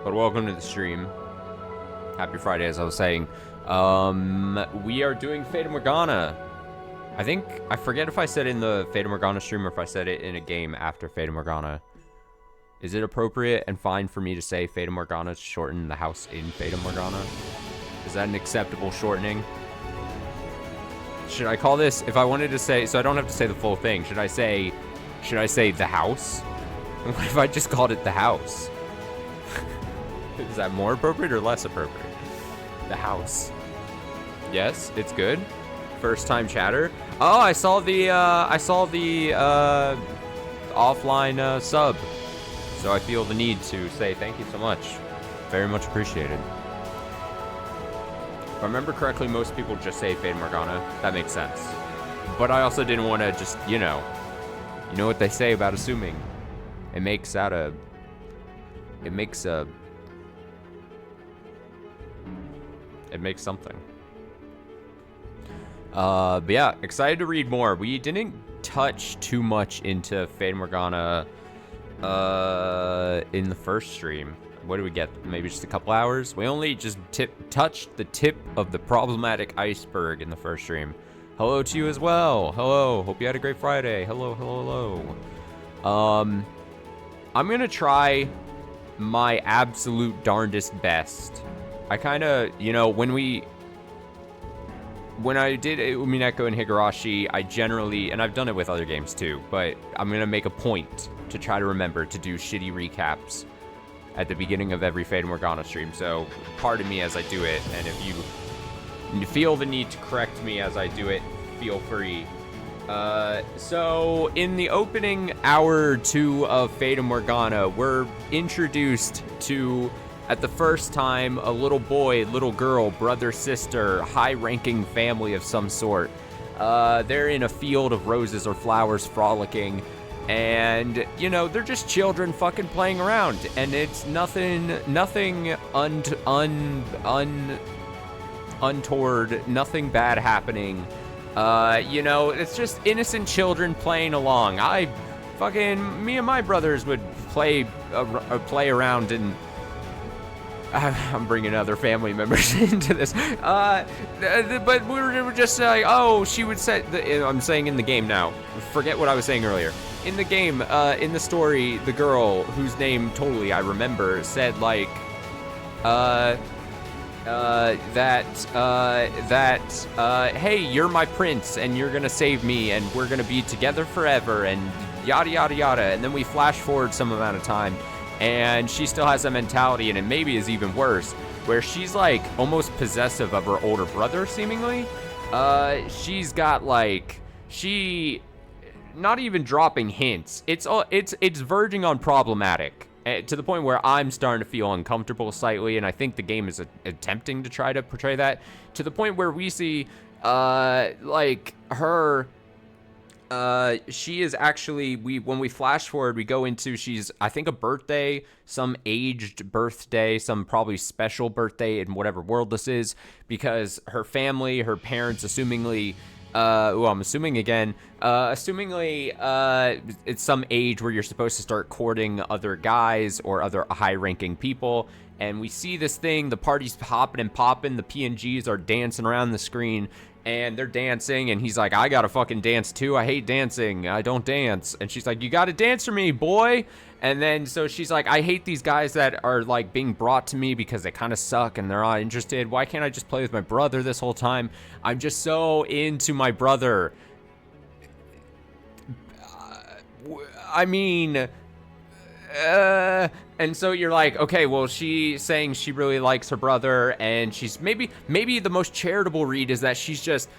but welcome to the stream. Happy Friday, as I was saying. We are doing Fata Morgana. I forget if I said it in the Fata Morgana stream or if I said it in a game after Fata Morgana. Is it appropriate and fine for me to say Fata Morgana to shorten the house in Fata Morgana? Is that an acceptable shortening? Should I call this, if I wanted to say, so I don't have to say the full thing, should I say the house? What if I just called it the house? Is that more appropriate or less appropriate? The house. Yes, it's good. First time chatter. Oh, I saw the offline sub. So I feel the need to say thank you so much. Very much appreciated. If I remember correctly, most people just say Fata Morgana. That makes sense. But I also didn't want to just, you know what they say about assuming. It makes something. But yeah, excited to read more. We didn't touch too much into Fata Morgana in the first stream. What did we get? Maybe just a couple hours? We only just touched the tip of the problematic iceberg in the first stream. Hello to you as well. Hello. Hope you had a great Friday. Hello, hello, hello. I'm gonna try my absolute darndest best. I kind of, when I did Umineko and Higurashi, I generally, and I've done it with other games too, but I'm gonna make a point to try to remember to do shitty recaps at the beginning of every Fata Morgana stream, so pardon me as I do it, and if you feel the need to correct me as I do it, feel free. So in the opening hour or two of Fata Morgana, we're introduced to, at the first time, a little boy, little girl, brother, sister, high-ranking family of some sort. They're in a field of roses or flowers frolicking, and, they're just children fucking playing around, and it's nothing untoward, nothing bad happening. It's just innocent children playing along. Me and my brothers would play around, and I'm bringing other family members into this. But we were just like, oh, she would say, I'm saying in the game now. Forget what I was saying earlier. In the game, in the story, the girl, whose name totally I remember, said like, hey, you're my prince, and you're gonna save me, and we're gonna be together forever, and yada, yada, yada. And then we flash forward some amount of time, and she still has that mentality, and it maybe is even worse, where she's like almost possessive of her older brother, seemingly. She's got like, not even dropping hints. It's verging on problematic, to the point where I'm starting to feel uncomfortable slightly, and I think the game is attempting to try to portray that, to the point where we see, like, her, she is actually, when we flash forward, we go into, she's, I think, a birthday, some aged birthday, some probably special birthday in whatever world this is, because her family, her parents, assumingly, I'm assuming again, assumingly, it's some age where you're supposed to start courting other guys or other high-ranking people, and we see this thing, the party's hopping and popping, the PNGs are dancing around the screen, and they're dancing, and he's like, I gotta fucking dance too, I hate dancing, I don't dance, and she's like, you gotta dance for me, boy. And then, so she's like, I hate these guys that are, like, being brought to me because they kind of suck and they're not interested. Why can't I just play with my brother this whole time? I'm just so into my brother. And so you're like, okay, well, she's saying she really likes her brother, and she's maybe the most charitable read is that she's just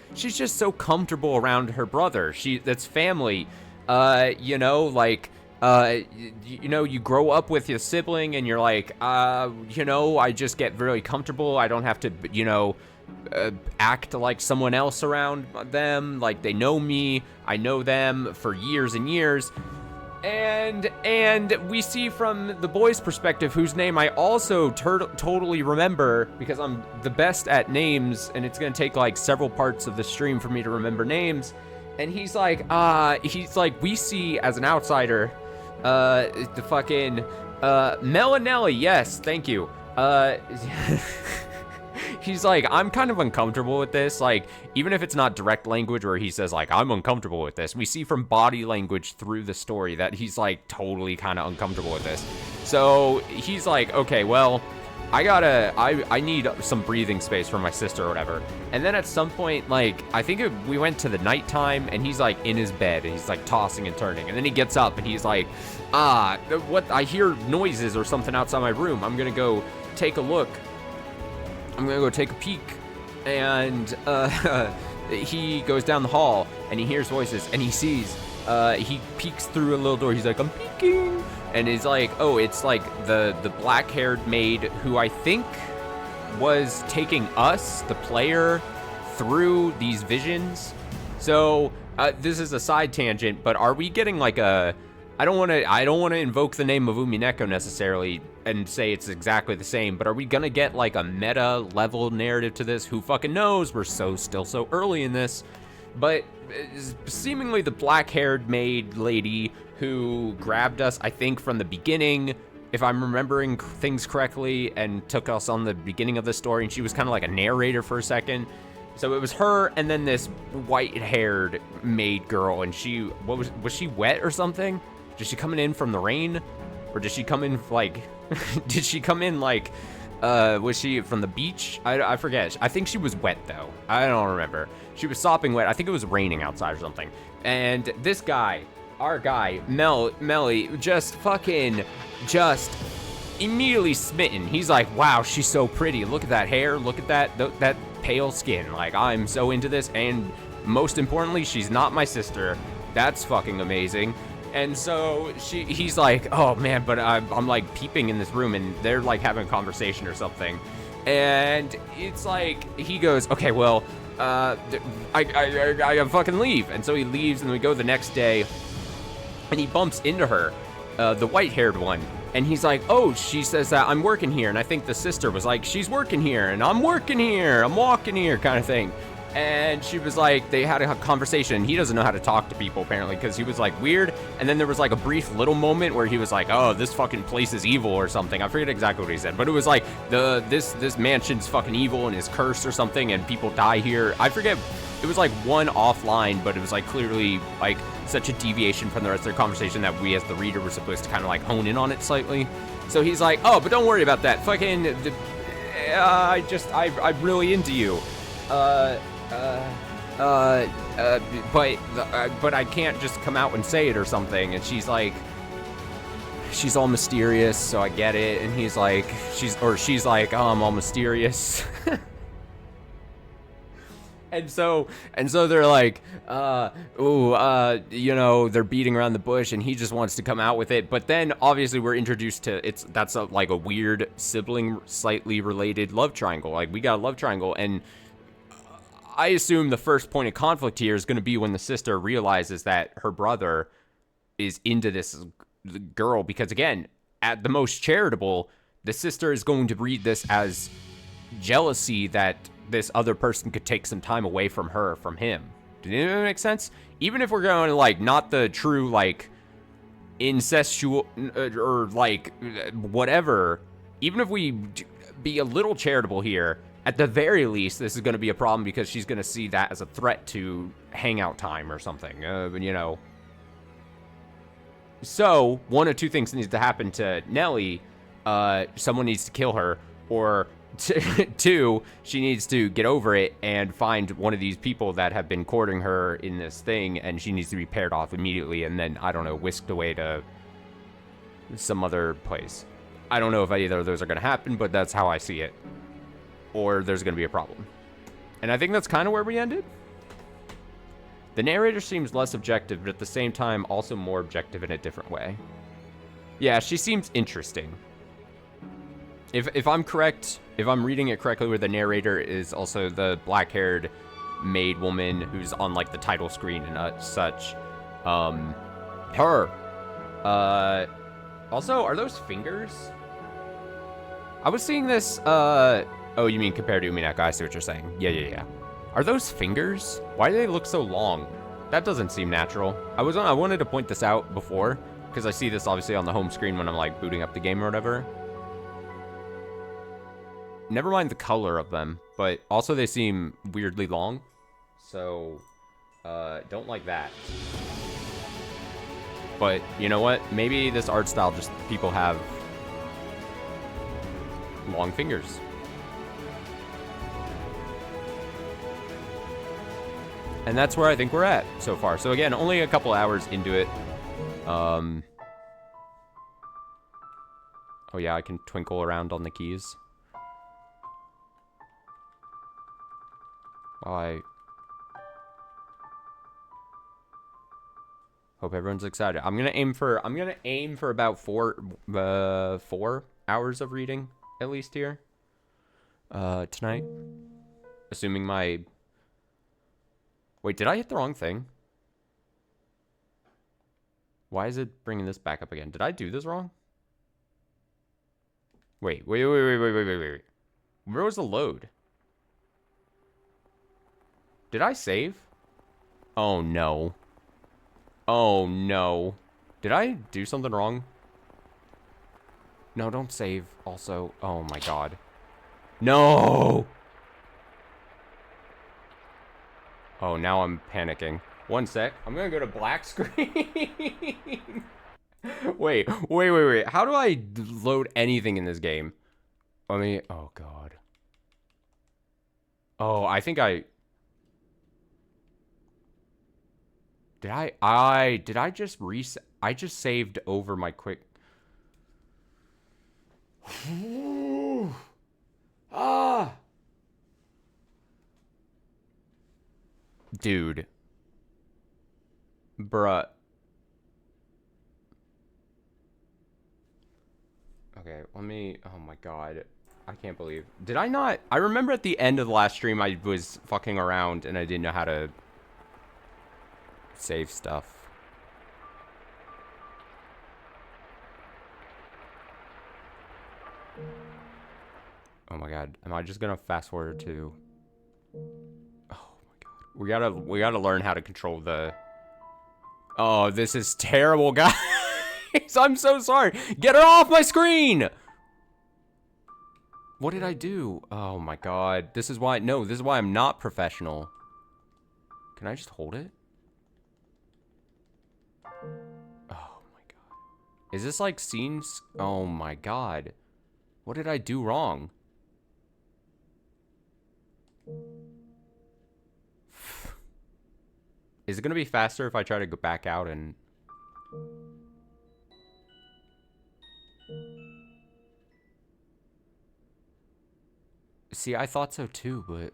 so comfortable around her brother. That's family, you grow up with your sibling and you're like, I just get really comfortable. I don't have to, act like someone else around them. Like, they know me. I know them for years and years. And we see from the boy's perspective, whose name I also totally remember, because I'm the best at names, and it's going to take like several parts of the stream for me to remember names. And he's like, we see as an outsider, the fucking, Melanelli, yes, thank you. He's like, I'm kind of uncomfortable with this. Like, even if it's not direct language where he says, like, I'm uncomfortable with this, we see from body language through the story that he's, like, totally kind of uncomfortable with this. So he's like, okay, well, I need some breathing space for my sister or whatever. And then at some point, like, I think we went to the nighttime, and he's, like, in his bed, and he's, like, tossing and turning. And then he gets up, and he's like, what? I hear noises or something outside my room. I'm gonna go take a look. I'm gonna go take a peek. And he goes down the hall, and he hears voices, and he sees, he peeks through a little door. He's like, I'm peeking. And he's like, oh, it's like the black-haired maid who I think was taking us, the player, through these visions. So this is a side tangent, but are we getting like a... I don't want to invoke the name of Umineko necessarily and say it's exactly the same, but are we gonna get like a meta level narrative to this? Who fucking knows? We're still so early in this. But seemingly the black-haired maid lady who grabbed us, I think, from the beginning, if I'm remembering things correctly, and took us on the beginning of the story, and she was kind of like a narrator for a second. So it was her, and then this white-haired maid girl, and she, was she wet or something? Did she coming in from the rain? Or did she come in, like, did she come in, like, was she from the beach? I forget. I think she was wet, though. I don't remember. She was sopping wet. I think it was raining outside or something. And this guy, our guy, Melly, just immediately smitten. He's like, wow, she's so pretty. Look at that hair. Look at that pale skin. Like, I'm so into this. And most importantly, she's not my sister. That's fucking amazing. And so he's like, oh man, but I'm like peeping in this room, and they're like having a conversation or something. And it's like, he goes, okay, well, I fucking leave. And so he leaves, and we go the next day, and he bumps into her, the white-haired one. And he's like, oh, she says that I'm working here. And I think the sister was like, she's working here, and I'm working here, I'm walking here, kind of thing. And she was like, they had a conversation. He doesn't know how to talk to people, apparently, because he was like weird. And then there was like a brief little moment where he was like, oh, this fucking place is evil or something. I forget exactly what he said, but it was like, this mansion's fucking evil and is cursed or something, and people die here. I forget. It was like one offline, but it was like clearly like such a deviation from the rest of their conversation that we as the reader were supposed to kind of like hone in on it slightly. So he's like, oh, but don't worry about that. Fucking, I'm really into you. But I can't just come out and say it or something. And she's like, she's all mysterious, so I get it. And he's like, she's like, oh, I'm all mysterious. And so they're like, you know, they're beating around the bush, and he just wants to come out with it. But then obviously we're introduced to that's like a weird sibling, slightly related love triangle. Like, we got a love triangle, and I assume the first point of conflict here is going to be when the sister realizes that her brother is into this girl, because again, at the most charitable, the sister is going to read this as jealousy that this other person could take some time away from her, from him. Does that make sense? Even if we're going to, like, not the true, like, incestual, or, like, whatever, even if we be a little charitable here, at the very least, this is going to be a problem, because she's going to see that as a threat to hangout time or something, you know. So, one of two things needs to happen to Nellie. Someone needs to kill her, or two, she needs to get over it and find one of these people that have been courting her in this thing, and she needs to be paired off immediately, and then, I don't know, whisked away to some other place. I don't know if either of those are going to happen, but that's how I see it. Or there's going to be a problem. And I think that's kind of where we ended. The narrator seems less objective, but at the same time also more objective in a different way. Yeah, she seems interesting. If I'm correct, if I'm reading it correctly, where the narrator is also the black-haired maid woman who's on, like, the title screen and such. Her. Also, are those fingers? I was seeing this, oh, you mean compared to Umineko? I see what you're saying. Yeah. Are those fingers? Why do they look so long? That doesn't seem natural. I wanted to point this out before, Because I see this obviously on the home screen when I'm like booting up the game or whatever. Never mind the color of them, but also they seem weirdly long. So, don't like that. But, you know what? Maybe this art style just people have long fingers. And that's where I think we're at so far. So again, only a couple hours into it. Oh yeah, I can twinkle around on the keys. I hope everyone's excited. I'm gonna aim for about 4 hours of reading at least here tonight, assuming my. Wait, did I hit the wrong thing? Why is it bringing this back up again? Did I do this wrong? Wait. Where was the load? Did I save? Oh, no. Oh, no. Did I do something wrong? No, don't save also. Oh, my God. No! Oh, now I'm panicking. One sec. I'm gonna go to black screen. Wait. How do I load anything in this game? Let me... Oh, God. Oh, I think I... Did I just reset? I just saved over my quick... Ah! Dude. Bruh. Okay, let me... Oh my God. I can't believe... Did I not... I remember at the end of the last stream I was fucking around and I didn't know how to... save stuff. Oh my God. Am I just gonna fast forward to... We gotta learn how to control the... Oh, this is terrible, guys. I'm so sorry. Get her off my screen! What did I do? Oh my God. This is why... No, this is why I'm not professional. Can I just hold it? Oh my God. Is this like scenes? Oh my God. What did I do wrong? Is it gonna be faster if I try to go back out and... See, I thought so too, but...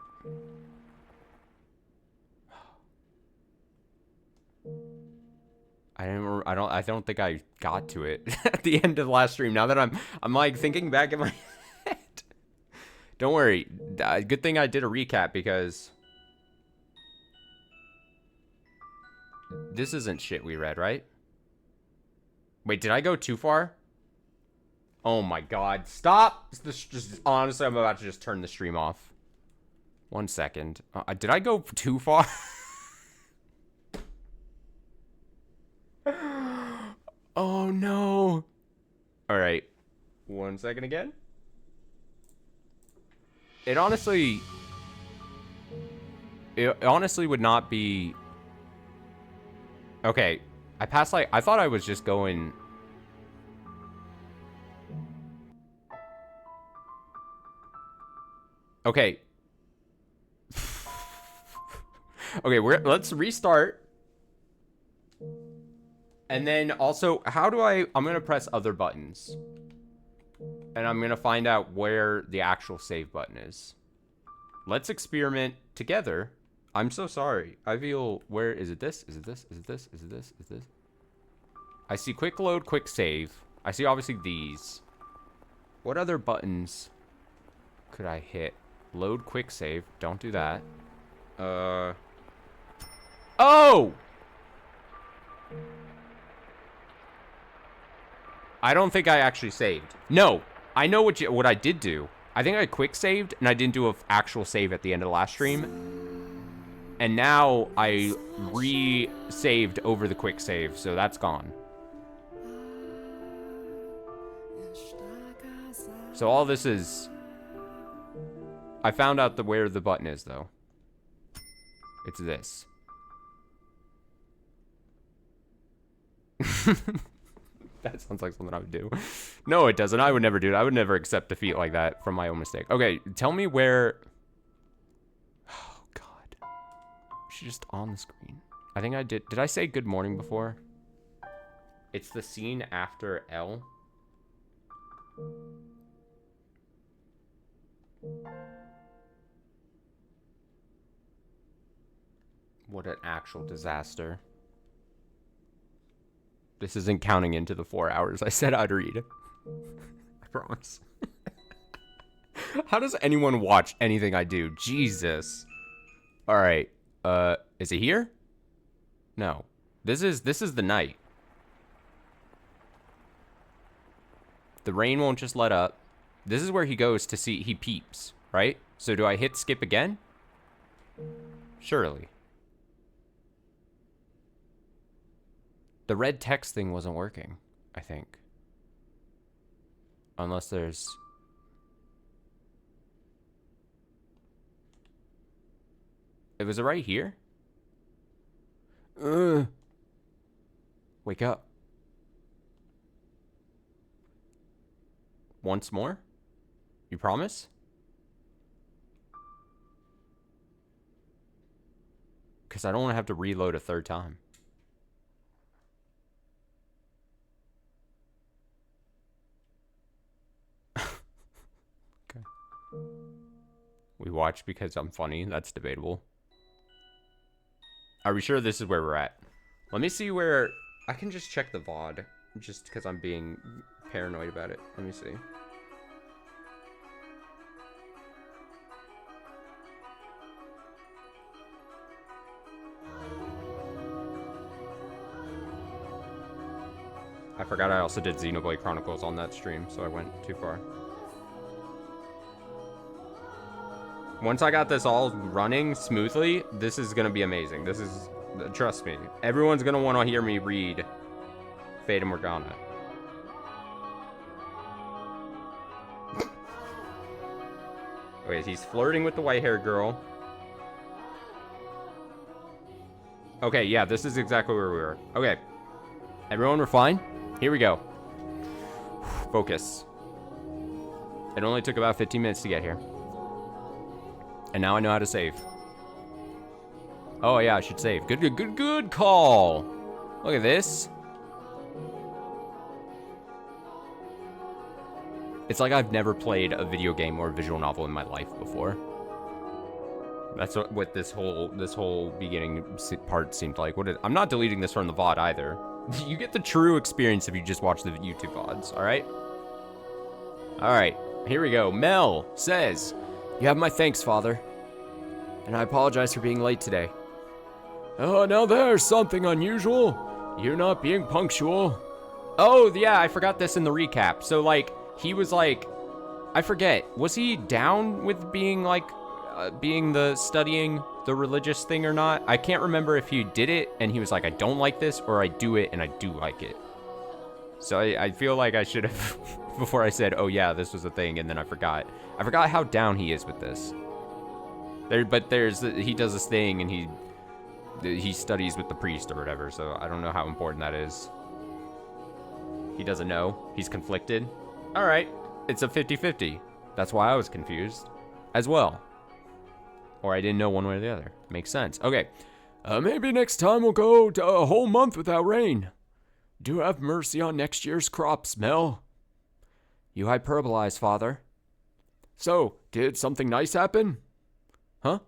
I don't think I got to it at the end of the last stream. Now that I'm like thinking back in my head. Don't worry. Good thing I did a recap because... This isn't shit we read, right? Wait, did I go too far? Oh my God. Stop! Just honestly, I'm about to just turn the stream off. 1 second. Did I go too far? Oh no. Alright. 1 second again. It honestly would not be... Okay, I passed like... I thought I was just going... Okay. Okay, let's restart. And then also, how do I'm gonna press other buttons. And I'm gonna find out where the actual save button is. Let's experiment together. I'm so sorry. I feel... Where is it this? Is it this? Is it this? Is it this? Is this? I see quick load, quick save. I see obviously these. What other buttons could I hit? Load, quick save. Don't do that. Oh! I don't think I actually saved. No. I know what I did do. I think I quick saved and I didn't do an actual save at the end of the last stream. And now I re-saved over the quick save, so that's gone. So all this is... I found out where the button is, though. It's this. That sounds like something I would do. No, it doesn't. I would never do it. I would never accept defeat like that from my own mistake. Okay, tell me where... Oh, God. She's just on the screen. I think I did... Did I say good morning before? It's the scene after L. What an actual disaster. This isn't counting into the 4 hours I said I'd read. I promise. How does anyone watch anything I do? Jesus. All right. Is it here? No. This is the night. The rain won't just let up. This is where he goes to see, he peeps, right? So do I hit skip again? Surely. The red text thing wasn't working, I think. Unless there's... It was right here? Wake up. Once more? You promise? Because I don't want to have to reload a third time. Okay. We watch because I'm funny. That's debatable. Are we sure this is where we're at? Let me see where... I can just check the VOD. Just because I'm being paranoid about it. Let me see. I forgot I also did Xenoblade Chronicles on that stream, so I went too far. Once I got this all running smoothly, this is going to be amazing. This is, trust me, everyone's going to want to hear me read Fata Morgana. Wait, he's flirting with the white-haired girl. Okay, yeah, this is exactly where we were. Okay. Everyone, we're fine? Here we go. Focus. It only took about 15 minutes to get here. And now I know how to save. Oh, yeah, I should save. Good call. Look at this. It's like I've never played a video game or a visual novel in my life before. That's what this whole beginning part seemed like. I'm not deleting this from the VOD either. You get the true experience if you just watch the YouTube VODs, all right? All right, here we go. Mel says, "You have my thanks, Father. And I apologize for being late today." Oh, now there's something unusual. You're not being punctual. Oh, yeah, I forgot this in the recap. So, like, he was like, I forget, was he down with being, like, studying the religious thing or not? I can't remember if he did it and he was like, I don't like this, or I do it and I do like it. So I feel like I should have, before I said, oh yeah, this was a thing, and then I forgot. I forgot how down he is with this. He does this thing and he studies with the priest or whatever, so I don't know how important that is. He doesn't know. He's conflicted. All right, it's a 50-50. That's why I was confused as well. Or I didn't know one way or the other. Makes sense. Okay. Maybe next time we'll go to a whole month without rain. Do have mercy on next year's crops, Mel. You hyperbolize, Father. So, did something nice happen? Huh?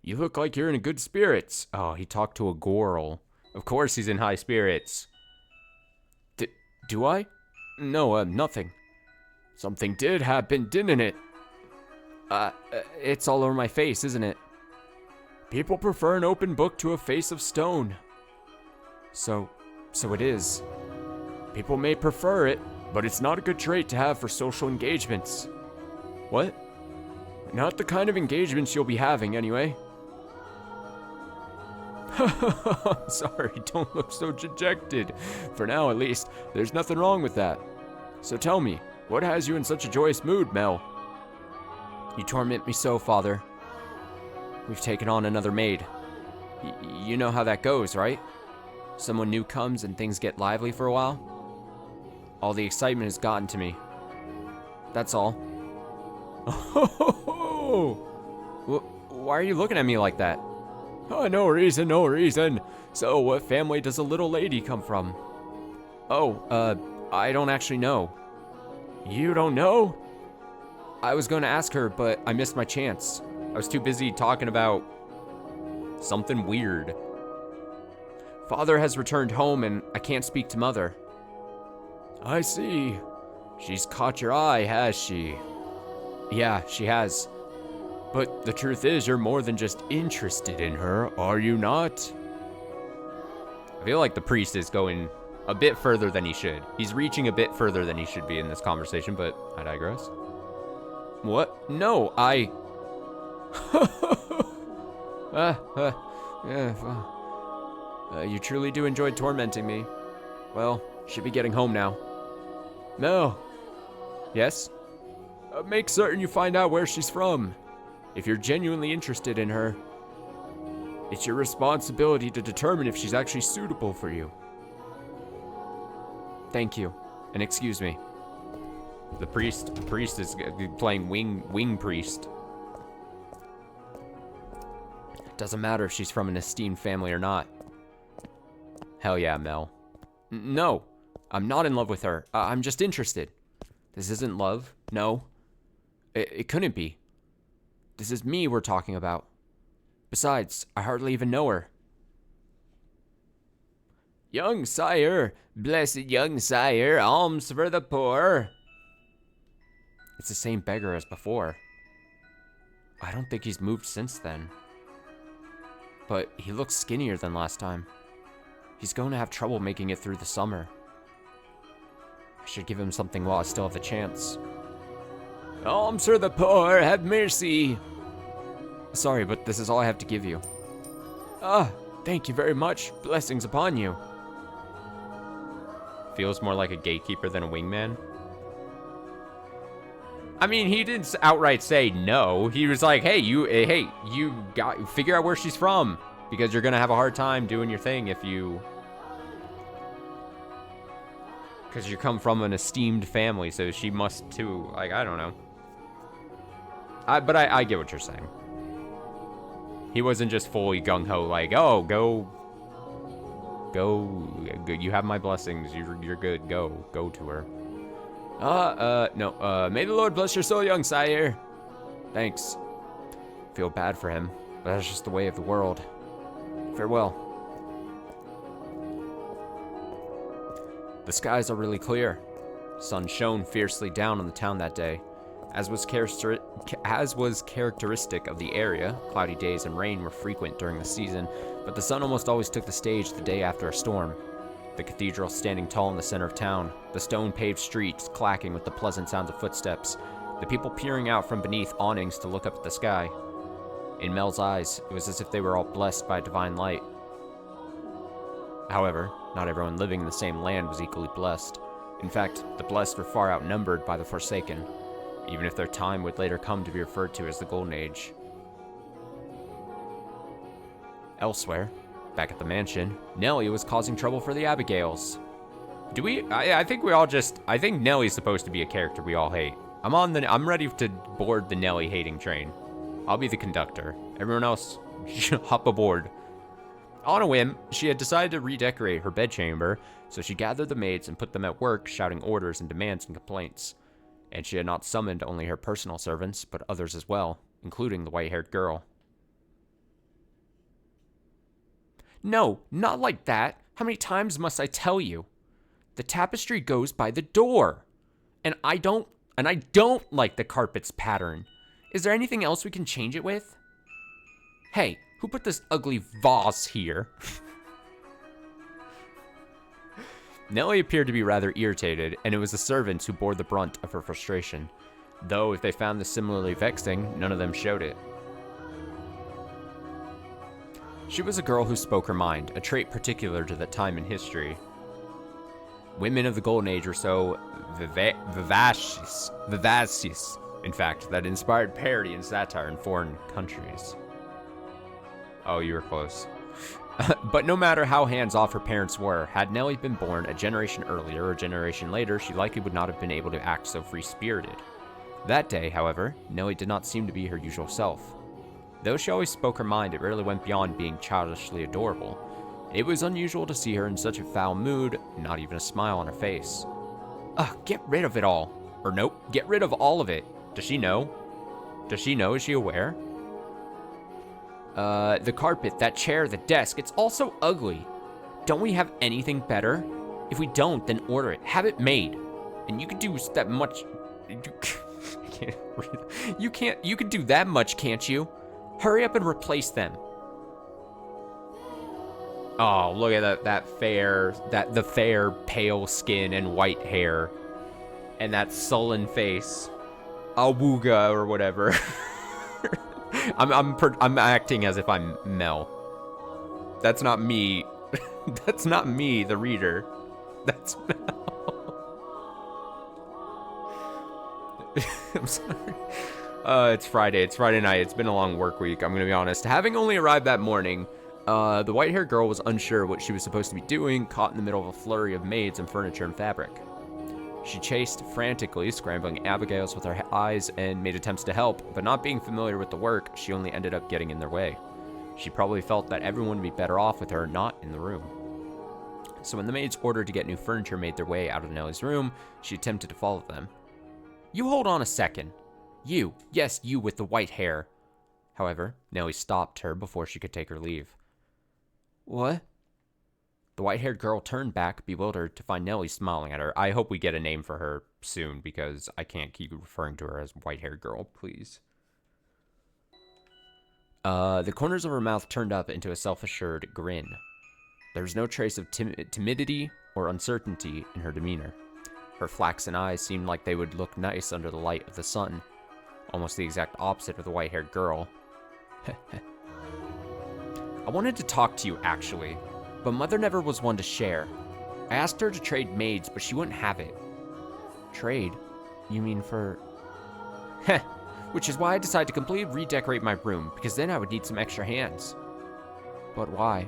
You look like you're in good spirits. Oh, he talked to a girl. Of course he's in high spirits. Do I? No, nothing. Something did happen, didn't it? It's all over my face, isn't it? People prefer an open book to a face of stone. So it is. People may prefer it, but it's not a good trait to have for social engagements. What? Not the kind of engagements you'll be having, anyway. Sorry, don't look so dejected. For now, at least, there's nothing wrong with that. So tell me, What has you in such a joyous mood, Mel? You torment me so, Father. We've taken on another maid. You know how that goes, right? Someone new comes and things get lively for a while. All the excitement has gotten to me. That's all. Oh, why are you looking at me like that? Oh, no reason, no reason. So, what family does a little lady come from? Oh, I don't actually know. You don't know? I was going to ask her, but I missed my chance. I was too busy talking about something weird. Father has returned home and I can't speak to Mother. I see. She's caught your eye, has she? Yeah, she has. But the truth is, you're more than just interested in her, are you not? I feel like the priest is going a bit further than he should. He's reaching a bit further than he should be in this conversation, but I digress. What? No, you truly do enjoy tormenting me. Well, should be getting home now. No. Yes? Make certain you find out where she's from. If you're genuinely interested in her, it's your responsibility to determine if she's actually suitable for you. Thank you, and excuse me. The priest is playing wing priest. It doesn't matter if she's from an esteemed family or not. Hell yeah, Mel. No, I'm not in love with her. I'm just interested. This isn't love. No, it couldn't be. This is me we're talking about. Besides, I hardly even know her. Young sire, blessed young sire, alms for the poor. It's the same beggar as before. I don't think he's moved since then. But he looks skinnier than last time. He's going to have trouble making it through the summer. I should give him something while I still have the chance. Alms for the poor, have mercy. Sorry, but this is all I have to give you. Thank you very much. Blessings upon you. Feels more like a gatekeeper than a wingman. I mean, he didn't outright say no. He was like, hey, you got figure out where she's from, because you're gonna have a hard time doing your thing if you, because you come from an esteemed family, so she must too. Like, I don't know. But I get what you're saying. He wasn't just fully gung-ho like, oh, go, you have my blessings, you're good, go to her. No, may the Lord bless your soul, young sire. Thanks. Feel bad for him, but that's just the way of the world. Farewell. The skies are really clear. Sun shone fiercely down on the town that day. As was characteristic of the area, cloudy days and rain were frequent during the season, but the sun almost always took the stage the day after a storm. The cathedral standing tall in the center of town, the stone-paved streets clacking with the pleasant sounds of footsteps, the people peering out from beneath awnings to look up at the sky. In Mel's eyes, it was as if they were all blessed by divine light. However, not everyone living in the same land was equally blessed. In fact, the blessed were far outnumbered by the forsaken, even if their time would later come to be referred to as the Golden Age. Elsewhere, back at the mansion, Nellie was causing trouble for the Abigails. I think Nellie's supposed to be a character we all hate. I'm ready to board the Nellie hating train. I'll be the conductor. Everyone else, hop aboard. On a whim, she had decided to redecorate her bedchamber, so she gathered the maids and put them at work shouting orders and demands and complaints. And she had not summoned only her personal servants, but others as well, including the white-haired girl. No, not like that. How many times must I tell you? The tapestry goes by the door. And I don't like the carpet's pattern. Is there anything else we can change it with? Hey, who put this ugly vase here? Nellie appeared to be rather irritated, and it was the servants who bore the brunt of her frustration. Though if they found this similarly vexing, none of them showed it. She was a girl who spoke her mind, a trait particular to that time in history. Women of the Golden Age are so vivacious, in fact, that inspired parody and satire in foreign countries. Oh, you were close. But no matter how hands-off her parents were, had Nellie been born a generation earlier or a generation later, she likely would not have been able to act so free-spirited. That day, however, Nellie did not seem to be her usual self. Though she always spoke her mind, it rarely went beyond being childishly adorable. It was unusual to see her in such a foul mood, not even a smile on her face. Ugh, get rid of it all. Or nope, get rid of all of it. Does she know? Does she know? Is she aware? The carpet, that chair, the desk, it's all so ugly. Don't we have anything better? If we don't, then order it. Have it made. And you could do that much... You could do that much, can't you? Hurry up and replace them. Oh, look at the fair, pale skin and white hair. And that sullen face. Awooga or whatever. I'm acting as if I'm Mel. That's not me. That's not me, the reader. That's Mel. I'm sorry. It's Friday. It's Friday night. It's been a long work week. I'm gonna be honest. Having only arrived that morning, the white-haired girl was unsure what she was supposed to be doing, caught in the middle of a flurry of maids and furniture and fabric. She chased frantically, scrambling Abigail's with her eyes and made attempts to help, but not being familiar with the work, she only ended up getting in their way. She probably felt that everyone would be better off with her not in the room. So when the maids ordered to get new furniture made their way out of Nellie's room, she attempted to follow them. You hold on a second. You, yes, you with the white hair. However, Nellie stopped her before she could take her leave. What? The white-haired girl turned back, bewildered, to find Nellie smiling at her. I hope we get a name for her soon, because I can't keep referring to her as white-haired girl, please. The corners of her mouth turned up into a self-assured grin. There was no trace of timidity or uncertainty in her demeanor. Her flaxen eyes seemed like they would look nice under the light of the sun. Almost the exact opposite of the white-haired girl. I wanted to talk to you, actually. But Mother never was one to share. I asked her to trade maids, but she wouldn't have it. Trade? You mean for... Heh. Which is why I decided to completely redecorate my room, because then I would need some extra hands. But why?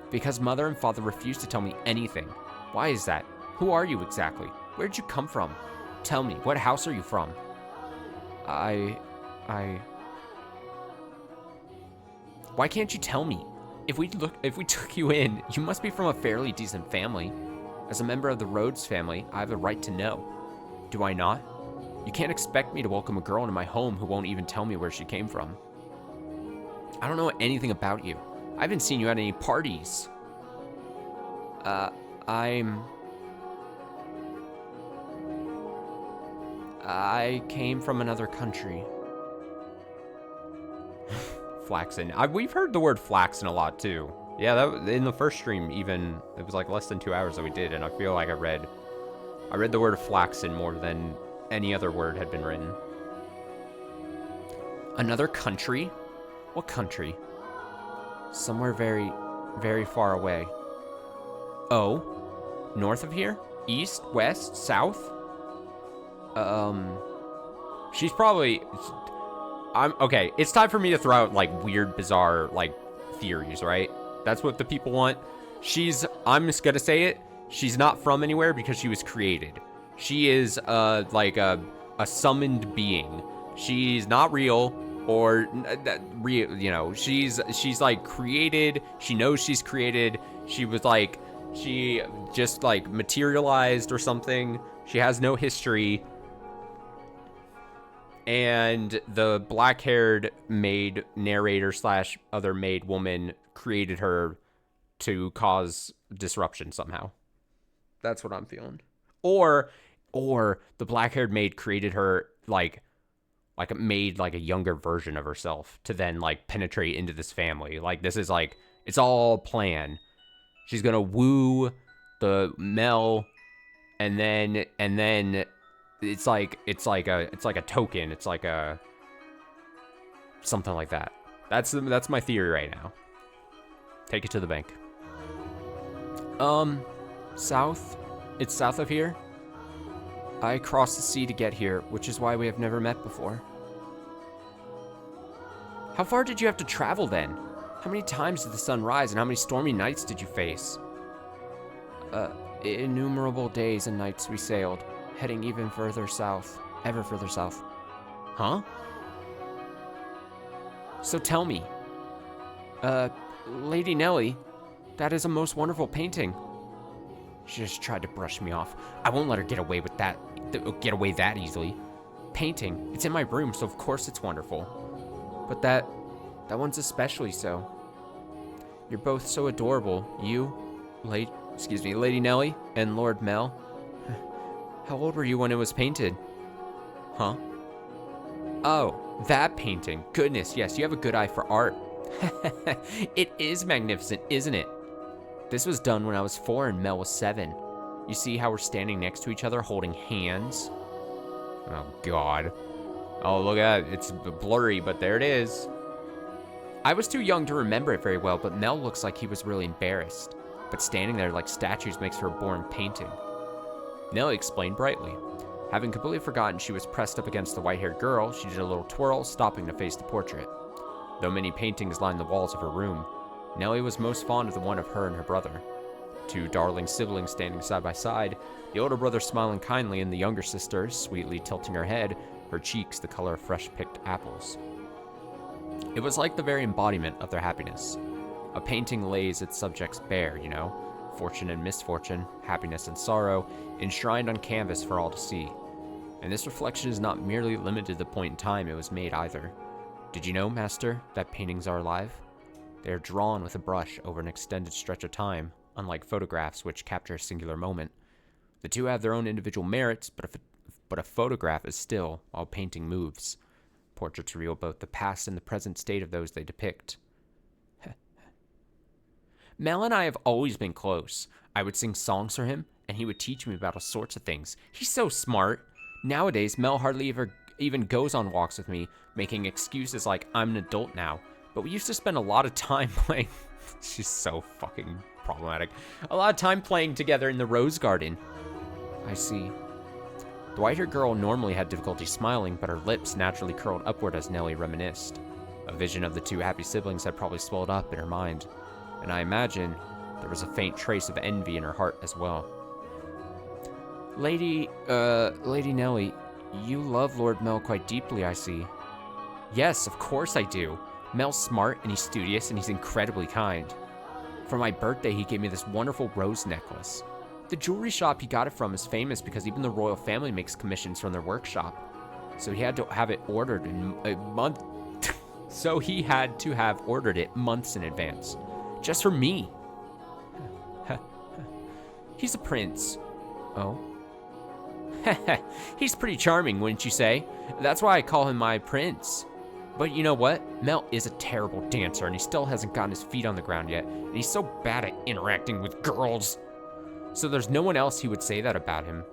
Because Mother and Father refused to tell me anything. Why is that? Who are you exactly? Where'd you come from? Tell me, what house are you from? Why can't you tell me? If we took you in, you must be from a fairly decent family. As a member of the Rhodes family, I have a right to know. Do I not? You can't expect me to welcome a girl into my home who won't even tell me where she came from. I don't know anything about you. I haven't seen you at any parties. I came from another country. Flaxen. We've heard the word flaxen a lot too. Yeah, that in the first stream, even it was like less than 2 hours that we did, and I feel like I read the word flaxen more than any other word had been written. Another country? What country? Somewhere very, very far away. Oh, north of here? East, west, south? She's probably... okay, it's time for me to throw out, like, weird, bizarre, like, theories, right? That's what the people want. I'm just gonna say it, she's not from anywhere because she was created. She is, like, a summoned being. She's not real, or, real, you know, she's, like, created. She knows she's created. She was, like, she just, like, materialized or something. She has no history. And the black-haired maid narrator / other maid woman created her to cause disruption somehow. That's what I'm feeling. Or the black-haired maid created her like made like a younger version of herself to then like penetrate into this family. Like this is like it's all planned. She's gonna woo the Mel, and then it's like a token. It's like a something like that. That's my theory right now. Take it to the bank. South. It's south of here? I crossed the sea to get here, which is why we have never met before. How far did you have to travel then? How many times did the sun rise and how many stormy nights did you face? Innumerable days and nights we sailed, heading even further south, ever further south. Huh? So tell me, Lady Nellie, that is a most wonderful painting. She just tried to brush me off. I won't let her get away with that, that easily. Painting, it's in my room, so of course it's wonderful. But that one's especially so. You're both so adorable. You, Lady Nellie, and Lord Mel. How old were you when it was painted? Huh? Oh, that painting. Goodness, yes, you have a good eye for art. It is magnificent, isn't it? This was done when I was 4 and Mel was 7. You see how we're standing next to each other holding hands? Oh, God. Oh, look at it. It's blurry, but there it is. I was too young to remember it very well, but Mel looks like he was really embarrassed. But standing there like statues makes for a boring painting. Nellie explained brightly. Having completely forgotten she was pressed up against the white-haired girl, she did a little twirl, stopping to face the portrait. Though many paintings lined the walls of her room, Nellie was most fond of the one of her and her brother. Two darling siblings standing side by side, the older brother smiling kindly and the younger sister sweetly tilting her head, her cheeks the color of fresh-picked apples. It was like the very embodiment of their happiness. A painting lays its subjects bare, you know, fortune and misfortune, happiness and sorrow, enshrined on canvas for all to see. And this reflection is not merely limited to the point in time it was made either. Did you know, Master, that paintings are alive? They are drawn with a brush over an extended stretch of time, unlike photographs which capture a singular moment. The two have their own individual merits, but a photograph is still while painting moves. Portraits reveal both the past and the present state of those they depict. Mel and I have always been close. I would sing songs for him, and he would teach me about all sorts of things. He's so smart. Nowadays, Mel hardly even goes on walks with me, making excuses like I'm an adult now. But we used to spend a lot of time playing. She's so fucking problematic. A lot of time playing together in the rose garden. I see. The white-haired girl normally had difficulty smiling, but her lips naturally curled upward as Nellie reminisced. A vision of the two happy siblings had probably swelled up in her mind, and I imagine there was a faint trace of envy in her heart as well. Lady Nellie, you love Lord Mel quite deeply, I see. Yes, of course I do. Mel's smart and he's studious and he's incredibly kind. For my birthday, he gave me this wonderful rose necklace. The jewelry shop he got it from is famous because even the royal family makes commissions from their workshop. So he had to have it ordered in a month. So he had to have ordered it months in advance. Just for me. He's a prince. Oh? He's pretty charming, wouldn't you say? That's why I call him my prince. But you know what? Mel is a terrible dancer, and he still hasn't gotten his feet on the ground yet, and he's so bad at interacting with girls. So there's no one else who would say that about him.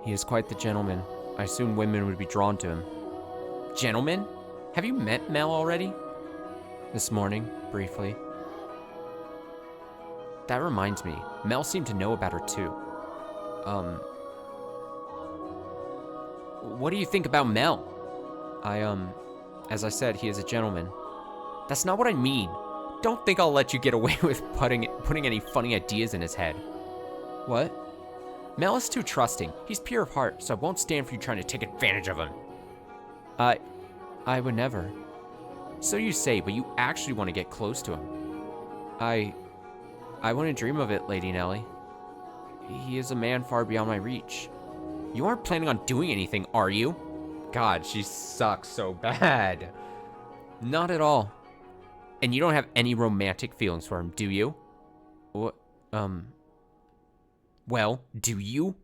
He is quite the gentleman. I assume women would be drawn to him. Gentleman? Have you met Mel already? This morning, briefly. That reminds me, Mel seemed to know about her too. What do you think about Mel? As I said, he is a gentleman. That's not what I mean. Don't think I'll let you get away with putting any funny ideas in his head. What? Mel is too trusting. He's pure of heart, so I won't stand for you trying to take advantage of him. I would never. So you say, but you actually want to get close to him. I wouldn't dream of it, Lady Nellie. He is a man far beyond my reach. You aren't planning on doing anything, are you? God, she sucks so bad. Not at all. And you don't have any romantic feelings for him, do you? What, well, do you?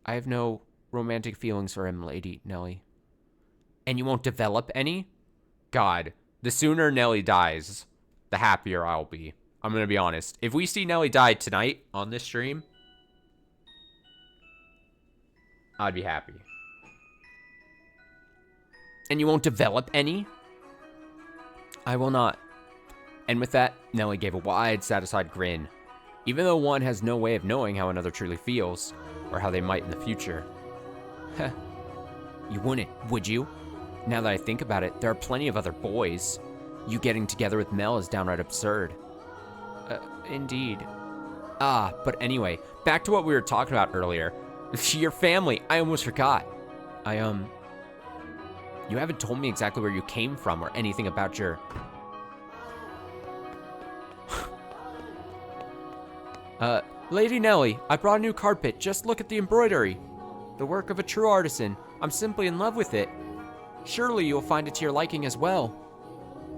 I have no romantic feelings for him, Lady Nellie. And you won't develop any? God, the sooner Nellie dies, the happier I'll be. I'm gonna be honest. If we see Nellie die tonight on this stream, I'd be happy. And you won't develop any? I will not. And with that, Nellie gave a wide, satisfied grin. even though one has no way of knowing how another truly feels, or how they might in the future. Heh. You wouldn't, would you? Now that I think about it, there are plenty of other boys. You getting together with Mel is downright absurd. Indeed. But anyway, back to what we were talking about earlier. Your family, I almost forgot. You haven't told me exactly where you came from or anything about your... Lady Nellie, I brought a new carpet. Just look at the embroidery. The work of a true artisan. I'm simply in love with it. Surely you'll find it to your liking as well.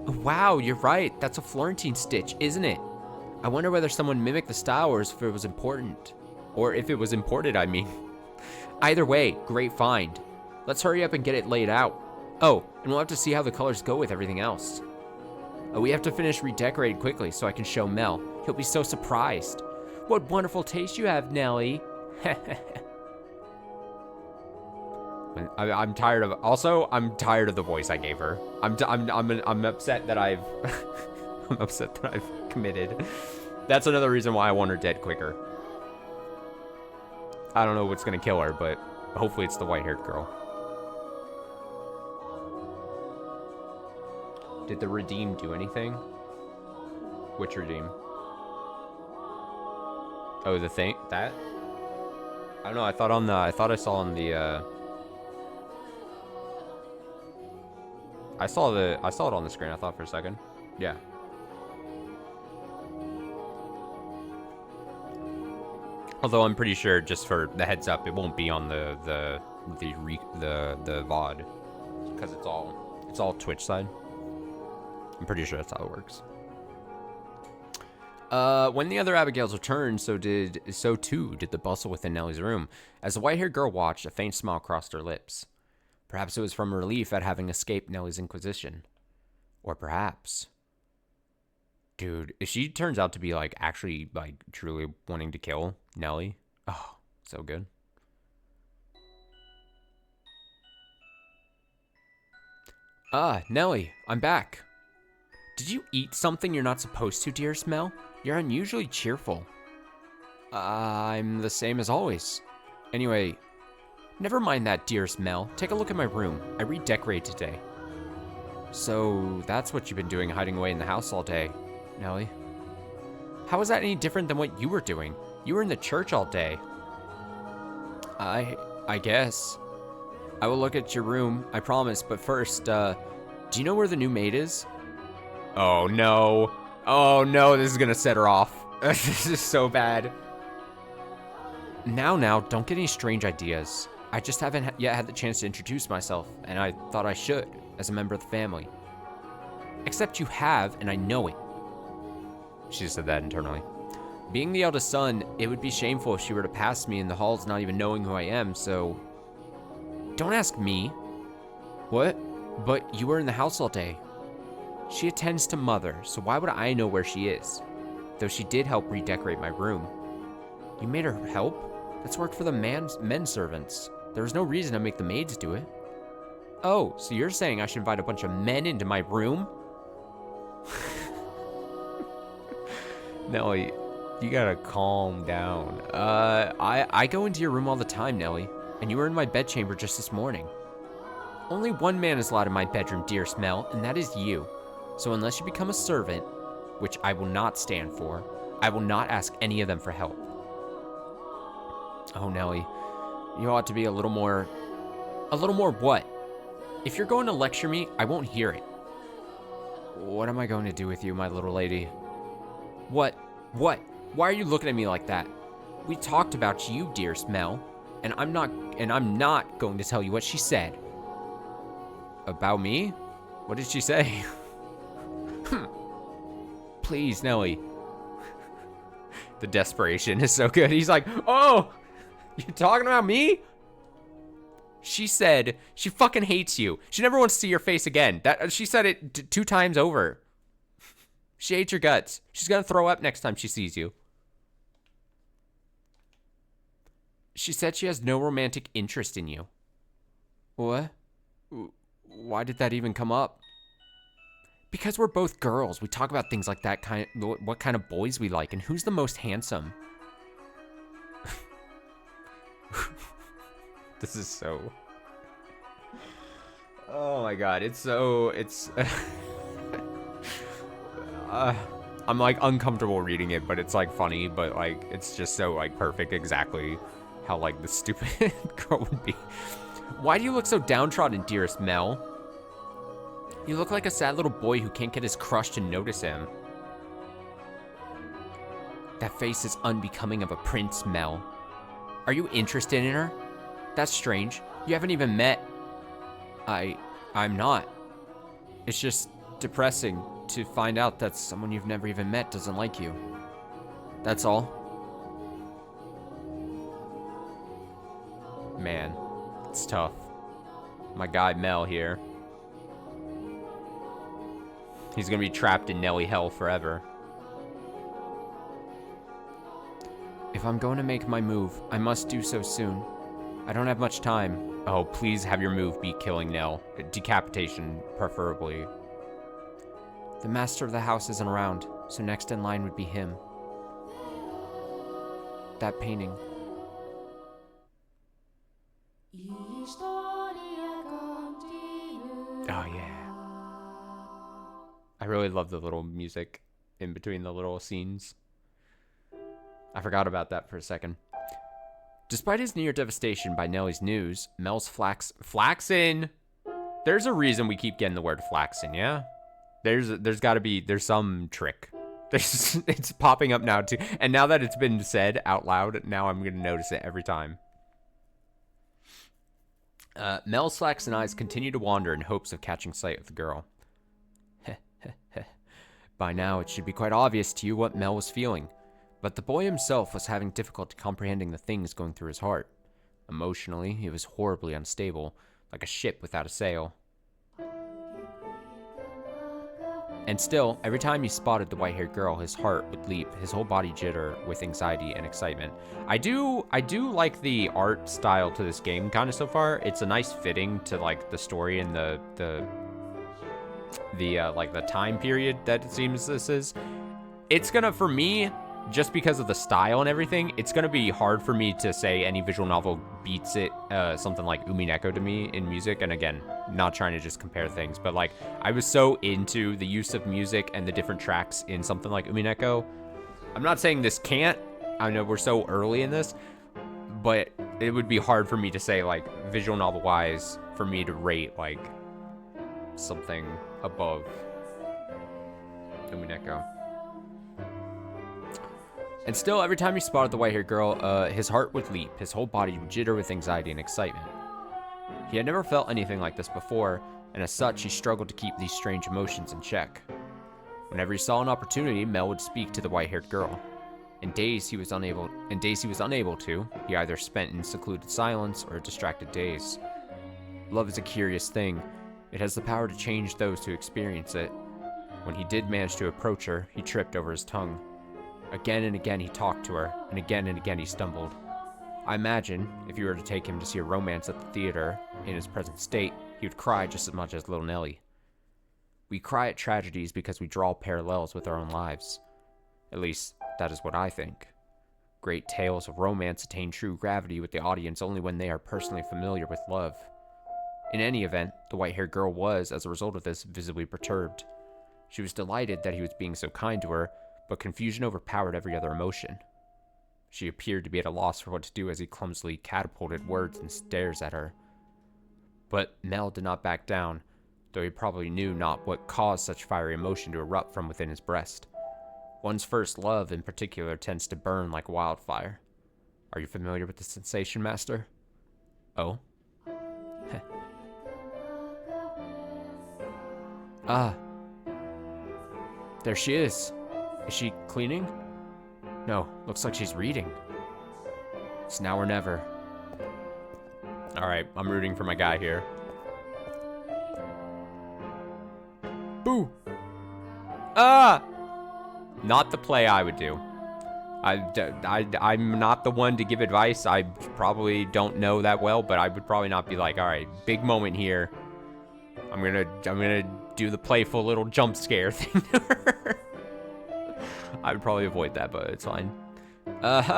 Wow, you're right. That's a Florentine stitch, isn't it? I wonder whether someone mimicked the style or if it was important. Or if it was imported, I mean. Either way, great find. Let's hurry up and get it laid out. Oh, and we'll have to see how the colors go with everything else. We have to finish redecorating quickly so I can show Mel. He'll be so surprised. What wonderful taste you have, Nellie. I'm tired of. Also, I'm tired of the voice I gave her. I'm upset that I've. I'm upset that I've committed. That's another reason why I want her dead quicker. I don't know what's gonna kill her, but hopefully it's the white-haired girl. Did the redeem do anything? Which redeem? Oh, the thing that? I don't know. I thought I saw on the. I saw it on the screen. I thought for a second. Yeah. Although I'm pretty sure, just for the heads up, it won't be on the VOD because it's all Twitch side. I'm pretty sure that's how it works. When the other Abigails returned, so too did the bustle within Nellie's room. As the white-haired girl watched, a faint smile crossed her lips. Perhaps it was from relief at having escaped Nellie's inquisition. Or perhaps... Dude, if she turns out to be, like, actually, like, truly wanting to kill Nellie... Oh, so good. Nellie, I'm back. Did you eat something you're not supposed to, dearest Mel? You're unusually cheerful. I'm the same as always. Anyway, never mind that, dearest Mel. Take a look at my room. I redecorated today. So, that's what you've been doing, hiding away in the house all day, Nellie. How is that any different than what you were doing? You were in the church all day. I guess. I will look at your room, I promise, but first, do you know where the new maid is? Oh no. Oh no, this is gonna set her off. This is so bad. Now, don't get any strange ideas. I just haven't yet had the chance to introduce myself, and I thought I should, as a member of the family. Except you have, and I know it. She just said that internally. Being the eldest son, it would be shameful if she were to pass me in the halls not even knowing who I am, so... Don't ask me. What? But you were in the house all day. She attends to Mother, so why would I know where she is? Though she did help redecorate my room. You made her help? That's work for the men servants. There was no reason to make the maids do it. Oh, so you're saying I should invite a bunch of men into my room? Nellie, you gotta calm down. I go into your room all the time, Nellie, and you were in my bedchamber just this morning. Only one man is allowed in my bedroom, dearest Mel, and that is you. So unless you become a servant, which I will not stand for, I will not ask any of them for help. Oh, Nellie, you ought to be a little more what? If you're going to lecture me, I won't hear it. What am I going to do with you, my little lady? What? Why are you looking at me like that? We talked about you, dearest Mel, and I'm not going to tell you what she said. About me? What did she say? Please, Nellie. The desperation is so good. He's like, oh, you talking about me? She said she fucking hates you. She never wants to see your face again. She said it 2 times over. She hates your guts. She's gonna throw up next time she sees you. She said she has no romantic interest in you. What? Why did that even come up? Because we're both girls. We talk about things like that, what kind of boys we like, and who's the most handsome. This is so... Oh my god, it's I'm like uncomfortable reading it, but it's like funny, but like it's just so like perfect, exactly how like the stupid girl would be. Why do you look so downtrodden, dearest Mel? You look like a sad little boy who can't get his crush to notice him. That face is unbecoming of a prince, Mel. Are you interested in her? That's strange. You haven't even met. I'm not. It's just depressing to find out that someone you've never even met doesn't like you. That's all. Man, it's tough. My guy Mel here. He's gonna be trapped in Nelly hell forever. If I'm going to make my move, I must do so soon. I don't have much time. Oh, please have your move be killing Nell. Decapitation, preferably. The master of the house isn't around, so next in line would be him. That painting. Oh, yeah. I really love the little music in between the little scenes. I forgot about that for a second. Despite his near devastation by Nelly's news, Mel's flaxen. There's a reason we keep getting the word flaxen, yeah? There's gotta be, there's some trick. It's popping up now too. And now that it's been said out loud, now I'm gonna notice it every time. Mel's flaxen eyes continue to wander in hopes of catching sight of the girl. By now, it should be quite obvious to you what Mel was feeling. But the boy himself was having difficulty comprehending the things going through his heart. Emotionally, he was horribly unstable, like a ship without a sail. And still, every time he spotted the white-haired girl, his heart would leap, his whole body jitter with anxiety and excitement. I do like the art style to this game kind of so far. It's a nice fitting to like the story and the like the time period that it seems this is. It's gonna, for me, just because of the style and everything, it's gonna be hard for me to say any visual novel beats it, something like Umineko to me in music. And again, not trying to just compare things, but like I was so into the use of music and the different tracks in something like Umineko. I'm not saying this can't, I know we're so early in this, but it would be hard for me to say like visual novel wise for me to rate like something above Umineko. And still, every time he spotted the white-haired girl, his heart would leap, his whole body would jitter with anxiety and excitement. He had never felt anything like this before, and as such, he struggled to keep these strange emotions in check. Whenever he saw an opportunity, Mel would speak to the white-haired girl. In days he was unable to, he either spent in secluded silence or a distracted daze. Love is a curious thing. It has the power to change those who experience it. When he did manage to approach her, he tripped over his tongue. Again and again he talked to her, and again he stumbled. I imagine, if you were to take him to see a romance at the theater, in his present state, he would cry just as much as little Nelly. We cry at tragedies because we draw parallels with our own lives. At least, that is what I think. Great tales of romance attain true gravity with the audience only when they are personally familiar with love. In any event, the white-haired girl was, as a result of this, visibly perturbed. She was delighted that he was being so kind to her, but confusion overpowered every other emotion. She appeared to be at a loss for what to do as he clumsily catapulted words and stares at her. But Mel did not back down, though he probably knew not what caused such fiery emotion to erupt from within his breast. One's first love, in particular, tends to burn like wildfire. Are you familiar with the sensation, Master? Oh? Ah. There she is. Is she cleaning? No, looks like she's reading. It's now or never. Alright, I'm rooting for my guy here. Boo! Ah! Not the play I would do. I'm not the one to give advice. I probably don't know that well, but I would probably not be like, alright, big moment here. I'm gonna do the playful little jump scare thing to her. I would probably avoid that, but it's fine.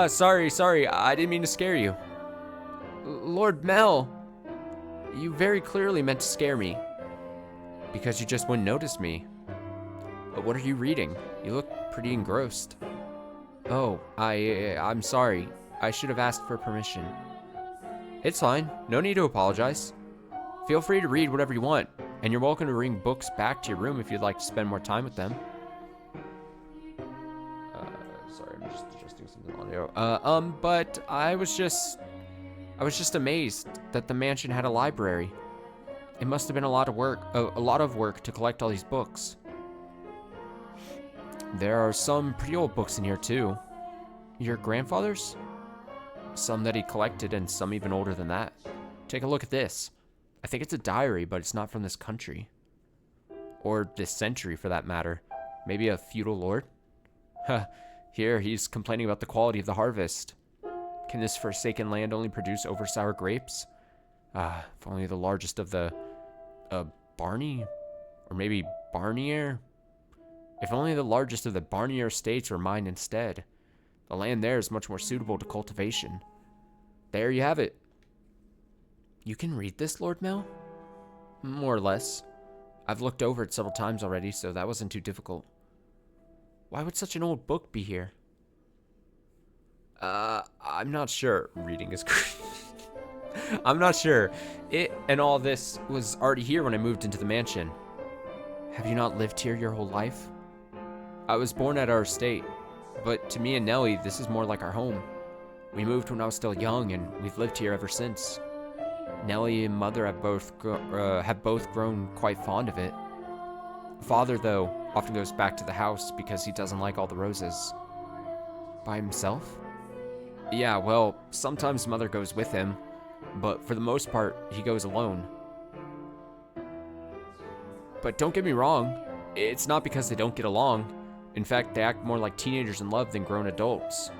Sorry, I didn't mean to scare you. Lord Mel, you very clearly meant to scare me. Because you just wouldn't notice me. But what are you reading? You look pretty engrossed. Oh, I'm sorry. I should have asked for permission. It's fine. No need to apologize. Feel free to read whatever you want, and you're welcome to bring books back to your room if you'd like to spend more time with them. Sorry, I'm just adjusting something on audio. But I was just amazed that the mansion had a library. It must have been a lot of work to collect all these books. There are some pretty old books in here too. Your grandfather's? Some that he collected and some even older than that. Take a look at this. I think it's a diary, but it's not from this country. Or this century for that matter. Maybe a feudal lord? Huh. Here, he's complaining about the quality of the harvest. Can this forsaken land only produce over-sour grapes? If only the largest of the, Barney? Or maybe Barnier? If only the largest of the Barnier estates were mine instead. The land there is much more suitable to cultivation. There you have it. You can read this, Lord Mel? More or less. I've looked over it several times already, so that wasn't too difficult. Why would such an old book be here? I'm not sure. Reading is great. I'm not sure. It and all this was already here when I moved into the mansion. Have you not lived here your whole life? I was born at our estate, but to me and Nellie, this is more like our home. We moved when I was still young, and we've lived here ever since. Nellie and Mother have both grown quite fond of it. Father, though, often goes back to the house because he doesn't like all the roses. By himself? Yeah, well, sometimes Mother goes with him, but for the most part, he goes alone. But don't get me wrong, it's not because they don't get along. In fact, they act more like teenagers in love than grown adults.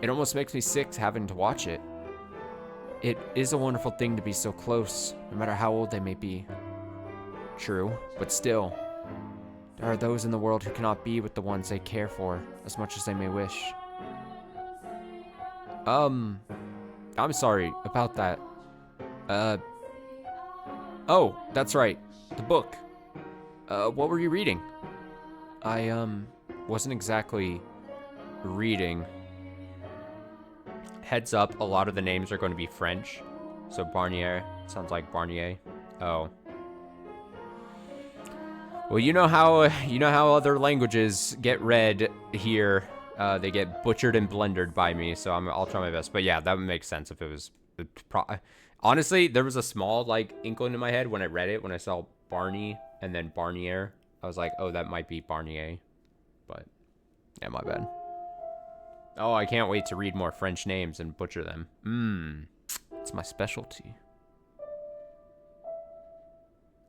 It almost makes me sick having to watch it. It is a wonderful thing to be so close, no matter how old they may be. True, but still, there are those in the world who cannot be with the ones they care for as much as they may wish. I'm sorry about that. Oh, that's right. The book. What were you reading? I, wasn't exactly reading. Heads up, a lot of the names are going to be French. So Barnier sounds like Barnier. Oh. Well, you know how other languages get read here. They get butchered and blendered by me, so I'll try my best. But yeah, that would make sense if it was... Honestly, there was a small, like, inkling in my head when I read it, when I saw Barney and then Barnier. I was like, oh, that might be Barnier. But, yeah, my bad. Oh, I can't wait to read more French names and butcher them. It's my specialty.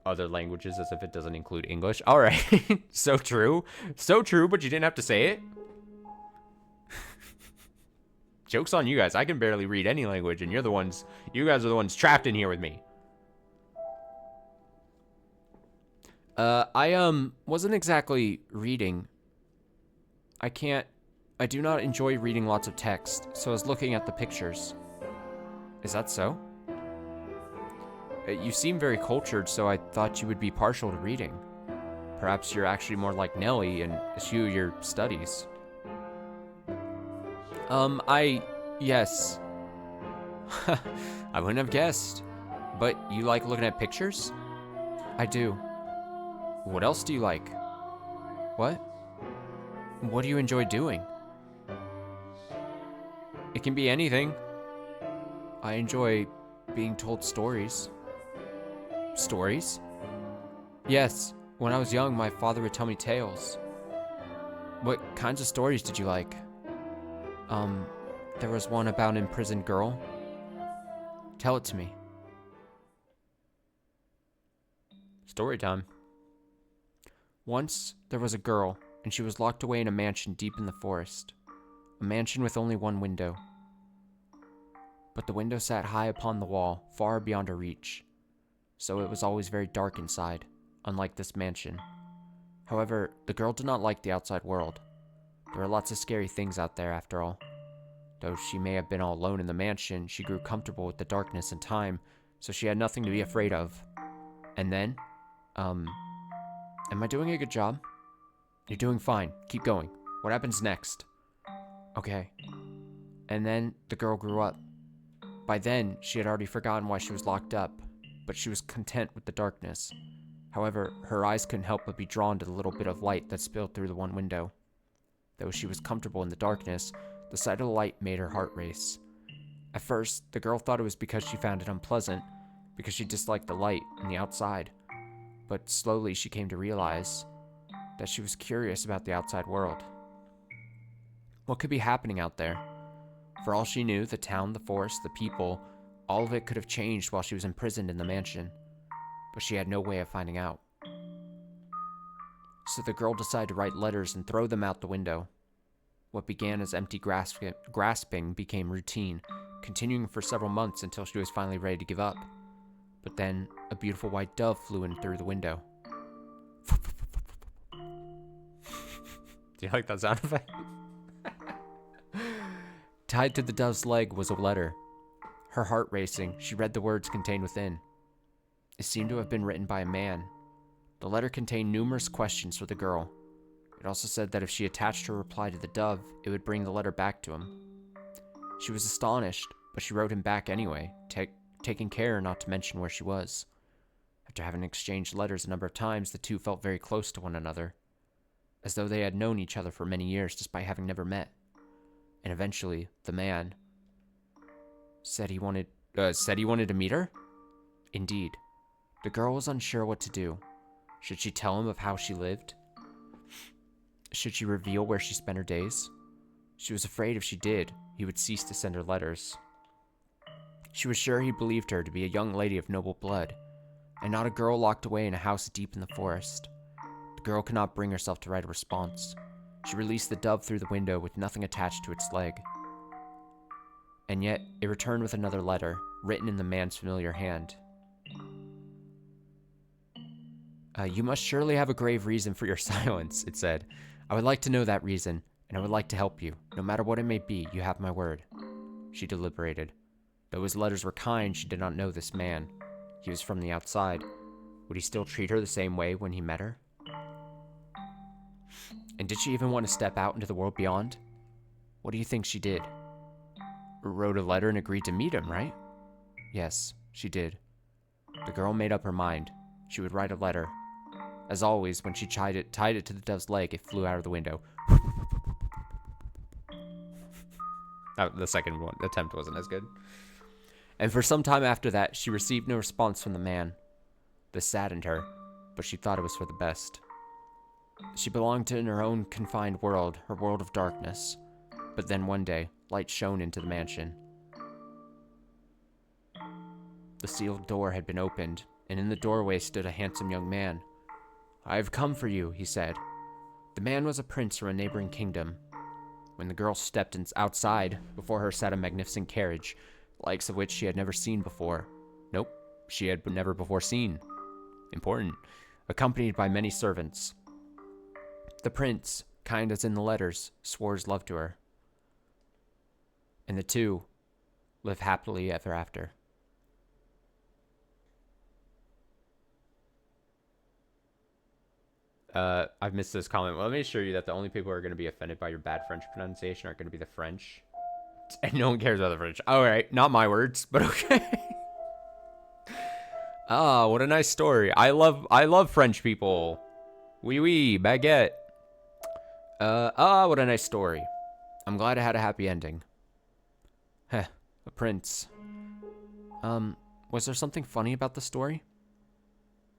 Other languages as if it doesn't include English. All right. So true, but you didn't have to say it. Joke's on you guys. I can barely read any language, and you guys are the ones trapped in here with me. I wasn't exactly reading. I do not enjoy reading lots of text, so I was looking at the pictures. Is that so? You seem very cultured, so I thought you would be partial to reading. Perhaps you're actually more like Nellie and eschew your studies. Yes. I wouldn't have guessed. But you like looking at pictures? I do. What else do you like? What? What do you enjoy doing? It can be anything. I enjoy being told stories. Stories? Yes. When I was young, my father would tell me tales. What kinds of stories did you like? There was one about an imprisoned girl. Tell it to me. Story time. Once, there was a girl, and she was locked away in a mansion deep in the forest. A mansion with only one window. But the window sat high upon the wall, far beyond her reach. so it was always very dark inside, unlike this mansion. However, the girl did not like the outside world. There were lots of scary things out there, after all. Though she may have been all alone in the mansion, she grew comfortable with the darkness and time, so she had nothing to be afraid of. And then, am I doing a good job? You're doing fine. Keep going. What happens next? Okay. And then the girl grew up. By then, she had already forgotten why she was locked up, but she was content with the darkness. However, her eyes couldn't help but be drawn to the little bit of light that spilled through the one window. Though she was comfortable in the darkness, the sight of the light made her heart race. At first, the girl thought it was because she found it unpleasant, because she disliked the light and the outside. But slowly she came to realize that she was curious about the outside world. What could be happening out there? For all she knew, the town, the forest, the people, all of it could have changed while she was imprisoned in the mansion. But she had no way of finding out. So the girl decided to write letters and throw them out the window. What began as empty grasping became routine, continuing for several months until she was finally ready to give up. But then, a beautiful white dove flew in through the window. Do you like that sound effect? Tied to the dove's leg was a letter. Her heart racing, she read the words contained within. It seemed to have been written by a man. The letter contained numerous questions for the girl. It also said that if she attached her reply to the dove, it would bring the letter back to him. She was astonished, but she wrote him back anyway, taking care not to mention where she was. After having exchanged letters a number of times, the two felt very close to one another, as though they had known each other for many years despite having never met. And eventually, the man said he wanted to meet her? Indeed. The girl was unsure what to do. Should she tell him of how she lived? Should she reveal where she spent her days? She was afraid if she did, he would cease to send her letters. She was sure he believed her to be a young lady of noble blood, and not a girl locked away in a house deep in the forest. The girl could not bring herself to write a response. She released the dove through the window with nothing attached to its leg. And yet, it returned with another letter, written in the man's familiar hand. You must surely have a grave reason for your silence, it said. I would like to know that reason, and I would like to help you. No matter what it may be, you have my word. She deliberated. Though his letters were kind, she did not know this man. He was from the outside. Would he still treat her the same way when he met her? And did she even want to step out into the world beyond? What do you think she did? Wrote a letter and agreed to meet him, right? Yes, she did. The girl made up her mind. She would write a letter. As always, when she tied it to the dove's leg, it flew out of the window. The second attempt wasn't as good. And for some time after that, she received no response from the man. This saddened her, but she thought it was for the best. She belonged to her own confined world, her world of darkness. But then one day, light shone into the mansion. The sealed door had been opened, and in the doorway stood a handsome young man. I have come for you, he said. The man was a prince from a neighboring kingdom. When the girl stepped outside, before her sat a magnificent carriage, the likes of which she had never seen before. Nope, she had never before seen. Important. Accompanied by many servants. The prince, kind as in the letters, swore his love to her. And the two lived happily ever after. I've missed this comment. Well, let me assure you that the only people who are going to be offended by your bad French pronunciation are going to be the French. And no one cares about the French. All right, not my words, but okay. Ah, what a nice story. I love French people. Oui, oui, baguette. What a nice story. I'm glad it had a happy ending. Heh, a prince. Was there something funny about the story?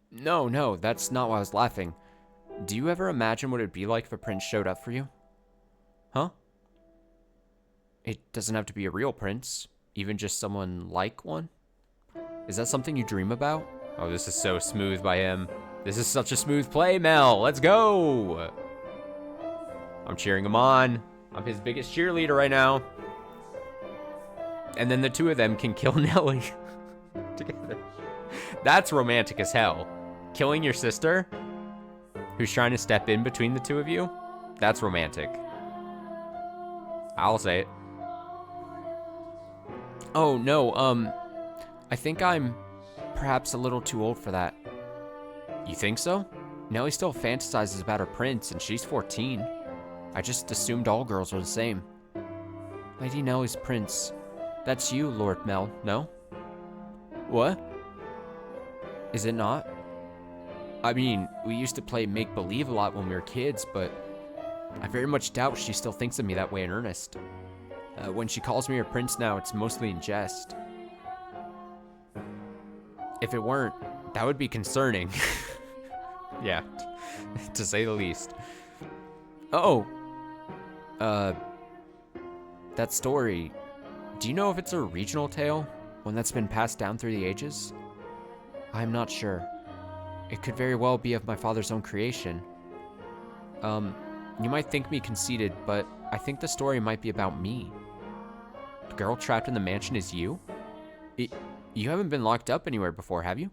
No, that's not why I was laughing. Do you ever imagine what it would be like if a prince showed up for you? Huh? It doesn't have to be a real prince, even just someone like one. Is that something you dream about? Oh, this is so smooth by him. This is such a smooth play, Mel. Let's go. I'm cheering him on. I'm his biggest cheerleader right now. And then the two of them can kill Nelly together. That's romantic as hell. Killing your sister, who's trying to step in between the two of you, that's romantic. I'll say it. Oh, no, I think I'm perhaps a little too old for that. You think so? Nellie still fantasizes about her prince, and she's 14. I just assumed all girls were the same. Lady Nellie's prince. That's you, Lord Mel, no? What? Is it not? I mean, we used to play make-believe a lot when we were kids, but I very much doubt she still thinks of me that way in earnest. When she calls me her prince now, it's mostly in jest. If it weren't, that would be concerning. Yeah, to say the least. Oh, that story, do you know if it's a regional tale? One that's been passed down through the ages? I'm not sure. It could very well be of my father's own creation. You might think me conceited, but I think the story might be about me. The girl trapped in the mansion is you? You haven't been locked up anywhere before, have you?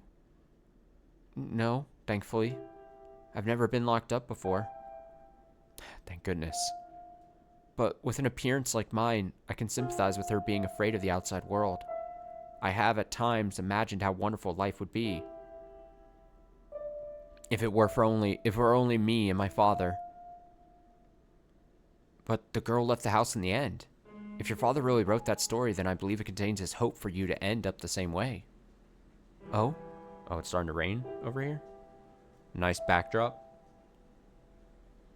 No, thankfully. I've never been locked up before. Thank goodness. But with an appearance like mine, I can sympathize with her being afraid of the outside world. I have at times imagined how wonderful life would be if it were only me and my father. But the girl left the house in the end. If your father really wrote that story, then I believe it contains his hope for you to end up the same way. Oh? Oh, it's starting to rain over here? Nice backdrop.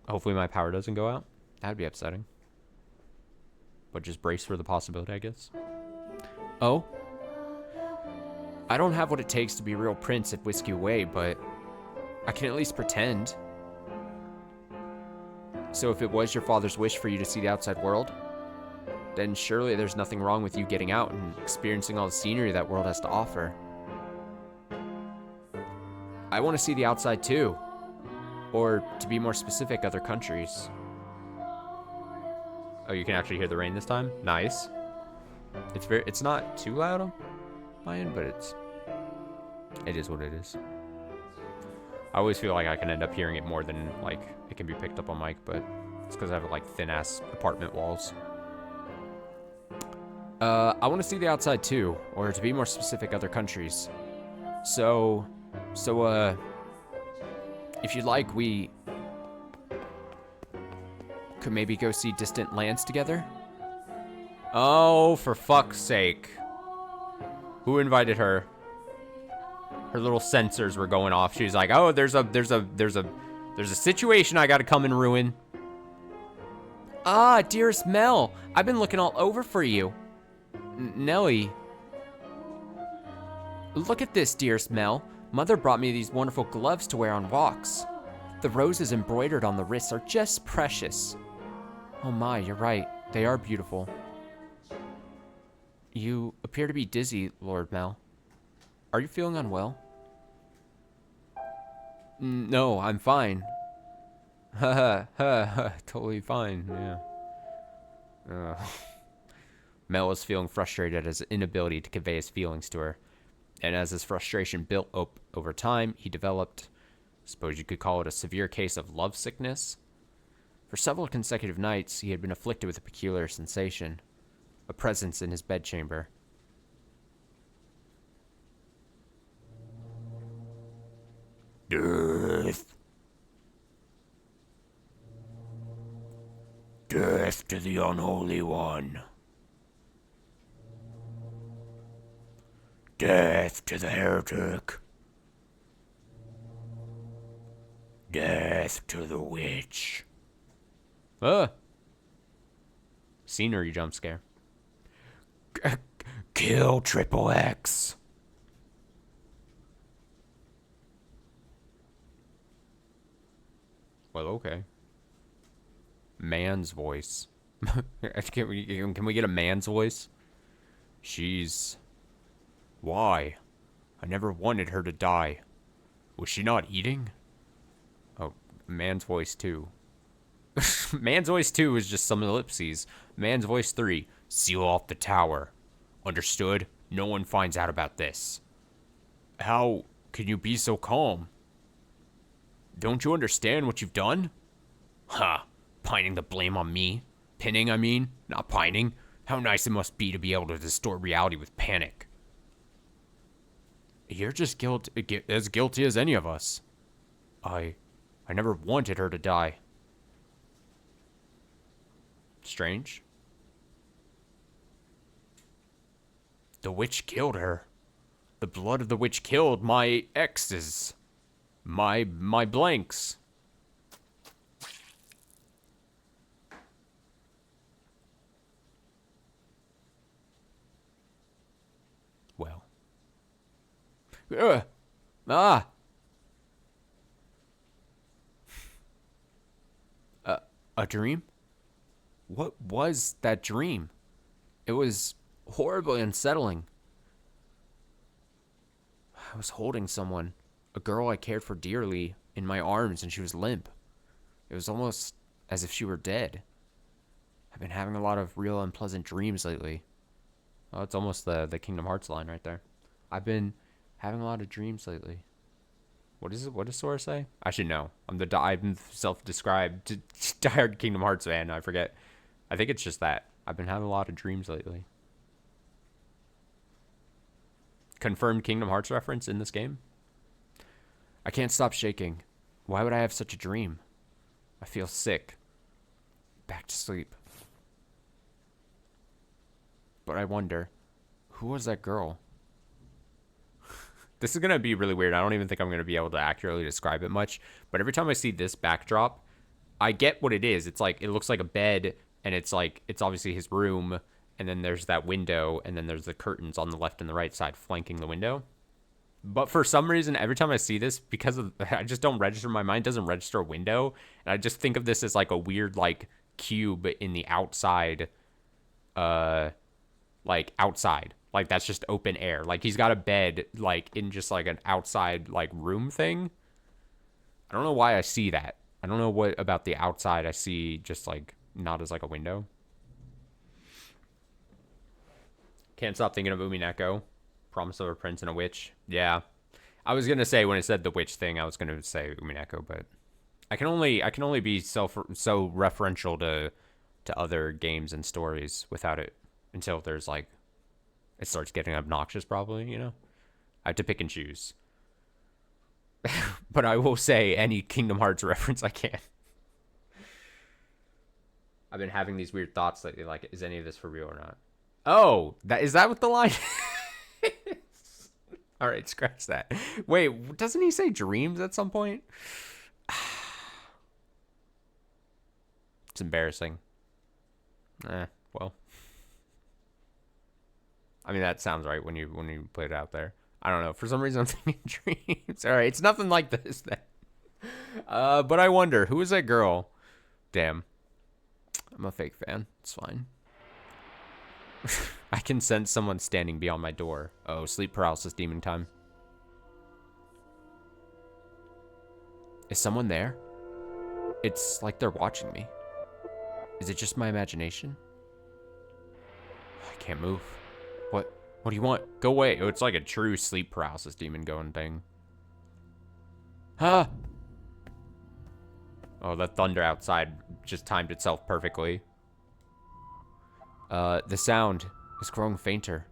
Hopefully my power doesn't go out. That'd be upsetting. But just brace for the possibility, I guess. Oh? I don't have what it takes to be a real prince at Whiskey Way, but I can at least pretend. So if it was your father's wish for you to see the outside world, then surely there's nothing wrong with you getting out and experiencing all the scenery that world has to offer. I want to see the outside too. Or, to be more specific, other countries. Oh, you can actually hear the rain this time? Nice. It's not too loud on my end, but it is what it is. I always feel like I can end up hearing it more than, like, it can be picked up on mic, but it's because I have, like, thin-ass apartment walls. I want to see the outside too, or to be more specific, other countries. So, if you'd like, we could maybe go see distant lands together? Oh, for fuck's sake. Who invited her? Her little sensors were going off. She's like, oh, there's a situation I gotta come and ruin. Ah, dearest Mel, I've been looking all over for you. Nellie. Look at this, dearest Mel. Mother brought me these wonderful gloves to wear on walks. The roses embroidered on the wrists are just precious. Oh my, you're right. They are beautiful. You appear to be dizzy, Lord Mel. Are you feeling unwell? No, I'm fine. Ha ha, totally fine, yeah. Mel was feeling frustrated at his inability to convey his feelings to her. And as his frustration built up over time, he developed, I suppose you could call it a severe case of lovesickness. For several consecutive nights, he had been afflicted with a peculiar sensation, a presence in his bedchamber. Death. Death to the unholy one. Death to the heretic. Death to the witch. Scenery jump scare. Kill Triple X. Well, okay. Man's voice. Can we get a man's voice? She's... Why? I never wanted her to die. Was she not eating? Oh, man's voice 2. Man's voice 2 is just some ellipses. Man's voice 3. Seal off the tower. Understood? No one finds out about this. How can you be so calm? Don't you understand what you've done? Ha! Pining the blame on me. Pinning, I mean, not pining. How nice it must be to be able to distort reality with panic. You're just as guilty as any of us. I never wanted her to die. Strange. The witch killed her. The blood of the witch killed my exes. My blanks. Well. Ah! A dream? What was that dream? It was horribly unsettling. I was holding someone, a girl I cared for dearly, in my arms, and she was limp. It was almost as if she were dead. I've been having a lot of real unpleasant dreams lately. Oh, it's almost the Kingdom Hearts line right there. I've been having a lot of dreams lately. What is it? What does Sora say? I should know. I'm self-described diehard Kingdom Hearts fan. I forget. I think it's just that. I've been having a lot of dreams lately. Confirmed Kingdom Hearts reference in this game. I can't stop shaking. Why would I have such a dream? I feel sick. Back to sleep. But I wonder, who was that girl? This is going to be really weird. I don't even think I'm going to be able to accurately describe it much. But every time I see this backdrop, I get what it is. It's like, it looks like a bed, and it's like, it's obviously his room, and then there's that window, and then there's the curtains on the left and the right side flanking the window. But for some reason, every time I see this, because of, I just don't register, my mind doesn't register a window, and I just think of this as like a weird, like, cube in the outside, like, outside. Like, that's just open air. Like, he's got a bed, like, in just, like, an outside, like, room thing. I don't know why I see that. I don't know what about the outside I see just, like, not as, like, a window. Can't stop thinking of Umi Neko. Promise of a Prince and a Witch. Yeah. I was going to say, when it said the witch thing, I was going to say Umi Neko, but I can only be so referential to other games and stories without it until there's, like, it starts getting obnoxious, probably, you know? I have to pick and choose. But I will say any Kingdom Hearts reference I can. I've been having these weird thoughts lately, like, is any of this for real or not? Oh, is that what the line is? All right, scratch that. Wait, doesn't he say dreams at some point? It's embarrassing. Well. I mean, that sounds right when you put it out there. I don't know. For some reason, I'm thinking dreams. All right, it's nothing like this then. But I wonder, who is that girl? Damn. I'm a fake fan. It's fine. I can sense someone standing beyond my door. Oh, sleep paralysis demon time. Is someone there? It's like they're watching me. Is it just my imagination? I can't move. What do you want? Go away. Oh, it's like a true sleep paralysis demon going thing. Ah! Oh, the thunder outside just timed itself perfectly. The sound is growing fainter.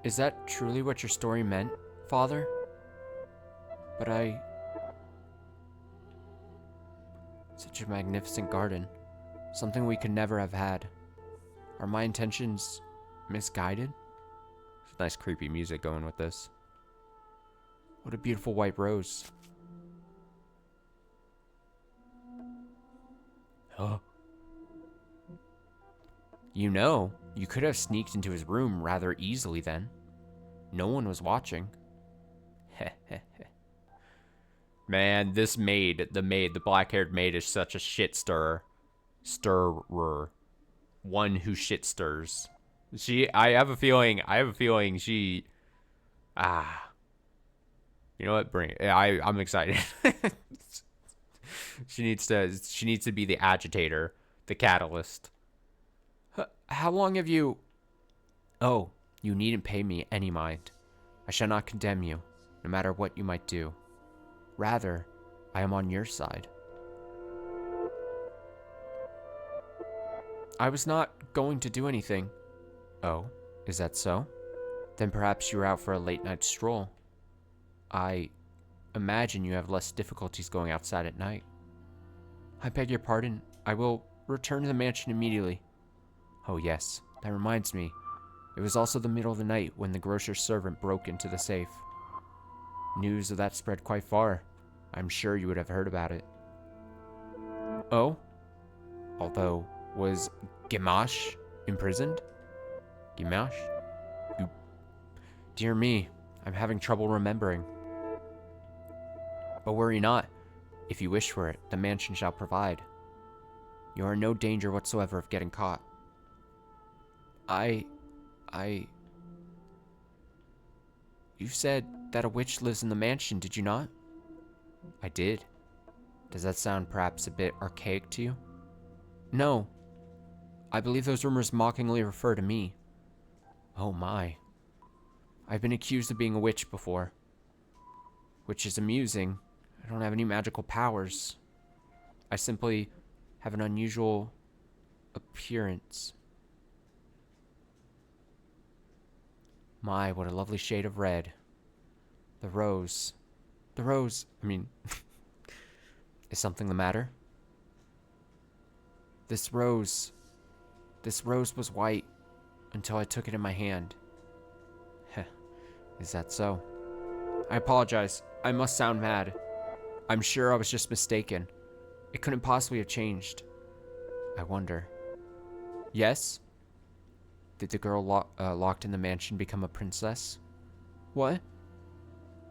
Is that truly what your story meant, Father? But Such a magnificent garden. Something we could never have had. Are my intentions misguided? There's nice creepy music going with this. What a beautiful white rose. Huh? You know, you could have sneaked into his room rather easily then. No one was watching. Man, this maid, the black-haired maid is such a shit stirrer. One who shit stirs. I have a feeling she, you know what, I'm excited. She needs to be the agitator, the catalyst. How long have you... Oh, you needn't pay me any mind. I shall not condemn you, no matter what you might do. Rather, I am on your side. I was not going to do anything. Oh, is that so? Then perhaps you were out for a late night stroll. I imagine you have less difficulties going outside at night. I beg your pardon. I will return to the mansion immediately. Oh yes, that reminds me. It was also the middle of the night when the grocer's servant broke into the safe. News of that spread quite far. I'm sure you would have heard about it. Oh? Although, was Gamache imprisoned? Gamache? Dear me, I'm having trouble remembering. But worry not. If you wish for it, the mansion shall provide. You are in no danger whatsoever of getting caught. You said that a witch lives in the mansion, did you not? I did. Does that sound perhaps a bit archaic to you? No. I believe those rumors mockingly refer to me. Oh my. I've been accused of being a witch before. Which is amusing. I don't have any magical powers. I simply have an unusual appearance. My, what a lovely shade of red. The rose. Is something the matter? This rose was white until I took it in my hand. Heh, is that so? I apologize. I must sound mad. I'm sure I was just mistaken. It couldn't possibly have changed. I wonder. Yes? Did the girl locked in the mansion become a princess? What?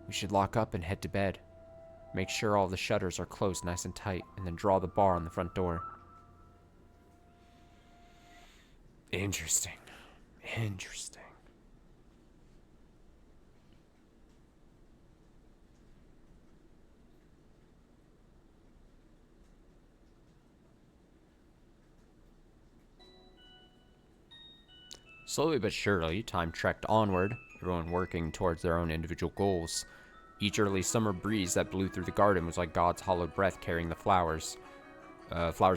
We should lock up and head to bed. Make sure all the shutters are closed nice and tight, and then draw the bar on the front door. Interesting. Slowly but surely, time trekked onward, everyone working towards their own individual goals. Each early summer breeze that blew through the garden was like God's hollowed breath carrying the flowers'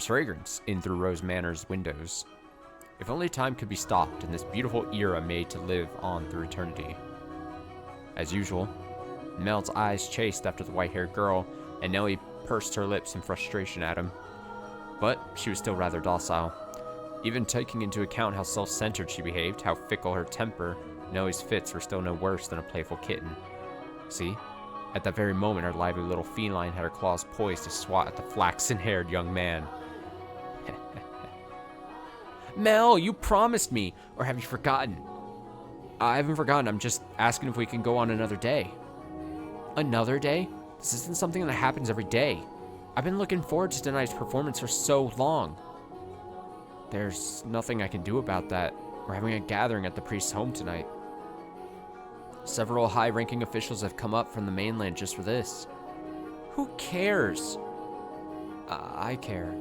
fragrance in through Rose Manor's windows. If only time could be stopped and this beautiful era made to live on through eternity. As usual, Mel's eyes chased after the white-haired girl, and Nellie pursed her lips in frustration at him. But she was still rather docile. Even taking into account how self-centered she behaved, how fickle her temper, Nellie's fits were still no worse than a playful kitten. See? At that very moment, her lively little feline had her claws poised to swat at the flaxen-haired young man. Mel, you promised me! Or have you forgotten? I haven't forgotten, I'm just asking if we can go on another day. Another day? This isn't something that happens every day. I've been looking forward to tonight's performance for so long. There's nothing I can do about that. We're having a gathering at the priest's home tonight. Several high-ranking officials have come up from the mainland just for this. Who cares? I care.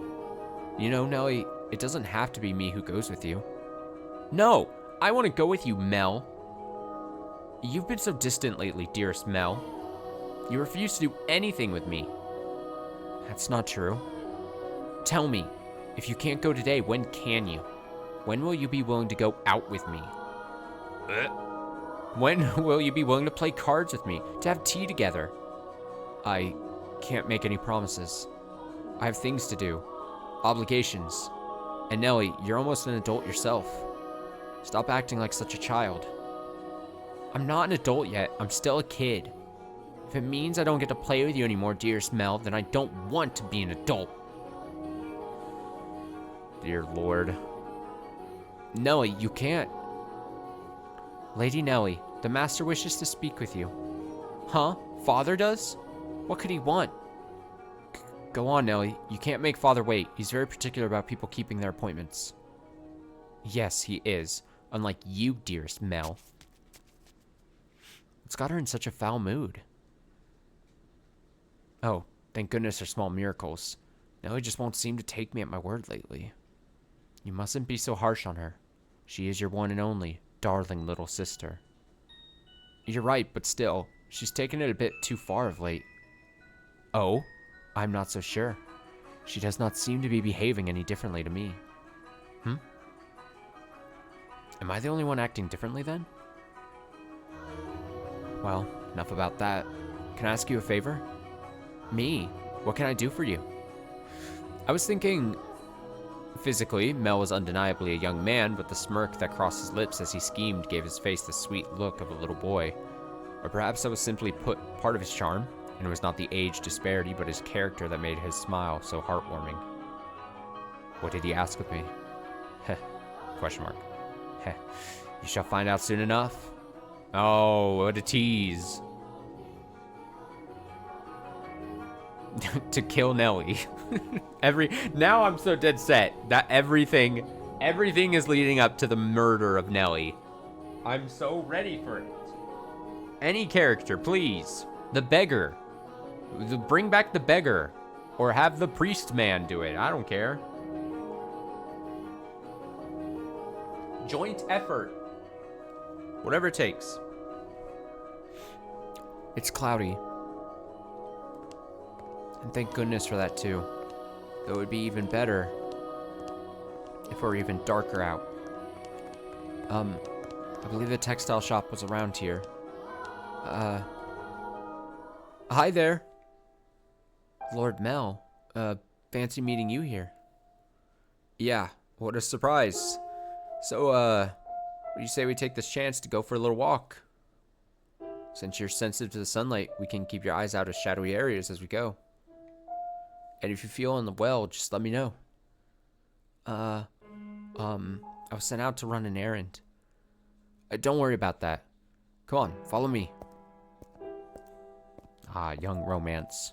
You know, Nellie, it doesn't have to be me who goes with you. No, I want to go with you, Mel. You've been so distant lately, dearest Mel. You refuse to do anything with me. That's not true. Tell me, if you can't go today, when can you? When will you be willing to go out with me? When will you be willing to play cards with me, to have tea together? I can't make any promises. I have things to do, obligations. And Nellie, you're almost an adult yourself. Stop acting like such a child. I'm not an adult yet, I'm still a kid. If it means I don't get to play with you anymore, dearest Mel, then I don't want to be an adult. Dear Lord. Nellie, you can't. Lady Nellie, the master wishes to speak with you. Huh? Father does? What could he want? Go on, Nellie. You can't make Father wait. He's very particular about people keeping their appointments. Yes, he is. Unlike you, dearest Mel. What's got her in such a foul mood? Oh, Thank goodness they're small miracles. Nellie just won't seem to take me at my word lately. You mustn't be so harsh on her. She is your one and only, darling little sister. You're right, but still, she's taken it a bit too far of late. Oh? I'm not so sure. She does not seem to be behaving any differently to me. Am I the only one acting differently then? Well, enough about that. Can I ask you a favor? Me? What can I do for you? I was thinking... Physically, Mel was undeniably a young man, but the smirk that crossed his lips as he schemed gave his face the sweet look of a little boy. Or perhaps that was simply put part of his charm, and it was not the age disparity, but his character that made his smile so heartwarming. What did he ask of me? Heh. Question mark. Heh. You shall find out soon enough. Oh, what a tease. To kill Nellie. Now I'm so dead set that everything is leading up to the murder of Nellie. I'm so ready for it. Any character, please. The beggar. Bring back the beggar. Or have the priest man do it. I don't care. Joint effort. Whatever it takes. It's cloudy. And thank goodness for that too. Though it would be even better if it were even darker out. I believe the textile shop was around here. Hi there. Lord Mel. Fancy meeting you here. Yeah, what a surprise. So, what do you say we take this chance to go for a little walk? Since you're sensitive to the sunlight, we can keep your eyes out of shadowy areas as we go. And if you feel unwell, just let me know. I was sent out to run an errand. Don't worry about that. Come on, follow me. Ah, young romance.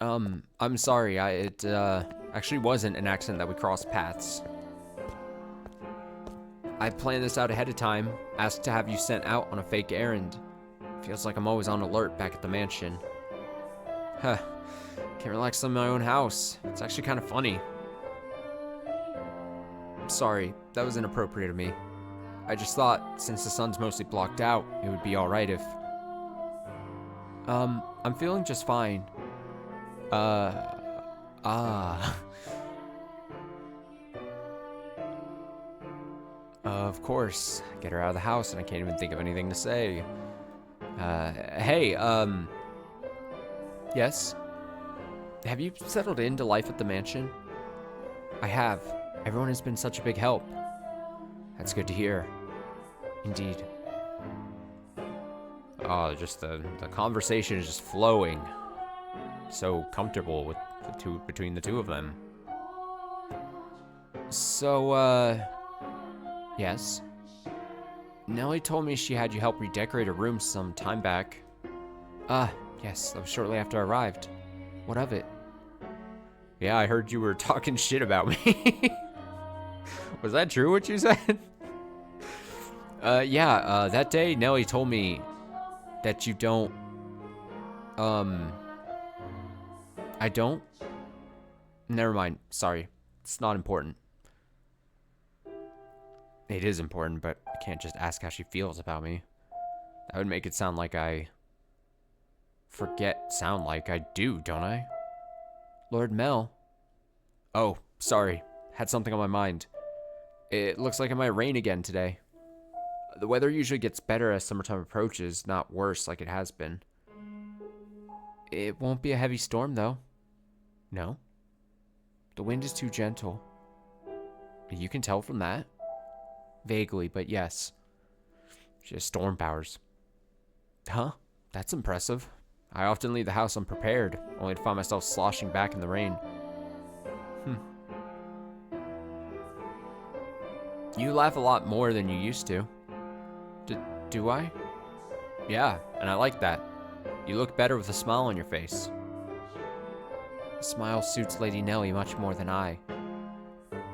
I'm sorry, it actually wasn't an accident that we crossed paths. I planned this out ahead of time, asked to have you sent out on a fake errand. Feels like I'm always on alert back at the mansion. Huh. Can't relax in my own house. It's actually kind of funny. I'm sorry, that was inappropriate of me. I just thought, since the sun's mostly blocked out, it would be alright if... I'm feeling just fine. Of course. Get her out of the house and I can't even think of anything to say. Hey, yes? Have you settled into life at the mansion? I have. Everyone has been such a big help. That's good to hear. Indeed. Oh, just the conversation is just flowing. So comfortable with between the two of them. So, yes? Nellie told me she had you help redecorate her room some time back. Yes, that was shortly after I arrived. What of it? Yeah, I heard you were talking shit about me. Was that true what you said? Yeah, that day Nellie told me that you don't, I don't? Never mind, sorry. It's not important. It is important, but I can't just ask how she feels about me. That would make it sound like I sound like I do, don't I? Lord Mel. Oh, sorry. Had something on my mind. It looks like it might rain again today. The weather usually gets better as summertime approaches, not worse like it has been. It won't be a heavy storm, though. No? The wind is too gentle. You can tell from that? Vaguely, but yes. She has storm powers. Huh? That's impressive. I often leave the house unprepared, only to find myself sloshing back in the rain. You laugh a lot more than you used to. Do I? Yeah, and I like that. You look better with a smile on your face. A smile suits Lady Nellie much more than I.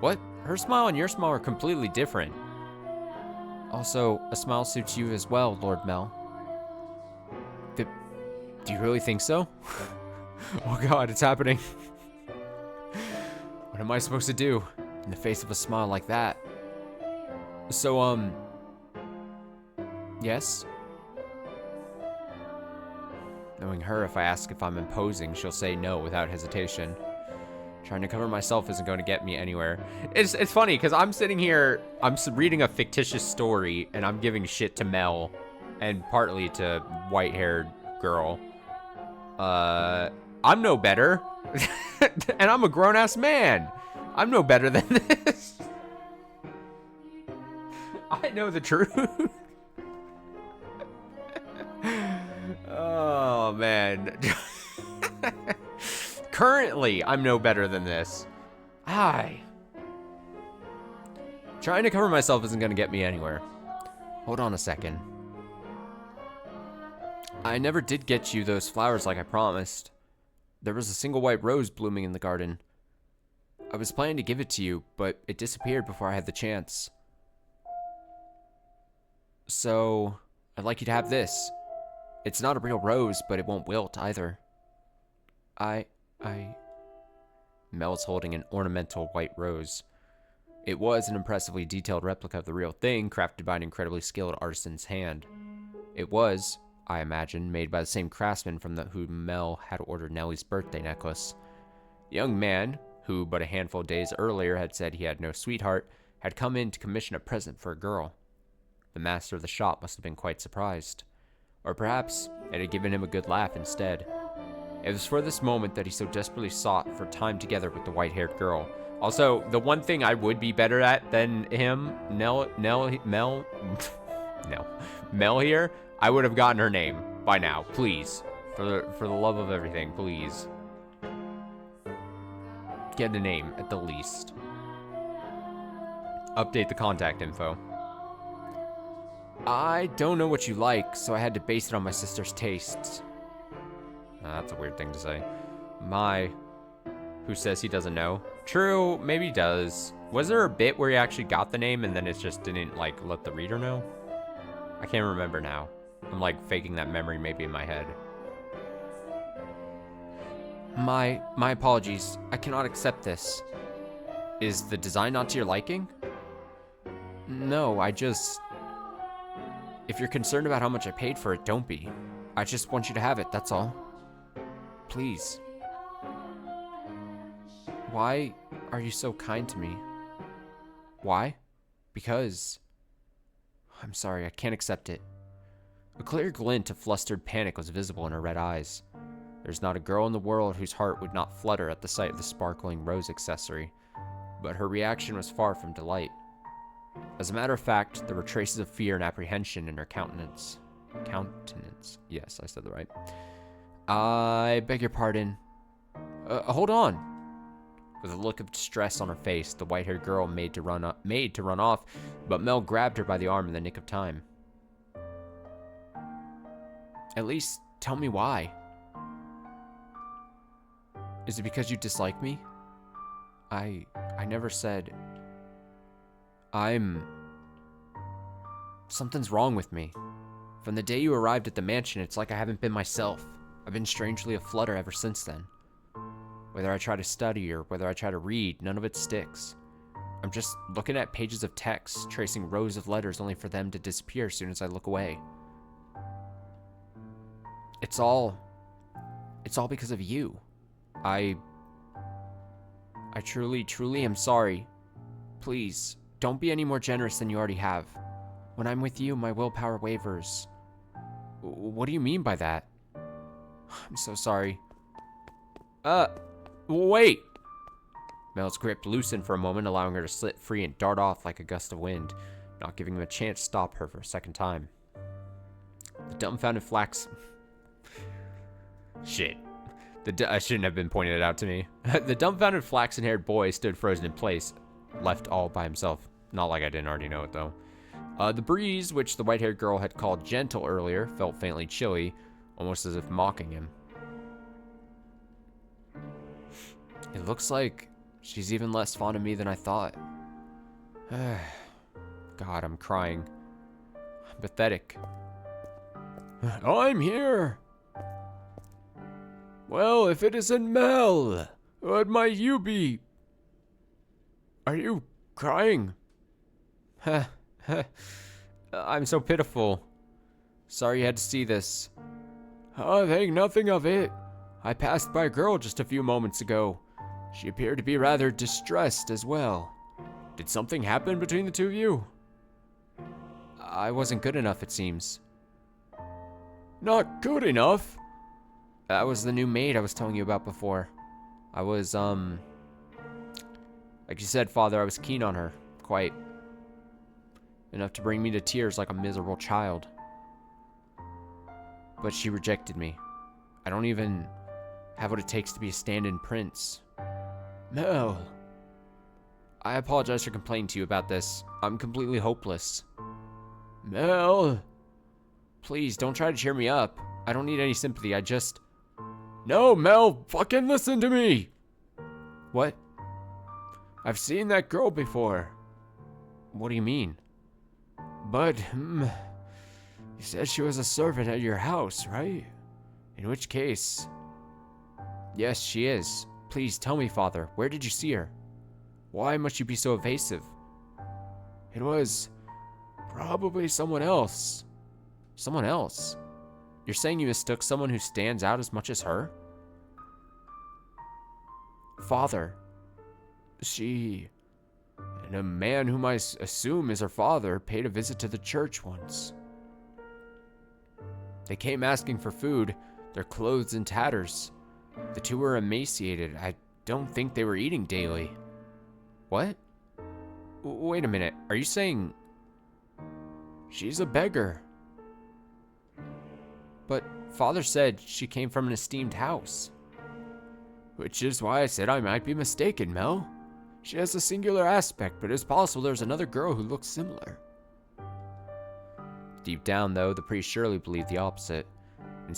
What? Her smile and your smile are completely different. Also, a smile suits you as well, Lord Mel. Do you really think so? Oh god, it's happening. What am I supposed to do in the face of a smile like that? So, yes? Knowing her, if I ask if I'm imposing, she'll say no without hesitation. Trying to cover myself isn't going to get me anywhere. It's funny, because I'm sitting here, I'm reading a fictitious story, and I'm giving shit to Mel, and partly to white-haired girl. I'm no better. And I'm a grown-ass man. I'm no better than this. I know the truth. Oh, man. Currently, I'm no better than this. Trying to cover myself isn't gonna get me anywhere. Hold on a second. I never did get you those flowers like I promised. There was a single white rose blooming in the garden. I was planning to give it to you, but it disappeared before I had the chance. So, I'd like you to have this. It's not a real rose, but it won't wilt either. Mel's holding an ornamental white rose. It was an impressively detailed replica of the real thing, crafted by an incredibly skilled artisan's hand. It was, I imagine, made by the same craftsman from whom Mel had ordered Nellie's birthday necklace. The young man, who but a handful of days earlier had said he had no sweetheart, had come in to commission a present for a girl. The master of the shop must have been quite surprised. Or perhaps it had given him a good laugh instead. It was for this moment that he so desperately sought for time together with the white-haired girl. Also, the one thing I would be better at than him, Mel here, I would have gotten her name by now, please. For the love of everything, please. Get a name, at the least. Update the contact info. I don't know what you like, so I had to base it on my sister's tastes. That's a weird thing to say. Who says he doesn't know? True, maybe he does. Was there a bit where he actually got the name and then it just didn't, like, let the reader know? I can't remember now. I'm, like, faking that memory maybe in my head. My apologies. I cannot accept this. Is the design not to your liking? No, if you're concerned about how much I paid for it, don't be. I just want you to have it, that's all. Please. Why are you so kind to me? Why? Because... I'm sorry, I can't accept it. A clear glint of flustered panic was visible in her red eyes. There's not a girl in the world whose heart would not flutter at the sight of the sparkling rose accessory, but her reaction was far from delight. As a matter of fact, there were traces of fear and apprehension in her countenance. Yes, I said that right. I beg your pardon. Hold on. With a look of distress on her face, the white-haired girl made to run off, but Mel grabbed her by the arm in the nick of time. At least tell me why. Is it because you dislike me? I never said... Something's wrong with me. From the day you arrived at the mansion, it's like I haven't been myself. I've been strangely aflutter ever since then. Whether I try to study or whether I try to read, none of it sticks. I'm just looking at pages of text, tracing rows of letters only for them to disappear as soon as I look away. It's all because of you. I truly am sorry. Please, don't be any more generous than you already have. When I'm with you, my willpower wavers. What do you mean by that? I'm so sorry. Wait! Mel's grip loosened for a moment, allowing her to slip free and dart off like a gust of wind, not giving him a chance to stop her for a second time. The dumbfounded Shit. I shouldn't have been pointing it out to me. The dumbfounded flaxen-haired boy stood frozen in place, left all by himself. Not like I didn't already know it, though. The breeze, which the white-haired girl had called gentle earlier, felt faintly chilly, almost as if mocking him. It looks like she's even less fond of me than I thought. God, I'm crying. I'm pathetic. I'm here! Well, if it isn't Mel, what might you be? Are you crying? I'm so pitiful. Sorry you had to see this. Oh, think nothing of it. I passed by a girl just a few moments ago. She appeared to be rather distressed as well. Did something happen between the two of you? I wasn't good enough, it seems. Not good enough? That was the new maid I was telling you about before. I was, like you said, Father, I was keen on her. Quite. Enough to bring me to tears like a miserable child. But she rejected me. I don't even have what it takes to be a stand-in prince. Mel. I apologize for complaining to you about this. I'm completely hopeless. Mel. Please, don't try to cheer me up. I don't need any sympathy, I just... No, Mel, fucking listen to me! What? I've seen that girl before. What do you mean? But, you said she was a servant at your house, right? In which case... Yes, she is. Please tell me, Father, where did you see her? Why must you be so evasive? It was probably someone else. Someone else? You're saying you mistook someone who stands out as much as her? Father. She... and a man whom I assume is her father paid a visit to the church once. They came asking for food, their clothes in tatters. The two were emaciated. I don't think they were eating daily. What? Wait a minute. Are you saying... She's a beggar? But Father said she came from an esteemed house. Which is why I said I might be mistaken, Mel. She has a singular aspect, but it's possible there's another girl who looks similar. Deep down, though, the priest surely believed the opposite. And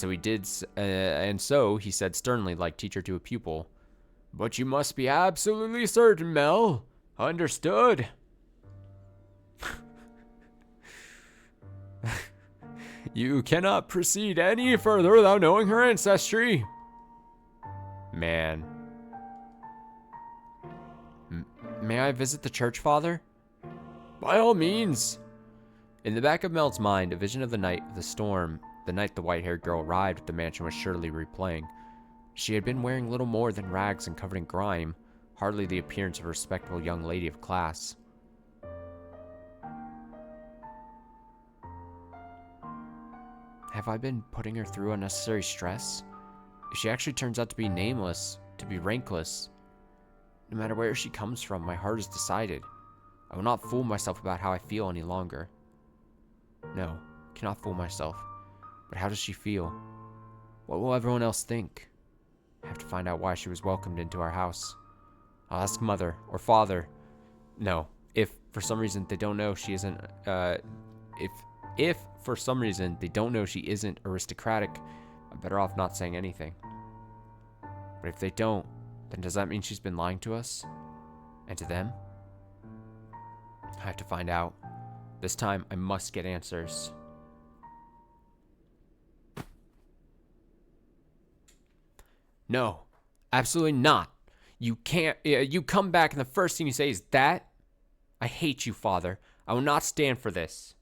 so he said sternly, like teacher to a pupil, But you must be absolutely certain, Mel. Understood? You cannot proceed any further without knowing her ancestry. Man. May I visit the church, Father? By all means. In the back of Mel's mind, a vision of the night of the storm, the night the white-haired girl arrived at the mansion, was surely replaying. She had been wearing little more than rags and covered in grime, hardly the appearance of a respectable young lady of class. Have I been putting her through unnecessary stress? If she actually turns out to be nameless, to be rankless, no matter where she comes from, my heart is decided. I will not fool myself about how I feel any longer. No, I cannot fool myself. But how does she feel? What will everyone else think? I have to find out why she was welcomed into our house. I'll ask Mother or Father. No, if for some reason they don't know she isn't, if for some reason they don't know she isn't aristocratic, I'm better off not saying anything. But if they don't, then does that mean she's been lying to us? And to them? I have to find out. This time, I must get answers. No, absolutely not. You can't, you come back and the first thing you say is that? I hate you, Father. I will not stand for this.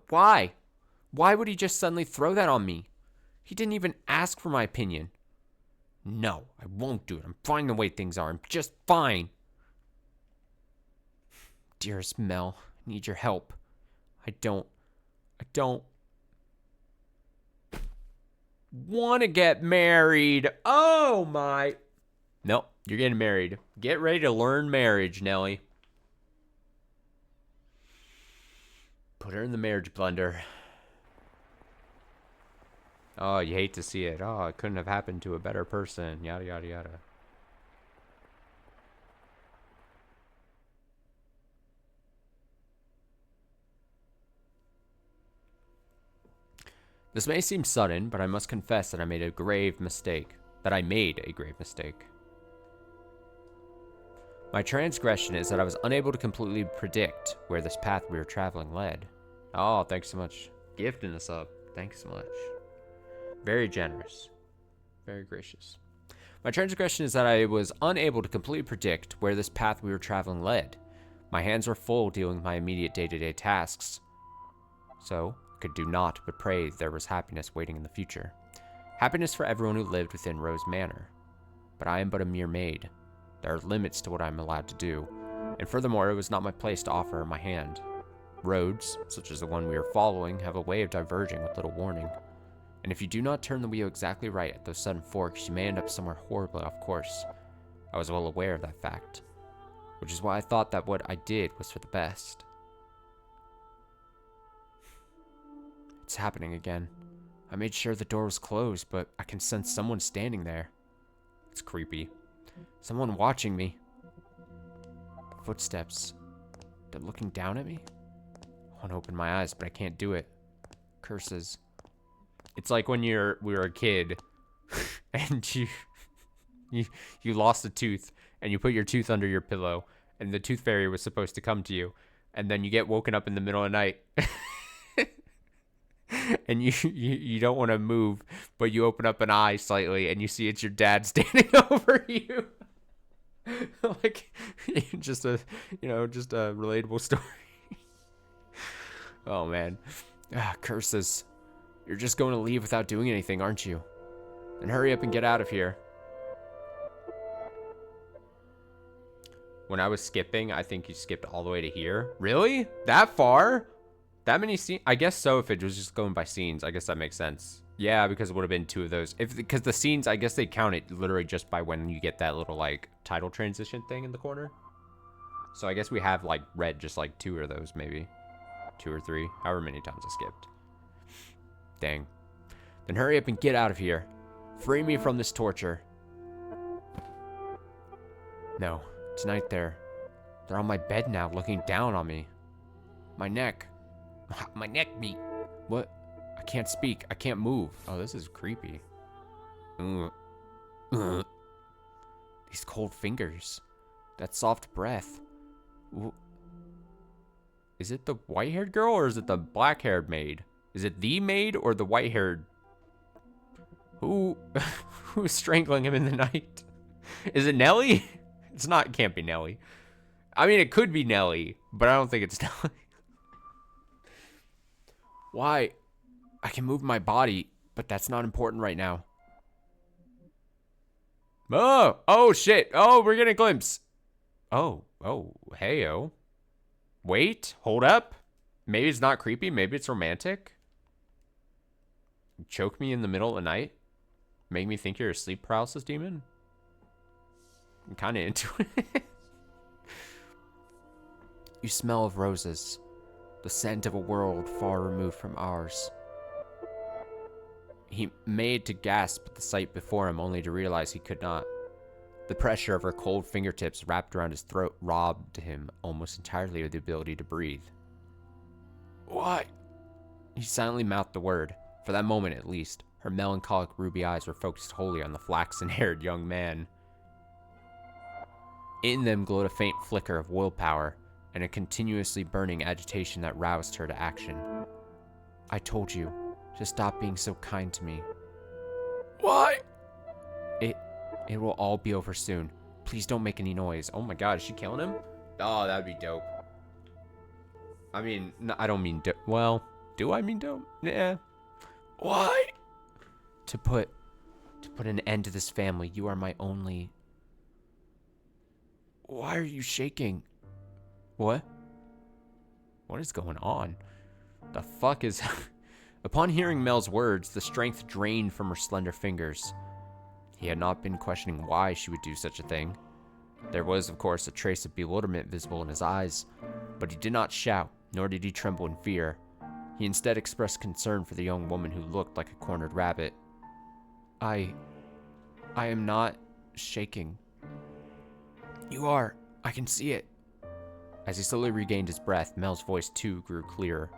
Why? Why would he just suddenly throw that on me? He didn't even ask for my opinion. No, I won't do it. I'm fine the way things are. I'm just fine. Dearest Mel, I need your help. I don't want to get married. Oh my. Nope, you're getting married. Get ready to learn marriage, Nelly. Put her in the marriage blender. Oh, you hate to see it. Oh, it couldn't have happened to a better person. Yada, yada, yada. This may seem sudden, but I must confess that I made a grave mistake. My transgression is that I was unable to completely predict where this path we were traveling led. Oh, thanks so much. Gifting us up. Thanks so much. Very generous. Very gracious. My transgression is that I was unable to completely predict where this path we were traveling led. My hands were full dealing with my immediate day-to-day tasks. So, I could do naught but pray there was happiness waiting in the future. Happiness for everyone who lived within Rose Manor. But I am but a mere maid. There are limits to what I am allowed to do. And furthermore, it was not my place to offer her my hand. Roads, such as the one we are following, have a way of diverging with little warning. And if you do not turn the wheel exactly right at those sudden forks, you may end up somewhere horribly off course. I was well aware of that fact, which is why I thought that what I did was for the best. It's happening again. I made sure the door was closed, but I can sense someone standing there. It's creepy. Someone watching me. Footsteps. They're looking down at me? I want to open my eyes, but I can't do it. Curses. It's like when we were a kid and you lost a tooth and you put your tooth under your pillow and the tooth fairy was supposed to come to you, and then you get woken up in the middle of the night and you don't want to move, but you open up an eye slightly and you see it's your dad standing over you. Like, just a relatable story. Oh man. Curses. You're just going to leave without doing anything, aren't you? Then hurry up and get out of here. When I was skipping, I think you skipped all the way to here. Really? That far? That many scenes? I guess so, if it was just going by scenes. I guess that makes sense. Yeah, because it would have been 2 of those. Because the scenes, I guess they count it literally just by when you get that little, like, title transition thing in the corner. So I guess we have, like, read just, like, 2 of those, maybe. 2 or 3. However many times I skipped. Dang. Then hurry up and get out of here. Free me from this torture. No. Tonight they're on my bed now, looking down on me. My neck. My neck meat. What? I can't speak. I can't move. Oh, this is creepy. These cold fingers. That soft breath. Is it the white-haired girl or is it the black-haired maid? Is it the maid or the white-haired? Who's strangling him in the night? Is it Nellie? It's not, it can't be Nellie. I mean, it could be Nellie, but I don't think it's Nellie. Why? I can move my body, but that's not important right now. Oh shit. Oh, we're getting a glimpse. Oh, hey-o. Wait, hold up. Maybe it's not creepy, maybe it's romantic. Choke me in the middle of the night. Make me think you're a sleep paralysis demon. I'm kind of into it. You smell of roses. The scent of a world far removed from ours. He made to gasp at the sight before him, only to realize he could not. The pressure of her cold fingertips wrapped around his throat robbed him almost entirely of the ability to breathe. Why? He silently mouthed the word. For that moment, at least, her melancholic ruby eyes were focused wholly on the flaxen-haired young man. In them glowed a faint flicker of willpower and a continuously burning agitation that roused her to action. I told you to stop being so kind to me. Why? It will all be over soon. Please don't make any noise. Oh my god, is she killing him? Oh, that'd be dope. I mean, no, I don't mean dope. Well, do I mean dope? Yeah. Why? To put an end to this family, you are my only... Why are you shaking? What? What is going on? The fuck is... Upon hearing Mel's words, the strength drained from her slender fingers. He had not been questioning why she would do such a thing. There was, of course, a trace of bewilderment visible in his eyes, but he did not shout, nor did he tremble in fear. He instead expressed concern for the young woman who looked like a cornered rabbit. I am not shaking. You are. I can see it. As he slowly regained his breath, Mel's voice too grew clearer.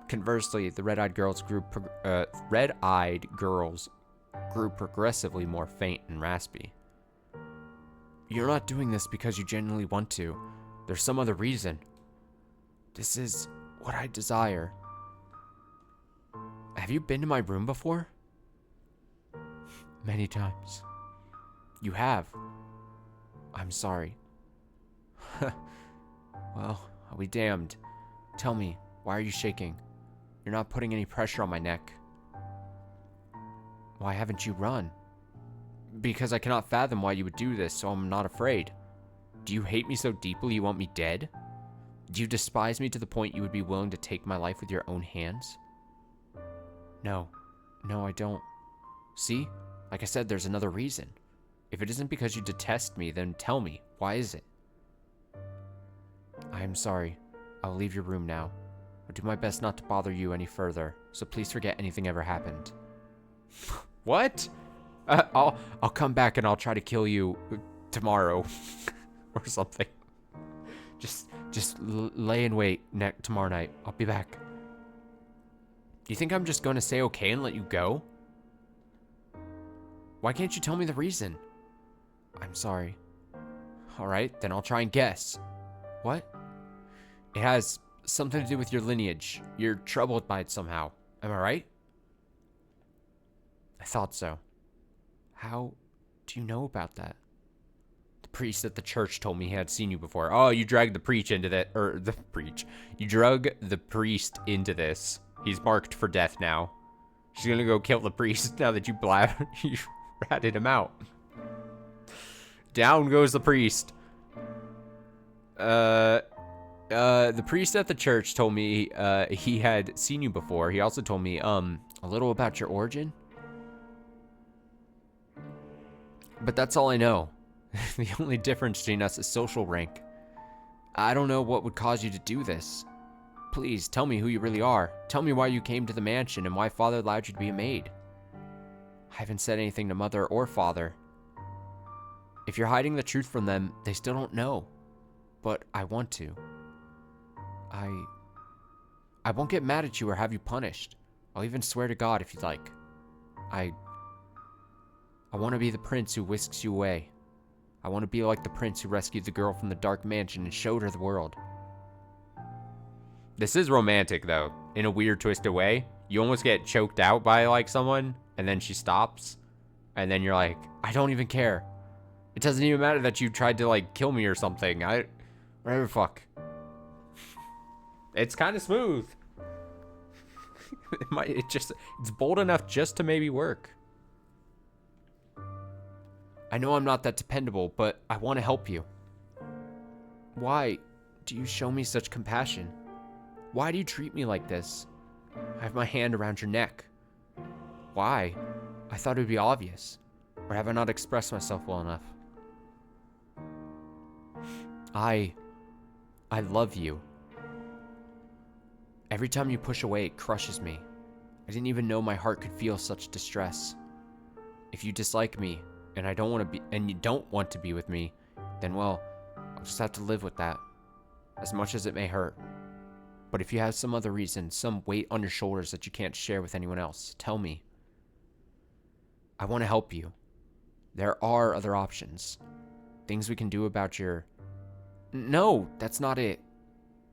Conversely, the red-eyed girls grew progressively more faint and raspy. You're not doing this because you genuinely want to. There's some other reason. This is what I desire. Have you been to my room before? Many times. You have. I'm sorry. Well, I'll be damned. Tell me, why are you shaking? You're not putting any pressure on my neck. Why haven't you run? Because I cannot fathom why you would do this, so I'm not afraid. Do you hate me so deeply you want me dead? Do you despise me to the point you would be willing to take my life with your own hands? No, I don't. See? Like I said, there's another reason. If it isn't because you detest me, then tell me, why is it? I am sorry. I'll leave your room now. I'll do my best not to bother you any further, so please forget anything ever happened. What? I'll come back and I'll try to kill you tomorrow or something. Just lay in wait tomorrow night. I'll be back. You think I'm just going to say okay and let you go? Why can't you tell me the reason? I'm sorry. All right, then I'll try and guess. What? It has something to do with your lineage. You're troubled by it somehow. Am I right? I thought so. How do you know about that? The priest at the church told me he had seen you before. Oh, you dragged the priest into that, You drug the priest into this. He's marked for death now. She's gonna go kill the priest now that you ratted him out. Down goes the priest. The priest at the church told me he had seen you before. He also told me a little about your origin. But that's all I know. The only difference between us is social rank. I don't know what would cause you to do this. Please, tell me who you really are. Tell me why you came to the mansion and why Father allowed you to be a maid. I haven't said anything to Mother or Father. If you're hiding the truth from them, they still don't know. But I want to. I won't get mad at you or have you punished. I'll even swear to God if you'd like. I want to be the prince who whisks you away. I want to be like the prince who rescued the girl from the dark mansion and showed her the world. This is romantic, though, in a weird, twisted way. You almost get choked out by, like, someone, and then she stops. And then you're like, I don't even care. It doesn't even matter that you tried to, like, kill me or something. Whatever, fuck. It's kind of smooth. It's bold enough just to maybe work. I know I'm not that dependable, but I want to help you. Why do you show me such compassion? Why do you treat me like this? I have my hand around your neck. Why? I thought it would be obvious. Or have I not expressed myself well enough? I love you. Every time you push away, it crushes me. I didn't even know my heart could feel such distress. If you dislike me, and you don't want to be with me, then well, I'll just have to live with that, as much as it may hurt. But if you have some other reason, some weight on your shoulders that you can't share with anyone else, tell me. I want to help you. There are other options. Things we can do about your... No, that's not it.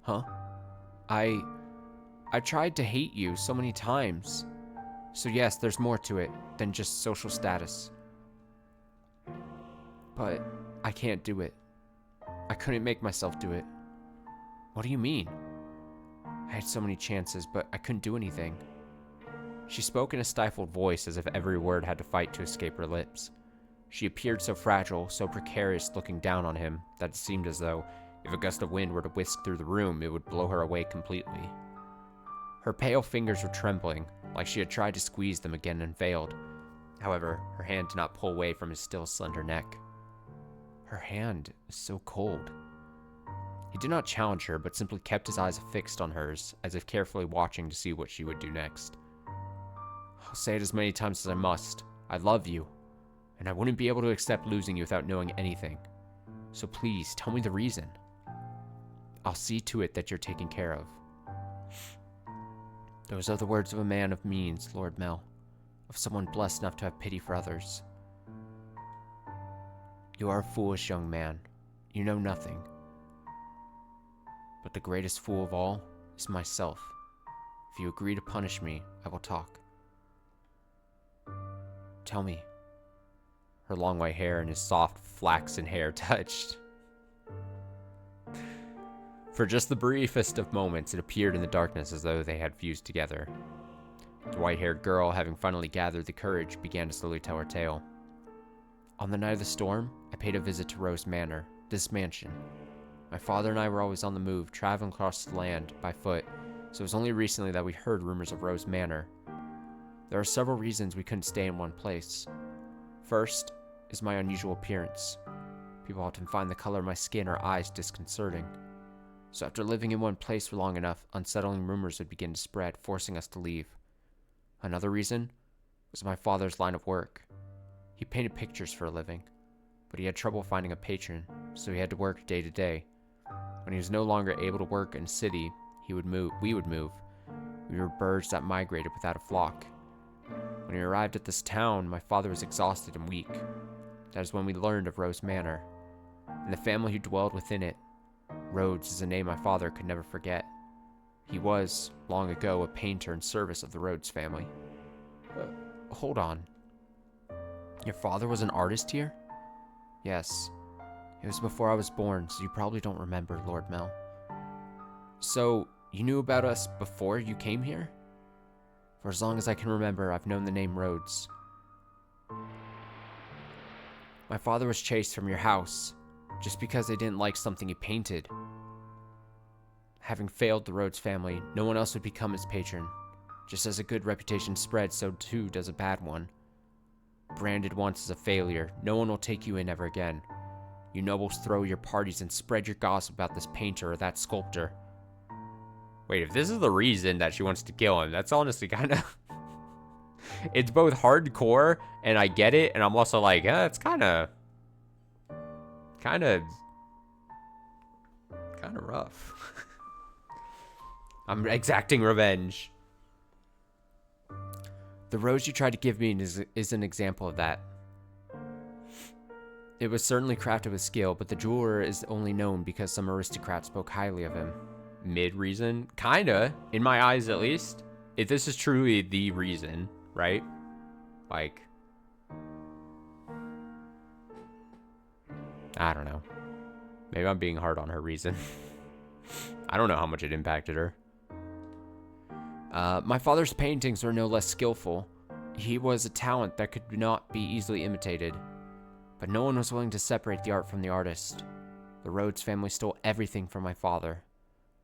Huh? I tried to hate you so many times. So yes, there's more to it than just social status. But I can't do it. I couldn't make myself do it. What do you mean? I had so many chances, but I couldn't do anything. She spoke in a stifled voice as if every word had to fight to escape her lips. She appeared so fragile, so precarious looking down on him, that it seemed as though, if a gust of wind were to whisk through the room, it would blow her away completely. Her pale fingers were trembling, like she had tried to squeeze them again and failed. However, her hand did not pull away from his still slender neck. Her hand is so cold. He did not challenge her, but simply kept his eyes fixed on hers, as if carefully watching to see what she would do next. I'll say it as many times as I must. I love you, and I wouldn't be able to accept losing you without knowing anything. So please, tell me the reason. I'll see to it that you're taken care of. Those are the words of a man of means, Lord Mel, of someone blessed enough to have pity for others. You are a foolish young man. You know nothing. But the greatest fool of all is myself. If you agree to punish me, I will talk. Tell me. Her long white hair and his soft flaxen hair touched. For just the briefest of moments, it appeared in the darkness as though they had fused together. The white-haired girl, having finally gathered the courage, began to slowly tell her tale. On the night of the storm, I paid a visit to Rose Manor, this mansion. My father and I were always on the move, traveling across the land by foot, so it was only recently that we heard rumors of Rose Manor. There are several reasons we couldn't stay in one place. First is my unusual appearance. People often find the color of my skin or eyes disconcerting. So after living in one place for long enough, unsettling rumors would begin to spread, forcing us to leave. Another reason was my father's line of work. He painted pictures for a living, but he had trouble finding a patron, so he had to work day to day. When he was no longer able to work in a city, we would move. We were birds that migrated without a flock. When we arrived at this town, my father was exhausted and weak. That is when we learned of Rose Manor, and the family who dwelled within it. Rhodes is a name my father could never forget. He was, long ago, a painter in service of the Rhodes family. Hold on. Your father was an artist here? Yes. It was before I was born, so you probably don't remember, Lord Mel. So, you knew about us before you came here? For as long as I can remember, I've known the name Rhodes. My father was chased from your house, just because they didn't like something you painted. Having failed the Rhodes family, no one else would become his patron. Just as a good reputation spreads, so too does a bad one. Branded once as a failure, no one will take you in ever again. You nobles throw your parties and spread your gossip about this painter or that sculptor. Wait, if this is the reason that she wants to kill him, that's honestly kind of... It's both hardcore, and I get it, and I'm also like, it's kind of rough. I'm exacting revenge. The rose you tried to give me is an example of that. It was certainly crafted with skill, but the jeweler is only known because some aristocrat spoke highly of him. Mid-reason? Kinda, in my eyes at least. If this is truly the reason, right? Like, I don't know. Maybe I'm being hard on her reason. I don't know how much it impacted her. My father's paintings were no less skillful. He was a talent that could not be easily imitated. But no one was willing to separate the art from the artist. The Rhodes family stole everything from my father.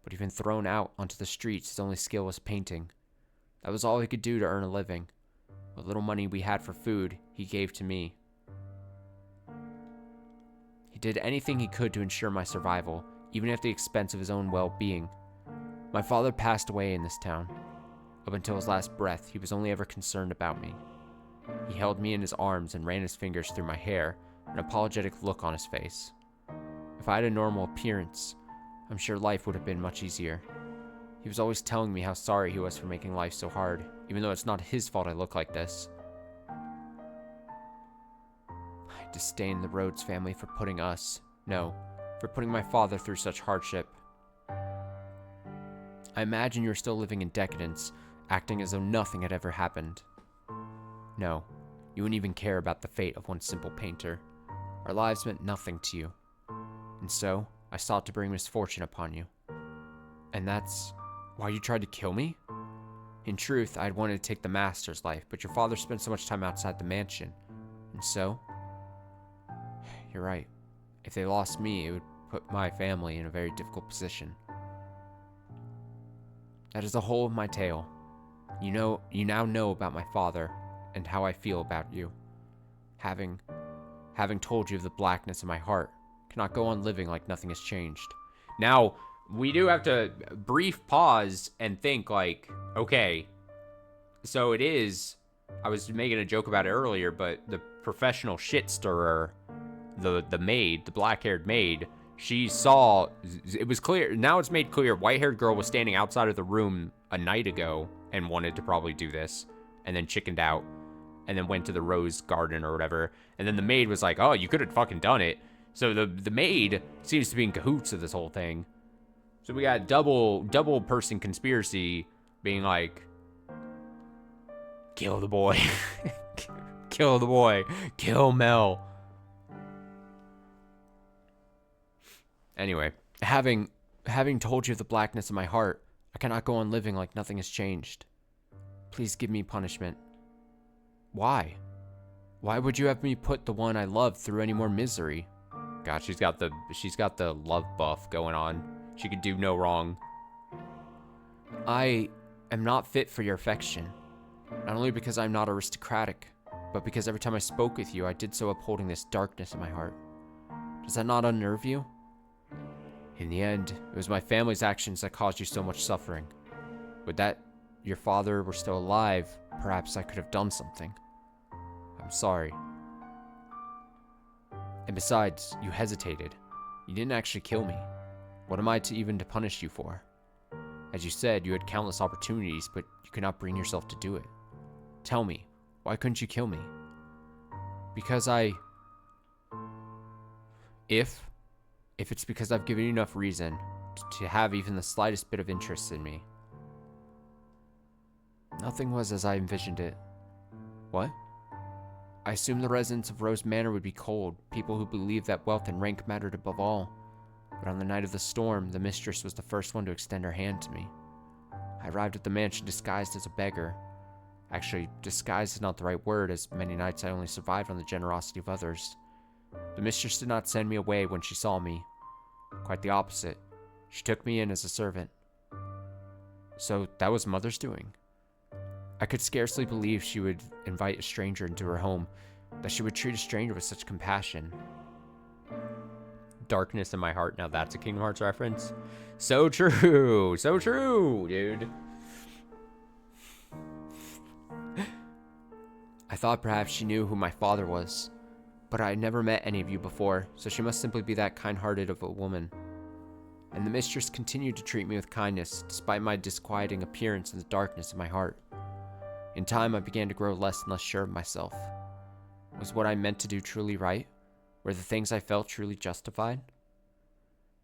But even thrown out onto the streets, his only skill was painting. That was all he could do to earn a living. What little money we had for food, he gave to me. He did anything he could to ensure my survival, even at the expense of his own well-being. My father passed away in this town. Up until his last breath, he was only ever concerned about me. He held me in his arms and ran his fingers through my hair, an apologetic look on his face. If I had a normal appearance, I'm sure life would have been much easier. He was always telling me how sorry he was for making life so hard, even though it's not his fault I look like this. I disdain the Rhodes family for putting for putting my father through such hardship. I imagine you're still living in decadence, acting as though nothing had ever happened. No, you wouldn't even care about the fate of one simple painter. Our lives meant nothing to you. And so, I sought to bring misfortune upon you. And that's why you tried to kill me? In truth, I had wanted to take the master's life, but your father spent so much time outside the mansion. And so, you're right. If they lost me, it would put my family in a very difficult position. That is the whole of my tale. You now know about my father, and how I feel about you. Having told you of the blackness in my heart, cannot go on living like nothing has changed. Now, we do have to brief pause and think like, okay, so it is, I was making a joke about it earlier, but the professional shit stirrer, the maid, the black-haired maid, she saw, it was clear, now it's made clear, white-haired girl was standing outside of the room a night ago and wanted to probably do this, and then chickened out. and then went to the rose garden or whatever. And then the maid was like, oh, you could have fucking done it. So the maid seems to be in cahoots of this whole thing. So we got double person conspiracy being like, kill the boy. Kill the boy. Kill Mel. Anyway, having told you of the blackness of my heart, I cannot go on living like nothing has changed. Please give me punishment. Why? Why would you have me put the one I love through any more misery? God, she's got the love buff going on. She could do no wrong. I am not fit for your affection. Not only because I'm not aristocratic, but because every time I spoke with you, I did so upholding this darkness in my heart. Does that not unnerve you? In the end, it was my family's actions that caused you so much suffering. Would that your father were still alive, perhaps I could have done something. I'm sorry. And besides, you hesitated. You didn't actually kill me. What am I to punish you for? As you said, you had countless opportunities, but you could not bring yourself to do it. Tell me, why couldn't you kill me? Because If it's because I've given you enough reason to have even the slightest bit of interest in me. Nothing was as I envisioned it. What? I assumed the residents of Rose Manor would be cold, people who believed that wealth and rank mattered above all. But on the night of the storm, the mistress was the first one to extend her hand to me. I arrived at the mansion disguised as a beggar. Actually, disguised is not the right word, as many nights I only survived on the generosity of others. The mistress did not send me away when she saw me. Quite the opposite. She took me in as a servant. So that was Mother's doing. I could scarcely believe she would invite a stranger into her home, that she would treat a stranger with such compassion. Darkness in my heart. Now that's a Kingdom Hearts reference. So true. So true, dude. I thought perhaps she knew who my father was, but I had never met any of you before, so she must simply be that kind-hearted of a woman. And the mistress continued to treat me with kindness, despite my disquieting appearance and the darkness of my heart. In time, I began to grow less and less sure of myself. Was what I meant to do truly right? Were the things I felt truly justified?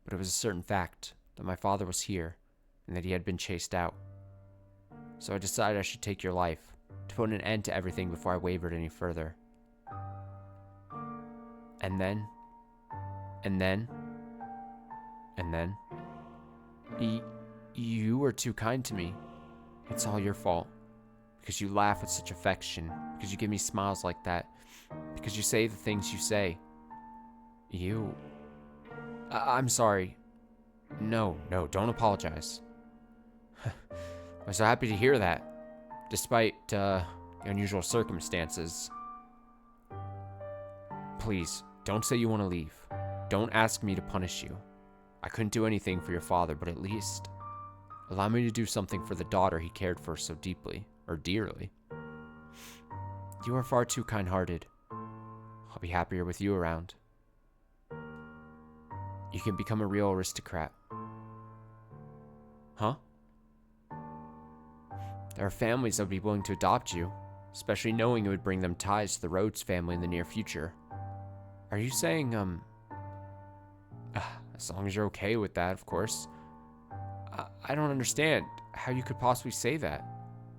But it was a certain fact that my father was here, and that he had been chased out. So I decided I should take your life, to put an end to everything before I wavered any further. And then, you were too kind to me. It's all your fault. Because you laugh with such affection, because you give me smiles like that, because you say the things you say. I'm sorry. No, don't apologize. I'm so happy to hear that, despite the unusual circumstances. Please, don't say you want to leave. Don't ask me to punish you. I couldn't do anything for your father, but at least allow me to do something for the daughter he cared for so deeply, or dearly. You are far too kind-hearted. I'll be happier with you around. You can become a real aristocrat. Huh? There are families that would be willing to adopt you, especially knowing it would bring them ties to the Rhodes family in the near future. Are you saying, as long as you're okay with that, of course. I don't understand how you could possibly say that.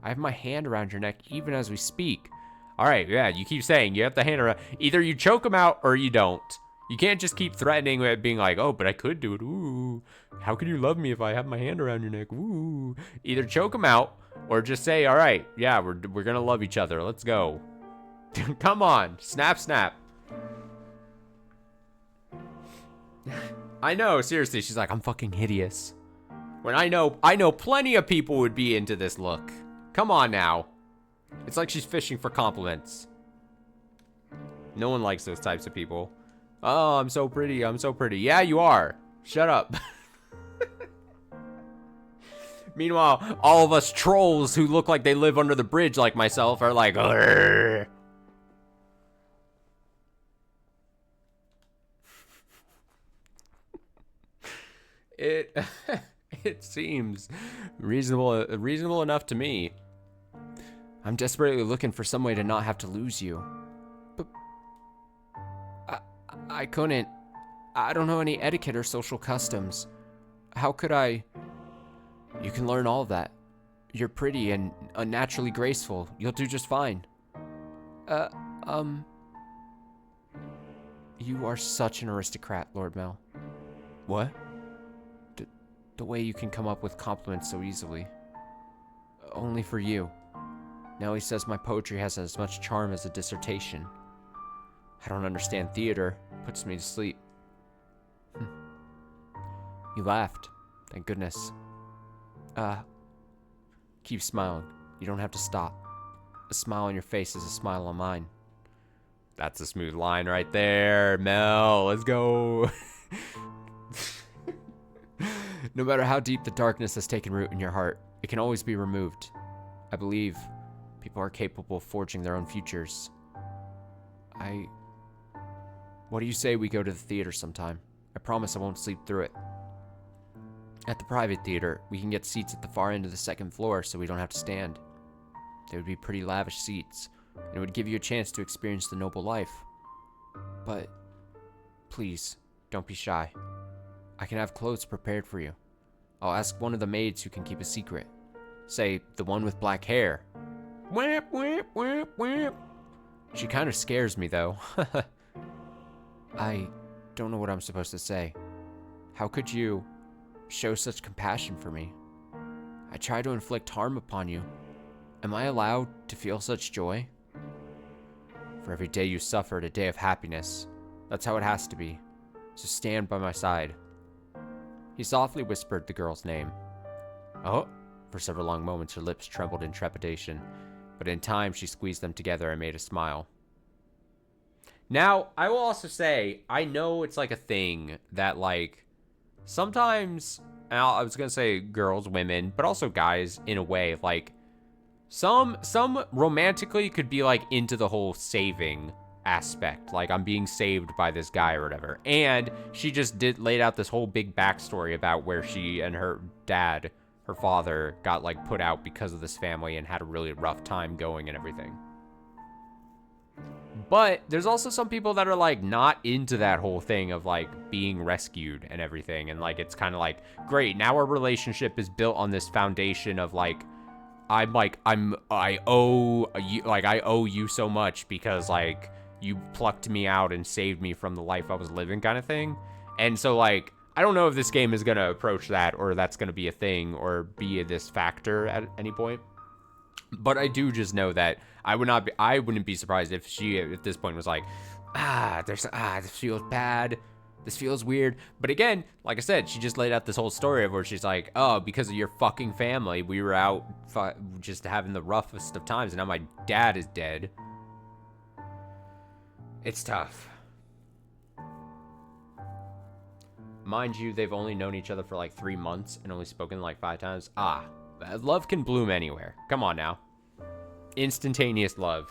I have my hand around your neck even as we speak. All right, yeah, you keep saying you have the hand around. Either you choke him out or you don't. You can't just keep threatening with being like, oh, but I could do it. Ooh, how can you love me if I have my hand around your neck? Ooh. Either choke him out or just say, all right, yeah, we're going to love each other. Let's go. Come on. Snap, snap. I know, seriously. She's like, I'm fucking hideous. When I know plenty of people would be into this look. Come on now. It's like she's fishing for compliments. No one likes those types of people. Oh, I'm so pretty. I'm so pretty. Yeah, you are. Shut up. Meanwhile, all of us trolls who look like they live under the bridge like myself are like, Urgh. It seems reasonable enough to me. I'm desperately looking for some way to not have to lose you. But I couldn't. I don't know any etiquette or social customs. How could I? You can learn all of that. You're pretty and unnaturally graceful. You'll do just fine. You are such an aristocrat, Lord Mel. What? The way you can come up with compliments so easily. Only for you. Nellie says my poetry has as much charm as a dissertation. I don't understand theater. Puts me to sleep. You laughed. Thank goodness. Keep smiling. You don't have to stop. A smile on your face is a smile on mine. That's a smooth line right there, Mel. Let's go. No matter how deep the darkness has taken root in your heart, it can always be removed. I believe people are capable of forging their own futures. What do you say we go to the theater sometime? I promise I won't sleep through it. At the private theater, we can get seats at the far end of the second floor so we don't have to stand. They would be pretty lavish seats, and it would give you a chance to experience the noble life. But please, don't be shy. I can have clothes prepared for you. I'll ask one of the maids who can keep a secret. Say, the one with black hair. Whap, whap, whap, whap. She kind of scares me, though. I don't know what I'm supposed to say. How could you show such compassion for me? I try to inflict harm upon you. Am I allowed to feel such joy? For every day you suffered, a day of happiness. That's how it has to be. So stand by my side. He softly whispered the girl's name. Oh, for several long moments her lips trembled in trepidation, but in time she squeezed them together and made a smile. Now, I will also say, I know it's like a thing that like, sometimes, I was gonna say girls, women, but also guys in a way, like, some romantically could be like into the whole saving aspect, like I'm being saved by this guy or whatever. And she just laid out this whole big backstory about where she and her dad, her father, got like put out because of this family and had a really rough time going and everything. But there's also some people that are like not into that whole thing of like being rescued and everything, and like it's kind of like, great, now our relationship is built on this foundation of like I owe you so much because like you plucked me out and saved me from the life I was living, kind of thing. And so like I don't know if this game is gonna approach that, or that's gonna be a thing, or be this factor at any point. But I do just know that I wouldn't be surprised if she at this point was like, this feels bad, this feels weird. But again, like I said, she just laid out this whole story of where she's like, oh, because of your fucking family, we were out just having the roughest of times, and now my dad is dead. It's tough. Mind you, they've only known each other for like 3 months and only spoken like 5 times. Love can bloom anywhere. Come on now. Instantaneous love.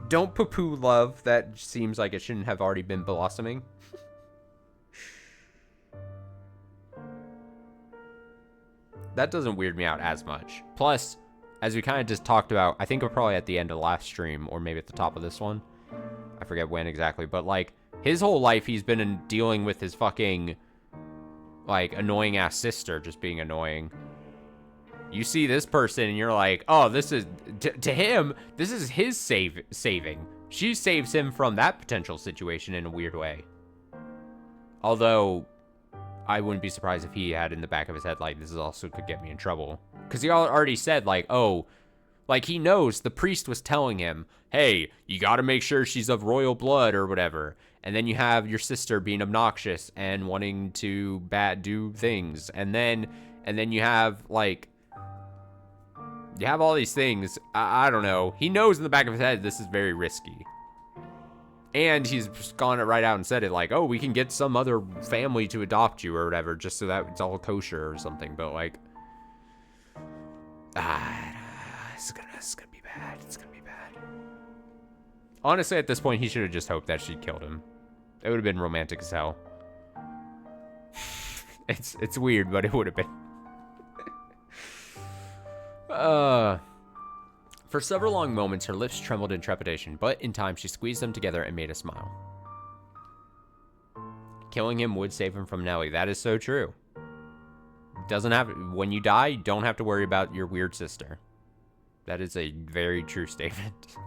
Don't poo-poo love. That seems like it shouldn't have already been blossoming. That doesn't weird me out as much. Plus, as we kind of just talked about, I think we're probably at the end of last stream, or maybe at the top of this one. I forget when exactly, but like, his whole life he's been dealing with his fucking, like, annoying ass sister just being annoying. You see this person and you're like, oh, this is, to him, this is his saving. She saves him from that potential situation in a weird way. Although, I wouldn't be surprised if he had in the back of his head, like, this is also could get me in trouble. Because he already said, like, oh, like, he knows the priest was telling him, hey, you gotta make sure she's of royal blood or whatever. And then you have your sister being obnoxious and wanting to do things. And then you have, like, you have all these things. I don't know. He knows in the back of his head this is very risky. And he's gone right out and said it, like, oh, we can get some other family to adopt you or whatever, just so that it's all kosher or something. But, like, it's gonna be bad. It's gonna be bad. Honestly, at this point, he should have just hoped that she killed him. It would have been romantic as hell. It's weird, but it would have been. For several long moments, her lips trembled in trepidation, but in time she squeezed them together and made a smile. Killing him would save him from Nellie. That is so true. Doesn't have when you die, you don't have to worry about your weird sister. That is a very true statement.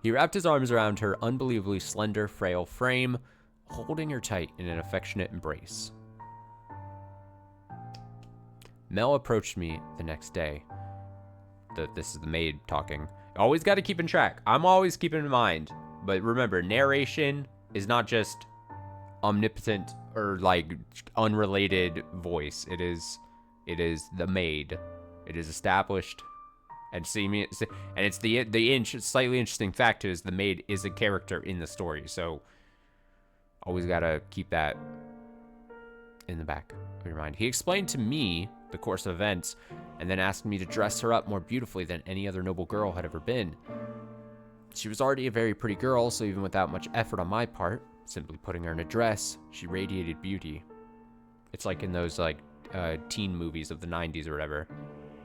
He wrapped his arms around her unbelievably slender, frail frame, holding her tight in an affectionate embrace. Mel approached me the next day. This is the maid talking. Always got to keep in track. I'm always keeping in mind. But remember, narration is not just omnipotent or like unrelated voice. It is the maid. It is established. And it's the slightly interesting fact is the maid is a character in the story. So always got to keep that in the back of your mind. He explained to me the course of events and then asked me to dress her up more beautifully than any other noble girl had ever been. She was already a very pretty girl, so even without much effort on my part, simply putting her in a dress, she radiated beauty. It's like in those teen movies of the 90s or whatever.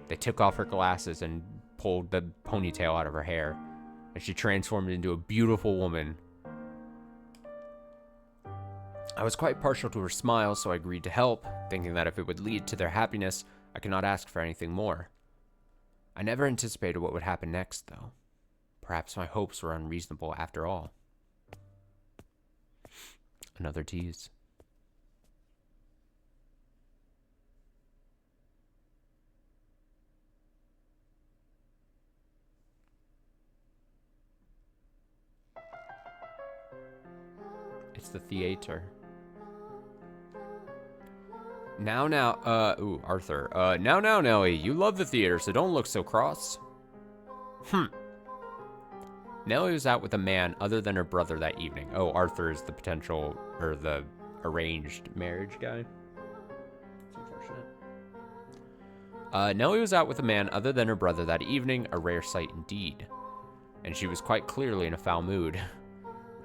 They took off her glasses and pulled the ponytail out of her hair, and she transformed into a beautiful woman. I was quite partial to her smile, so I agreed to help, thinking that if it would lead to their happiness, I could not ask for anything more. I never anticipated what would happen next, though. Perhaps my hopes were unreasonable after all. Another tease. It's the theater. Now, Arthur. Now, Nellie, you love the theater, so don't look so cross. Nellie was out with a man other than her brother that evening. Oh, Arthur is the potential, or the arranged marriage guy. It's unfortunate. Nellie was out with a man other than her brother that evening, a rare sight indeed. And she was quite clearly in a foul mood.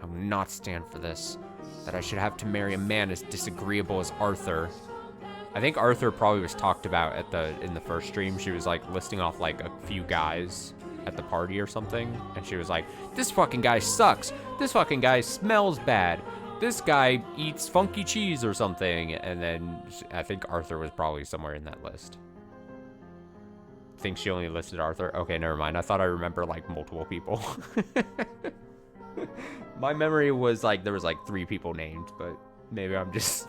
I will not stand for this. That I should have to marry a man as disagreeable as Arthur. I think Arthur probably was talked about in the first stream. She was like listing off like a few guys at the party or something, and she was like, this fucking guy sucks. This fucking guy smells bad. This guy eats funky cheese or something. And then I think Arthur was probably somewhere in that list. I think she only listed Arthur. Okay, never mind. I thought I remember like multiple people. My memory was like there was like 3 people named, but maybe I'm just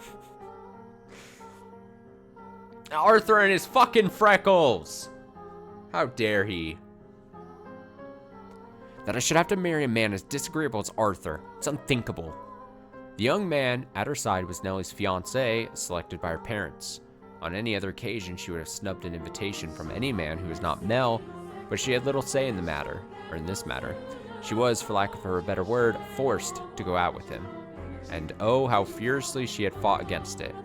Arthur and his fucking freckles. How dare he? That I should have to marry a man as disagreeable as Arthur. It's unthinkable. The young man at her side was Nellie's fiancé, selected by her parents. On any other occasion, she would have snubbed an invitation from any man who was not Mel, but she had little say in the matter, or in this matter. She was, for lack of a better word, forced to go out with him. And oh, how furiously she had fought against it.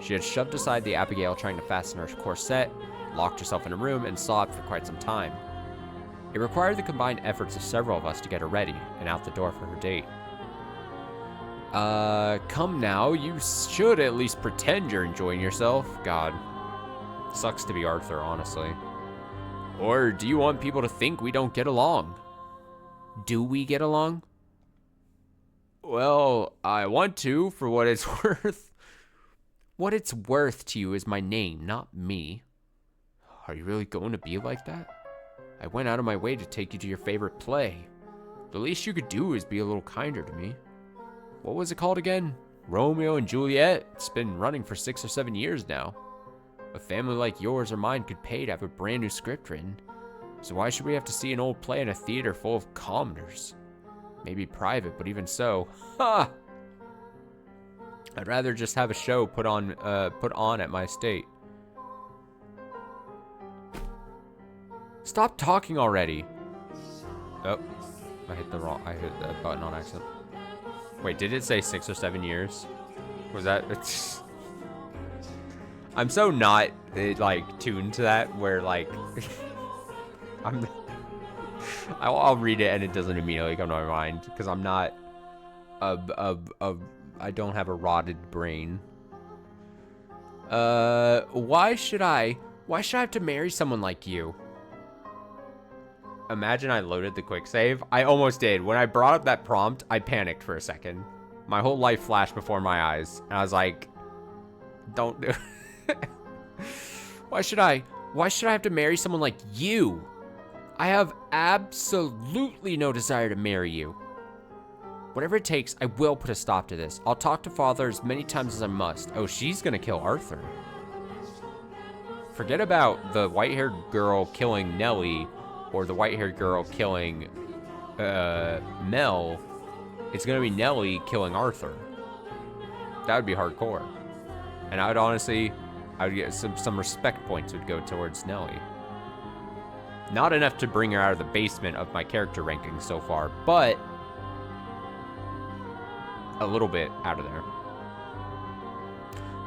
She had shoved aside the Abigail trying to fasten her corset, locked herself in a room, and sobbed for quite some time. It required the combined efforts of several of us to get her ready and out the door for her date. Come now, you should at least pretend you're enjoying yourself. God. Sucks to be Arthur, honestly. Or do you want people to think we don't get along? Do we get along? Well, I want to, for what it's worth. What it's worth to you is my name, not me. Are you really going to be like that? I went out of my way to take you to your favorite play. The least you could do is be a little kinder to me. What was it called again? Romeo and Juliet? It's been running for 6 or 7 years now. A family like yours or mine could pay to have a brand new script written. So why should we have to see an old play in a theater full of commoners? Maybe private, but even so, ha! I'd rather just have a show put on at my estate. Stop talking already. Oh, I hit the button on accident. Wait, did it say 6 or 7 years? Was that? It's... I'm so not like tuned to that where like I'll read it and it doesn't immediately come to my mind because I'm not I don't have a rotted brain. Why should I have to marry someone like you? Imagine I loaded the quick save. I almost did. When I brought up that prompt, I panicked for a second. My whole life flashed before my eyes. And I was like, don't do it. Why should I have to marry someone like you? I have absolutely no desire to marry you. Whatever it takes, I will put a stop to this. I'll talk to father as many times as I must. Oh, she's gonna kill Arthur. Forget about the white-haired girl killing Nellie or the white-haired girl killing Mel. It's gonna be Nellie killing Arthur. That would be hardcore. And I would get some respect points would go towards Nellie. Not enough to bring her out of the basement of my character rankings so far, but a little bit out of there.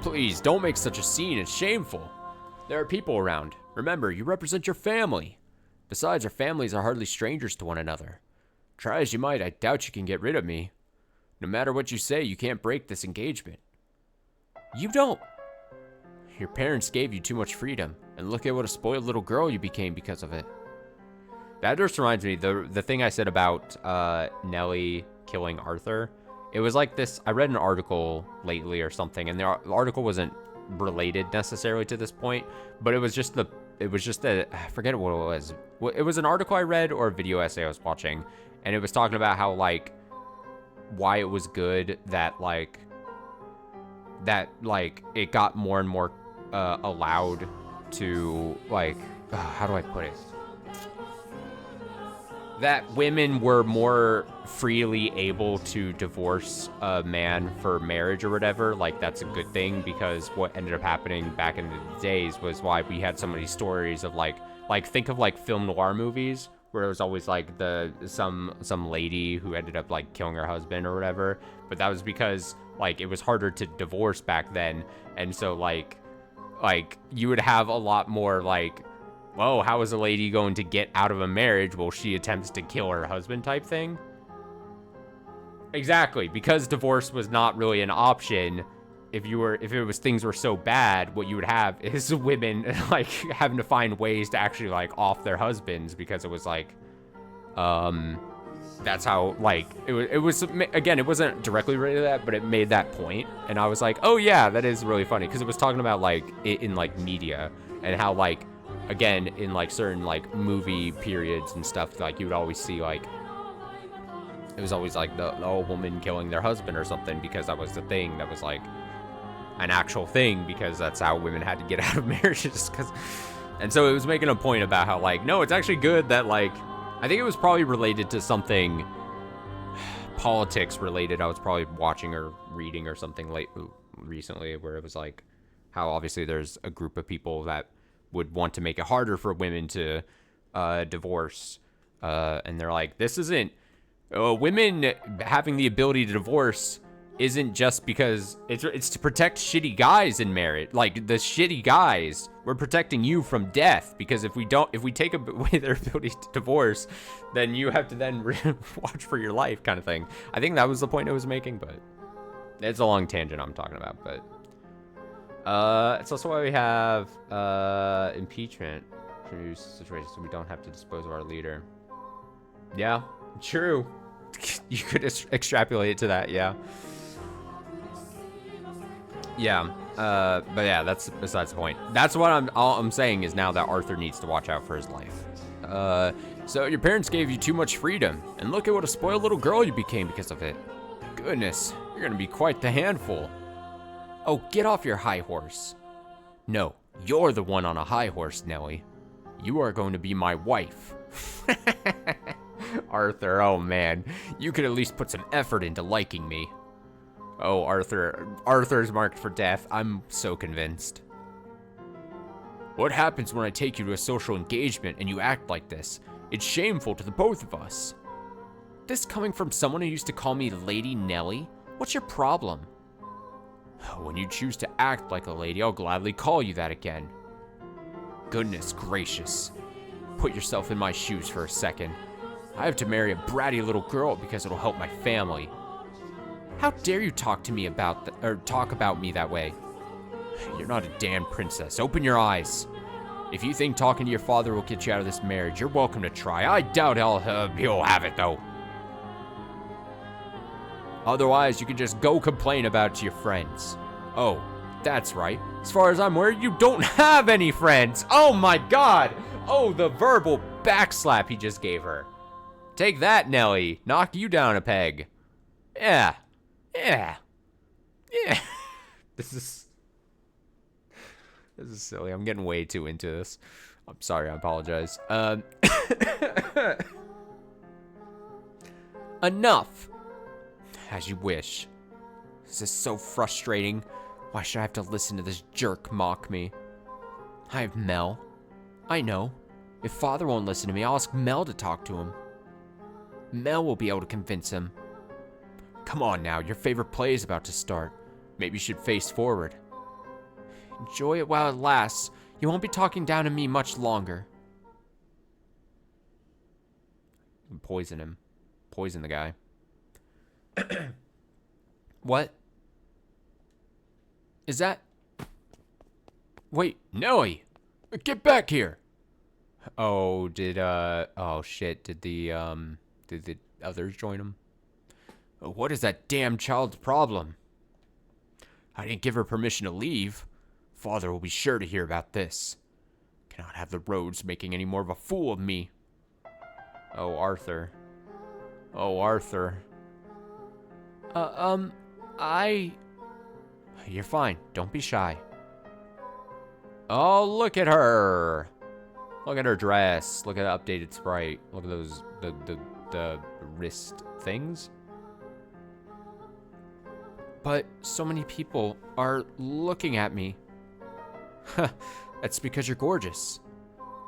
Please, don't make such a scene. It's shameful. There are people around. Remember, you represent your family. Besides, our families are hardly strangers to one another. Try as you might, I doubt you can get rid of me. No matter what you say, you can't break this engagement. You don't. Your parents gave you too much freedom, and look at what a spoiled little girl you became because of it. That just reminds me, the thing I said about Nellie killing Arthur, it was like this, I read an article lately or something, and the article wasn't related necessarily to this point, but it was just I forget what it was. It was an article I read or a video essay I was watching, and it was talking about how, like, why it was good that it got more and more allowed to, like, how do I put it? That women were more freely able to divorce a man for marriage or whatever. Like, that's a good thing, because what ended up happening back in the days was why we had so many stories of like think of like film noir movies where it was always like some lady who ended up like killing her husband or whatever. But that was because like it was harder to divorce back then, and so like you would have a lot more like, whoa, how is a lady going to get out of a marriage? Well, she attempts to kill her husband type thing. Exactly, because divorce was not really an option. If things were so bad, what you would have is women like having to find ways to actually like off their husbands, because it was like, that's how, like, it was again, it wasn't directly related to that, but it made that point, and I was like, oh yeah, that is really funny, because it was talking about like in like media, and how like, again, in like certain like movie periods and stuff, like you would always see like, it was always like the old woman killing their husband or something, because that was the thing, that was like an actual thing, because that's how women had to get out of marriages. And so it was making a point about how like, no, it's actually good that like, I think it was probably related to something politics related. I was probably watching or reading or something recently, where it was like how obviously there's a group of people that would want to make it harder for women to divorce, and they're like, this isn't women having the ability to divorce isn't just because it's to protect shitty guys in marriage. Like, the shitty guys, we're protecting you from death, because if we take away their ability to divorce, then you have to then watch for your life, kind of thing. I think that was the point it was making, but it's a long tangent I'm talking about. But it's also why we have impeachment for situations, so we don't have to dispose of our leader. Yeah, true. You could extrapolate it to that, yeah. Yeah, but yeah, that's besides the point. That's what all I'm saying is now that Arthur needs to watch out for his life. So your parents gave you too much freedom, and look at what a spoiled little girl you became because of it. Goodness, you're gonna be quite the handful. Oh, get off your high horse. No, you're the one on a high horse, Nellie. You are going to be my wife. Arthur, oh man, you could at least put some effort into liking me. Oh, Arthur's marked for death. I'm so convinced. What happens when I take you to a social engagement and you act like this? It's shameful to the both of us. This coming from someone who used to call me Lady Nellie? What's your problem? When you choose to act like a lady, I'll gladly call you that again. Goodness gracious. Put yourself in my shoes for a second. I have to marry a bratty little girl because it'll help my family. How dare you talk about me that way? You're not a damn princess. Open your eyes. If you think talking to your father will get you out of this marriage, you're welcome to try. I doubt he'll have it, though. Otherwise, you can just go complain about it to your friends. Oh, that's right. As far as I'm aware, you don't have any friends. Oh my God. Oh, the verbal backslap he just gave her. Take that, Nelly. Knock you down a peg. Yeah. This is silly. I'm getting way too into this. I'm sorry. I apologize. Enough. As you wish. This is so frustrating. Why should I have to listen to this jerk mock me? I have Mel. I know. If Father won't listen to me, I'll ask Mel to talk to him. Mel will be able to convince him. Come on now, your favorite play is about to start. Maybe you should face forward. Enjoy it while it lasts. You won't be talking down to me much longer. Poison him. Poison the guy. What? Is that... Wait, Nelly! Get back here! Oh, oh shit, did the others join him? What is that damn child's problem? I didn't give her permission to leave. Father will be sure to hear about this. Cannot have the roads making any more of a fool of me. Oh, Arthur. Oh, Arthur. You're fine. Don't be shy. Oh, look at her. Look at her dress. Look at the updated sprite. Look at those, the wrist things. But so many people are looking at me. That's because you're gorgeous.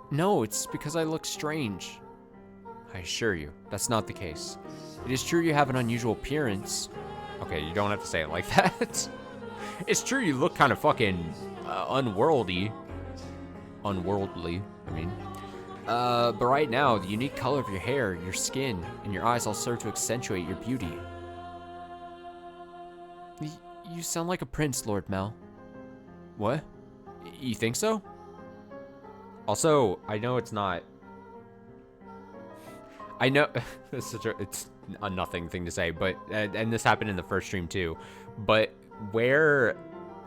No, it's because I look strange. I assure you, that's not the case. It is true you have an unusual appearance. Okay, you don't have to say it like that. It's true you look kind of fucking unworldly. Unworldly, I mean. But right now, the unique color of your hair, your skin, and your eyes all serve to accentuate your beauty. You sound like a prince, Lord Mel. What? You think so? Also, I know it's not... I know... it's a nothing thing to say, but... And this happened in the first stream, too. But where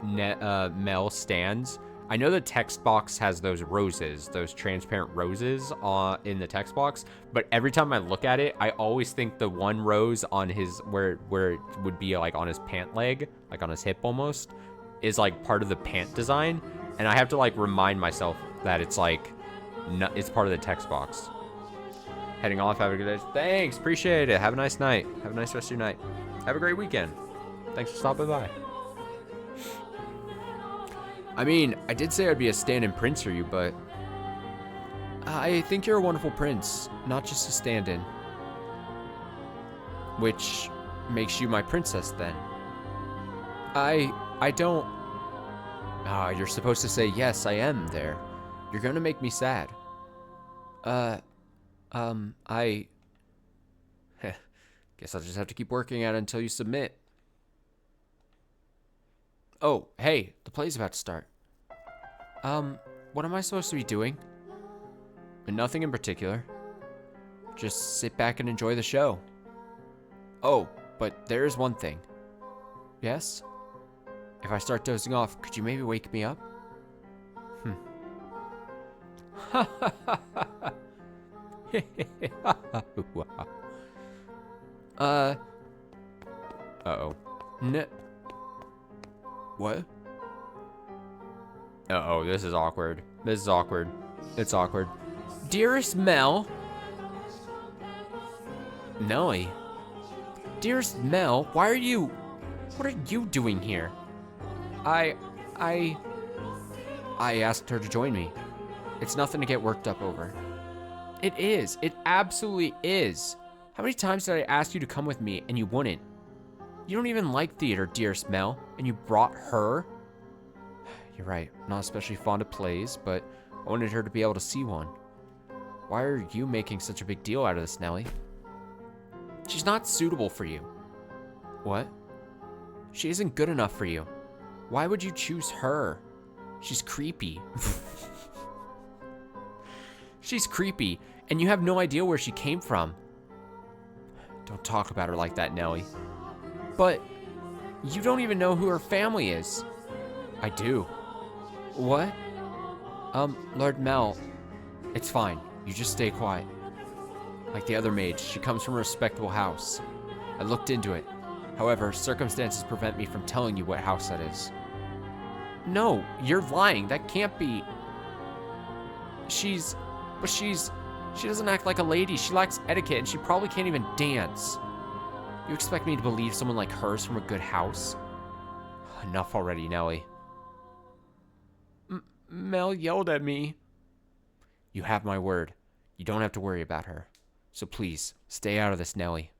Mel stands... I know the text box has those roses, those transparent roses in the text box, but every time I look at it, I always think the one rose on his, where it would be like on his pant leg, like on his hip almost, is like part of the pant design, and I have to like remind myself that it's like, it's part of the text box. Heading off, have a good day. Thanks, appreciate it. Have a nice night. Have a nice rest of your night. Have a great weekend. Thanks for stopping by. I mean, I did say I'd be a stand-in prince for you, but I think you're a wonderful prince, not just a stand-in. Which makes you my princess, then. I don't... you're supposed to say, yes, I am there. You're gonna make me sad. I... Guess I'll just have to keep working at it until you submit. Oh, hey, the play's about to start. What am I supposed to be doing? Nothing in particular. Just sit back and enjoy the show. Oh, but there is one thing. Yes? If I start dozing off, could you maybe wake me up? Uh-oh. What? Uh-oh, this is awkward. This is awkward. It's awkward. Dearest Mel. Nelly. Dearest Mel, why are you... What are you doing here? I asked her to join me. It's nothing to get worked up over. It is. It absolutely is. How many times did I ask you to come with me and you wouldn't? You don't even like theater, dearest Mel, and you brought her? You're right, I'm not especially fond of plays, but I wanted her to be able to see one. Why are you making such a big deal out of this, Nelly? She's not suitable for you. What? She isn't good enough for you. Why would you choose her? She's creepy. She's creepy, and you have no idea where she came from. Don't talk about her like that, Nellie. But you don't even know who her family is. I do. What? Lord Mel. It's fine. You just stay quiet. Like the other maids, she comes from a respectable house. I looked into it. However, circumstances prevent me from telling you what house that is. No, you're lying. That can't be. She doesn't act like a lady. She lacks etiquette, and she probably can't even dance. You expect me to believe someone like her's from a good house? Enough already, Nellie. Mel yelled at me. You have my word. You don't have to worry about her. So please, stay out of this, Nellie.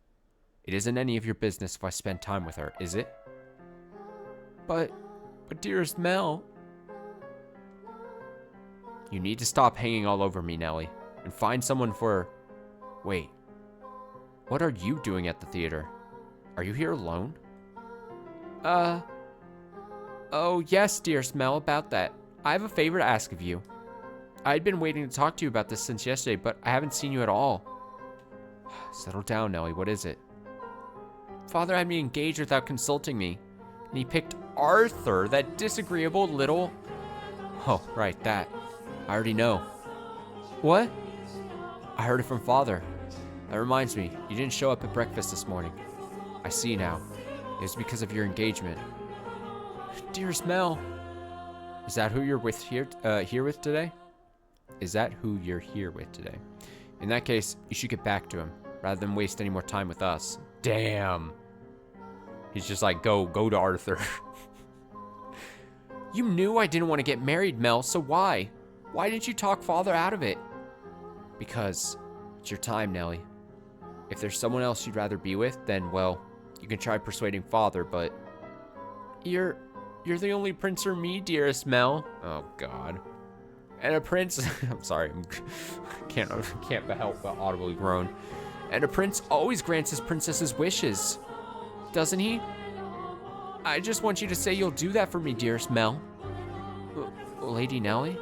It isn't any of your business if I spend time with her, is it? But dearest Mel. You need to stop hanging all over me, Nellie, and find someone for... Wait. What are you doing at the theater? Are you here alone? Oh, yes, dearest Mel, about that. I have a favor to ask of you. I'd been waiting to talk to you about this since yesterday, but I haven't seen you at all. Settle down, Nellie. What is it? Father had me engaged without consulting me, and he picked Arthur, that disagreeable little... Oh, right, that. I already know. What? I heard it from Father. That reminds me, you didn't show up at breakfast this morning. I see now. It was because of your engagement. Dearest Mel. Is that who you're with here with today? Is that who you're here with today? In that case, you should get back to him, rather than waste any more time with us. Damn. He's just like, go to Arthur. You knew I didn't want to get married, Mel, so why? Why didn't you talk Father out of it? Because it's your time, Nellie. If there's someone else you'd rather be with, then, well, you can try persuading Father, but... You're the only prince for me, dearest Mel. Oh, God. And a prince... I'm sorry. Can't help but audibly groan. And a prince always grants his princess's wishes. Doesn't he? I just want you to say you'll do that for me, dearest Mel. Lady Nellie?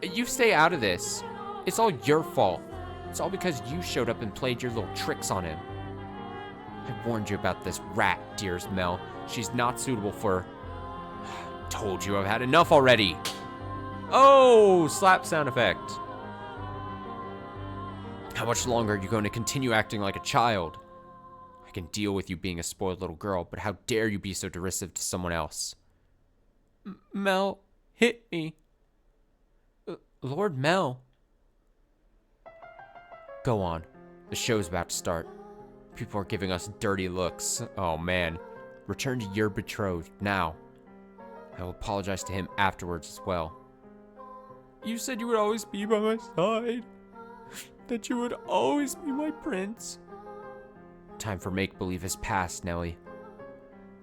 You stay out of this. It's all your fault. It's all because you showed up and played your little tricks on him. I warned you about this rat, dearest Mel. She's not suitable for... Told you I've had enough already. Oh, slap sound effect. How much longer are you going to continue acting like a child? I can deal with you being a spoiled little girl, but how dare you be so derisive to someone else? Mel hit me. Lord Mel. Go on. The show's about to start. People are giving us dirty looks. Oh, man. Return to your betrothed, now. I will apologize to him afterwards as well. You said you would always be by my side. That you would always be my prince. Time for make-believe is past, Nellie.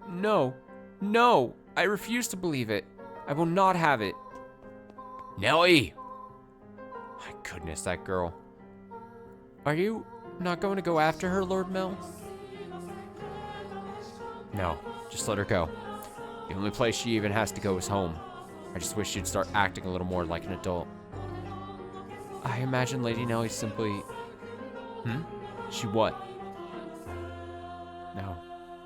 No. No. I refuse to believe it. I will not have it. Nellie! My goodness, that girl. Are you not going to go after her, Lord Mel? No, just let her go. The only place she even has to go is home. I just wish she'd start acting a little more like an adult. I imagine Lady Nellie simply... She what? No,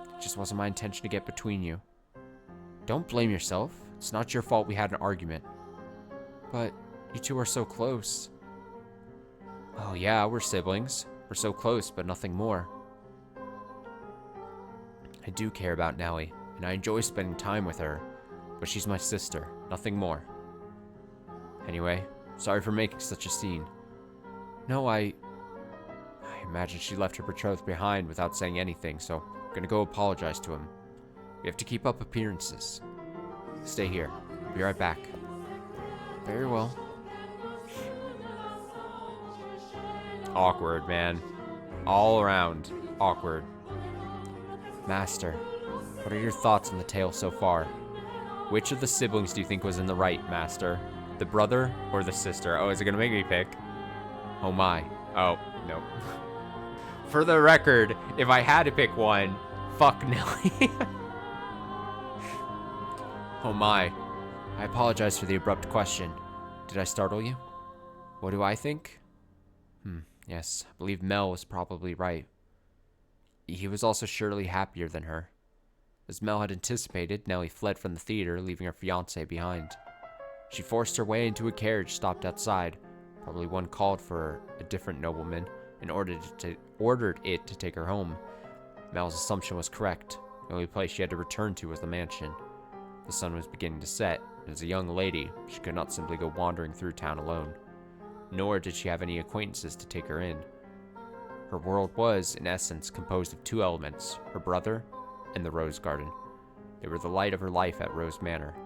it just wasn't my intention to get between you. Don't blame yourself. It's not your fault we had an argument. But you two are so close. Oh yeah, we're siblings. We're so close, but nothing more. I do care about Nellie, and I enjoy spending time with her, but she's my sister, nothing more. Anyway, sorry for making such a scene. No, I imagine she left her betrothed behind without saying anything, so I'm gonna go apologize to him. We have to keep up appearances. Stay here. Be right back. Very well. Awkward, man. All around awkward. Master, what are your thoughts on the tale so far? Which of the siblings do you think was in the right, Master? The brother or the sister? Oh, is it gonna make me pick? Oh my. Oh, no. For the record, if I had to pick one, fuck Nellie. Oh my. I apologize for the abrupt question. Did I startle you? What do I think? Yes, I believe Mel was probably right. He was also surely happier than her. As Mel had anticipated, Nellie fled from the theater, leaving her fiancé behind. She forced her way into a carriage stopped outside, probably one called for a different nobleman, and ordered it to take her home. Mel's assumption was correct. The only place she had to return to was the mansion. The sun was beginning to set, and as a young lady, she could not simply go wandering through town alone. Nor did she have any acquaintances to take her in. Her world was, in essence, composed of two elements, her brother and the rose garden. They were the light of her life at Rose Manor.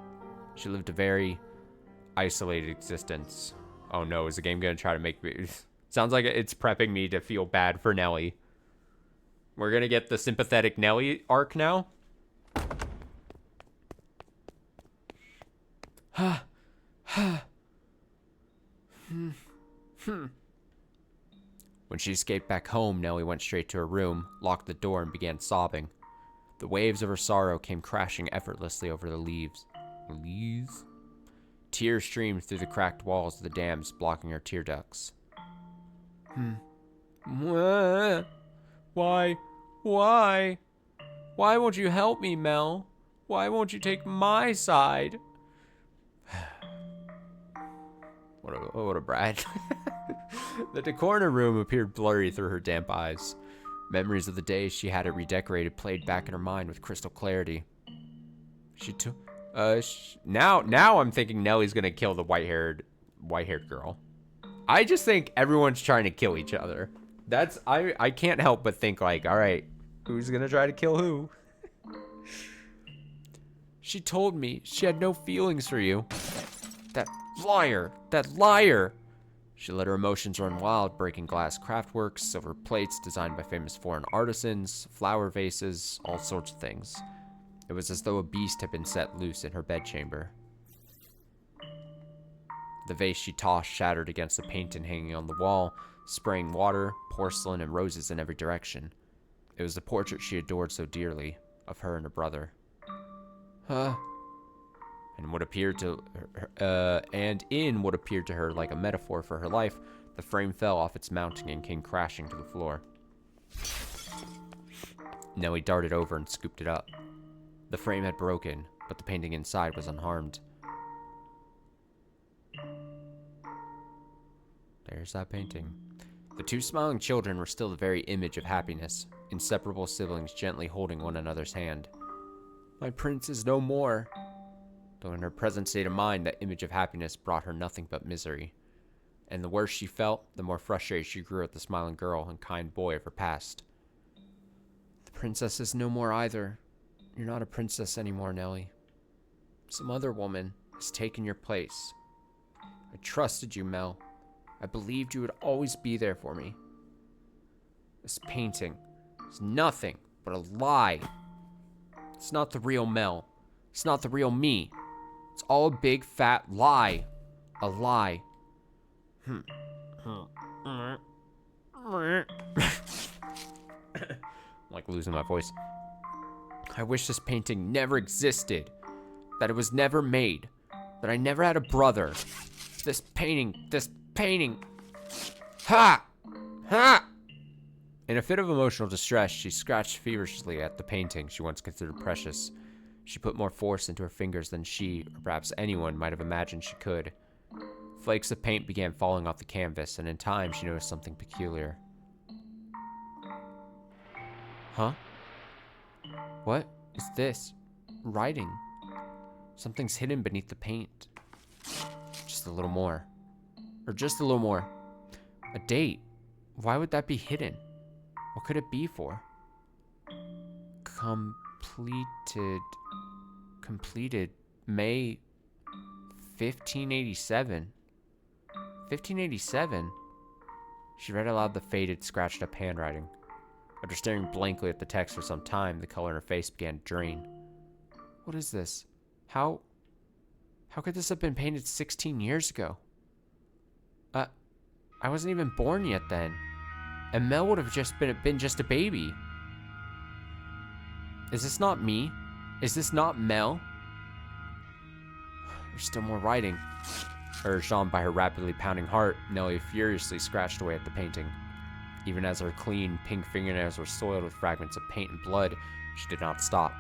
She lived a very isolated existence. Oh no, is the game gonna try to make me... Sounds like it's prepping me to feel bad for Nellie. We're gonna get the sympathetic Nellie arc now. When she escaped back home, Nellie went straight to her room, locked the door, and began sobbing. The waves of her sorrow came crashing effortlessly over the leaves. Leaves? Tears streamed through the cracked walls of the dams, blocking her tear ducts. Why? Why? Why won't you help me, Mel? Why won't you take my side? What a brat. The decor in her room appeared blurry through her damp eyes. Memories of the day she had it redecorated played back in her mind with crystal clarity. Now I'm thinking Nellie's gonna kill the white-haired girl. I just think everyone's trying to kill each other. I can't help but think like, all right, who's gonna try to kill who? She told me she had no feelings for you. That liar. She let her emotions run wild, breaking glass craftworks, silver plates designed by famous foreign artisans, flower vases, all sorts of things. It was as though a beast had been set loose in her bedchamber. The vase she tossed shattered against the painting hanging on the wall, spraying water, porcelain, and roses in every direction. It was the portrait she adored so dearly, of her and her brother. And what appeared to her, in what appeared to her like a metaphor for her life, the frame fell off its mounting and came crashing to the floor. Nellie darted over and scooped it up. The frame had broken, but the painting inside was unharmed. There's that painting. The two smiling children were still the very image of happiness, inseparable siblings gently holding one another's hand. My prince is no more. Though in her present state of mind, that image of happiness brought her nothing but misery. And the worse she felt, the more frustrated she grew at the smiling girl and kind boy of her past. The princess is no more either. You're not a princess anymore, Nellie. Some other woman has taken your place. I trusted you, Mel. I believed you would always be there for me. This painting is nothing but a lie. It's not the real Mel. It's not the real me. It's all a big fat lie. A lie. I'm like losing my voice. I wish this painting never existed. That it was never made. That I never had a brother. This painting. Ha! In a fit of emotional distress, she scratched feverishly at the painting she once considered precious. She put more force into her fingers than she, or perhaps anyone, might have imagined she could. Flakes of paint began falling off the canvas, and in time she noticed something peculiar. Huh? What is this? Writing. Something's hidden beneath the paint. Just a little more. Or just a little more. A date. Why would that be hidden? What could it be for? Completed May 1587. 1587? She read aloud the faded, scratched up handwriting. After staring blankly at the text for some time, the color in her face began to drain. What is this? How could this have been painted 16 years ago? I wasn't even born yet then. And Mel would have been just a baby. Is this not me? Is this not Mel? There's still more writing. Urged on by her rapidly pounding heart, Nellie furiously scratched away at the painting. Even as her clean, pink fingernails were soiled with fragments of paint and blood, she did not stop.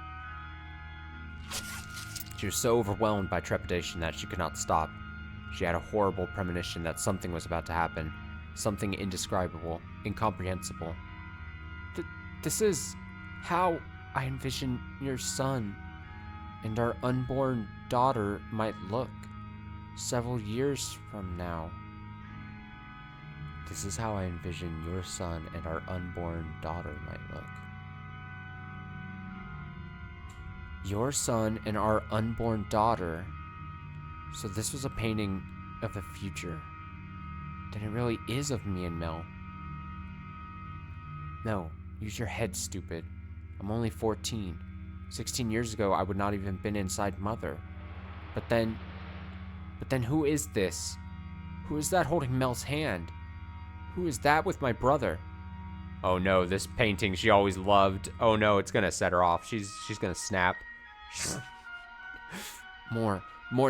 She was so overwhelmed by trepidation that she could not stop. She had a horrible premonition that something was about to happen, something indescribable, incomprehensible. This is how I envision your son and our unborn daughter might look several years from now. This is how I envision your son and our unborn daughter might look. Your son and our unborn daughter. So this was a painting of the future. Then it really is of me and Mel. No, use your head, stupid. I'm only 14. 16 years ago, I would not even been inside Mother. But then who is this? Who is that holding Mel's hand? Who is that with my brother? Oh no, this painting she always loved. Oh no, it's gonna set her off. She's gonna snap. More,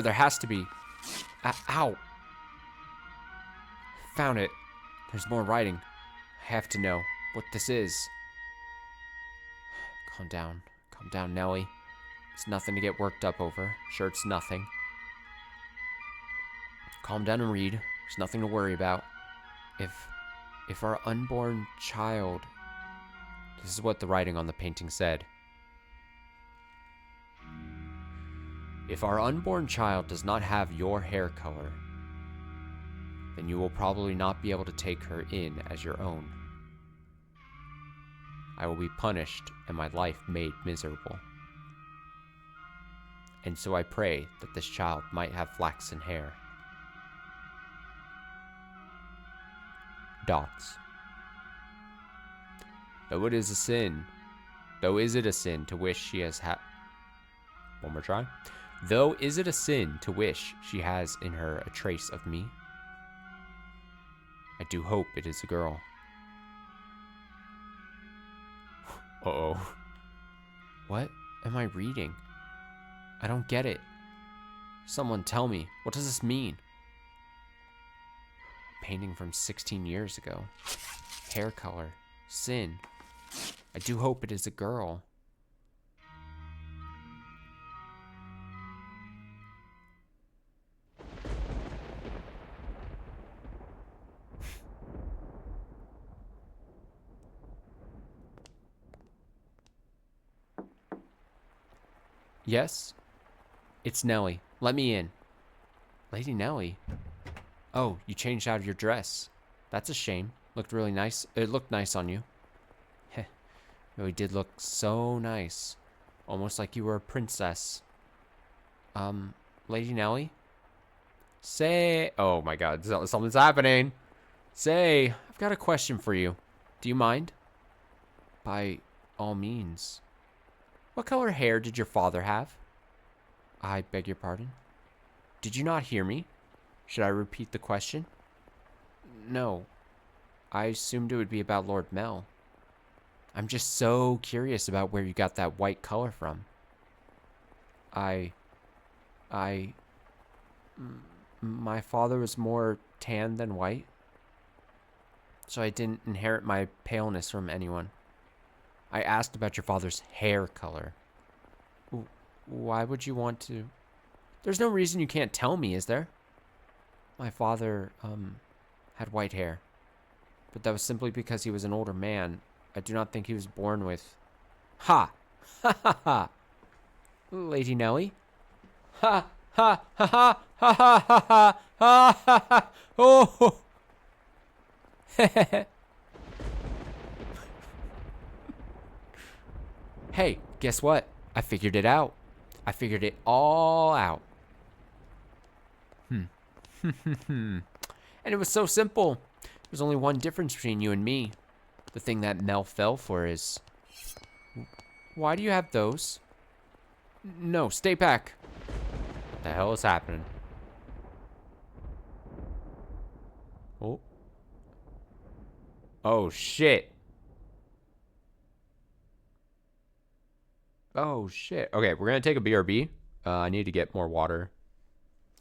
there has to be. Ow. Found it. There's more writing. I have to know what this is. Calm down, Nellie. It's nothing to get worked up over. Sure, it's nothing. Calm down and read. There's nothing to worry about. If our unborn child... This is what the writing on the painting said. If our unborn child does not have your hair color, then you will probably not be able to take her in as your own. I will be punished and my life made miserable. And so I pray that this child might have flaxen hair. Dots. Though it is a sin to wish she has one more try. Though is it a sin to wish she has in her a trace of me? I do hope it is a girl. Uh-oh. What am I reading? I don't get it. Someone tell me, what does this mean? Painting from 16 years ago. Hair color. Sin. I do hope it is a girl. Yes? It's Nellie. Let me in. Lady Nellie? Oh, you changed out of your dress. That's a shame. Looked really nice. It looked nice on you. Heh. Really did look so nice. Almost like you were a princess. Lady Nellie? Say... Oh my god, something's happening. Say, I've got a question for you. Do you mind? By all means. What color hair did your father have? I beg your pardon? Did you not hear me? Should I repeat the question? No. I assumed it would be about Lord Mel. I'm just so curious about where you got that white color from. My father was more tan than white, so I didn't inherit my paleness from anyone. I asked about your father's hair color. Why would you want to? There's no reason you can't tell me, is there? My father, had white hair. But that was simply because he was an older man. I do not think he was born with... Ha! Ha ha ha! Lady Nellie? Ha! Ha! Ha ha! Ha ha ha ha! Ha ha ha! Oh! Hey, guess what? I figured it out. I figured it all out. And it was so simple. There's only one difference between you and me. The thing that Mel fell for is... Why do you have those? No, stay back. What the hell is happening? Oh. Oh, shit. Oh, shit. Okay, we're going to take a BRB. I need to get more water.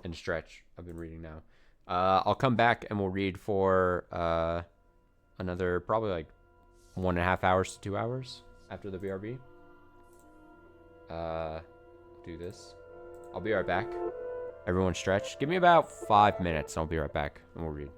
and stretch. I've been reading now. I'll come back and we'll read for another probably like 1.5 hours to 2 hours after the BRB. Do this. I'll be right back. Everyone stretch. Give me about 5 minutes and I'll be right back and we'll read.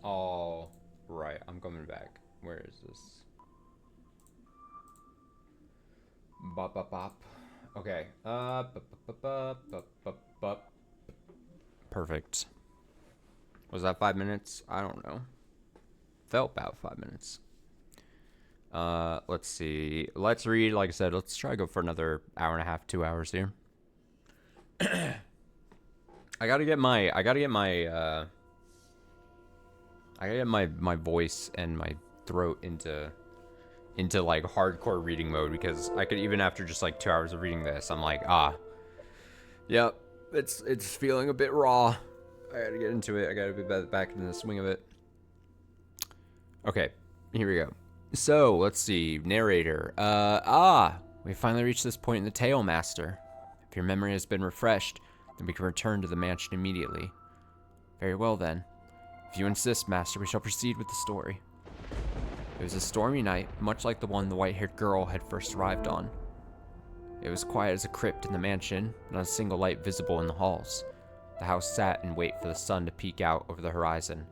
All right, I'm coming back. Where is this? Bop bop bop. Okay. Perfect. Was that 5 minutes? I don't know. Felt about 5 minutes. Let's see. Let's read, like I said, let's try to go for another hour and a half, 2 hours here. I gotta get my voice and my throat into like hardcore reading mode, because I could, even after just like 2 hours of reading this, I'm like, yep, it's feeling a bit raw. I gotta get into it. I gotta be back into the swing of it. Okay, here we go. So, let's see. Narrator. We finally reached this point in the tale, Master. If your memory has been refreshed, then we can return to the mansion immediately. Very well, then. If you insist, Master, we shall proceed with the story. It was a stormy night, much like the one the white-haired girl had first arrived on. It was quiet as a crypt in the mansion, not a single light visible in the halls. The house sat in wait for the sun to peek out over the horizon.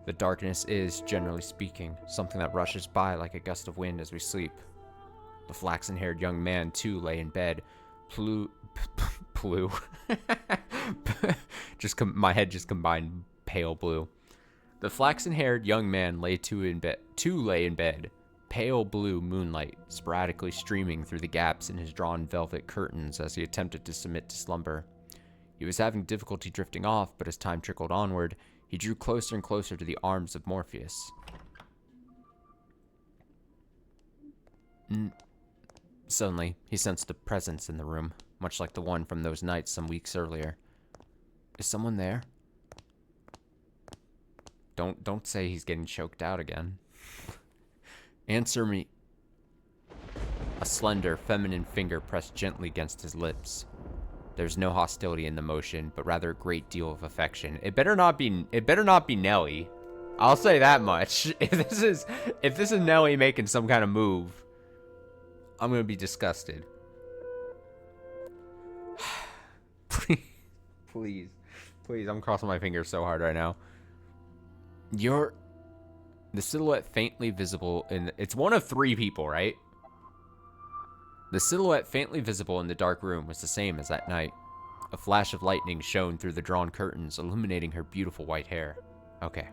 The darkness is, generally speaking, something that rushes by like a gust of wind as we sleep. The flaxen-haired young man, too, lay in bed, my head just combined pale blue. The flaxen-haired young man lay in bed, pale blue moonlight sporadically streaming through the gaps in his drawn velvet curtains as he attempted to submit to slumber. He was having difficulty drifting off, but as time trickled onward, he drew closer and closer to the arms of Morpheus. Suddenly, he sensed a presence in the room, much like the one from those nights some weeks earlier. Is someone there? Don't say he's getting choked out again. Answer me. A slender, feminine finger pressed gently against his lips. There's no hostility in the motion, but rather a great deal of affection. It better not be Nelly. I'll say that much. If this is Nelly making some kind of move, I'm gonna be disgusted. Please, I'm crossing my fingers so hard right now. The silhouette faintly visible it's one of 3 people, right? The silhouette faintly visible in the dark room was the same as that night. A flash of lightning shone through the drawn curtains, illuminating her beautiful white hair. Okay.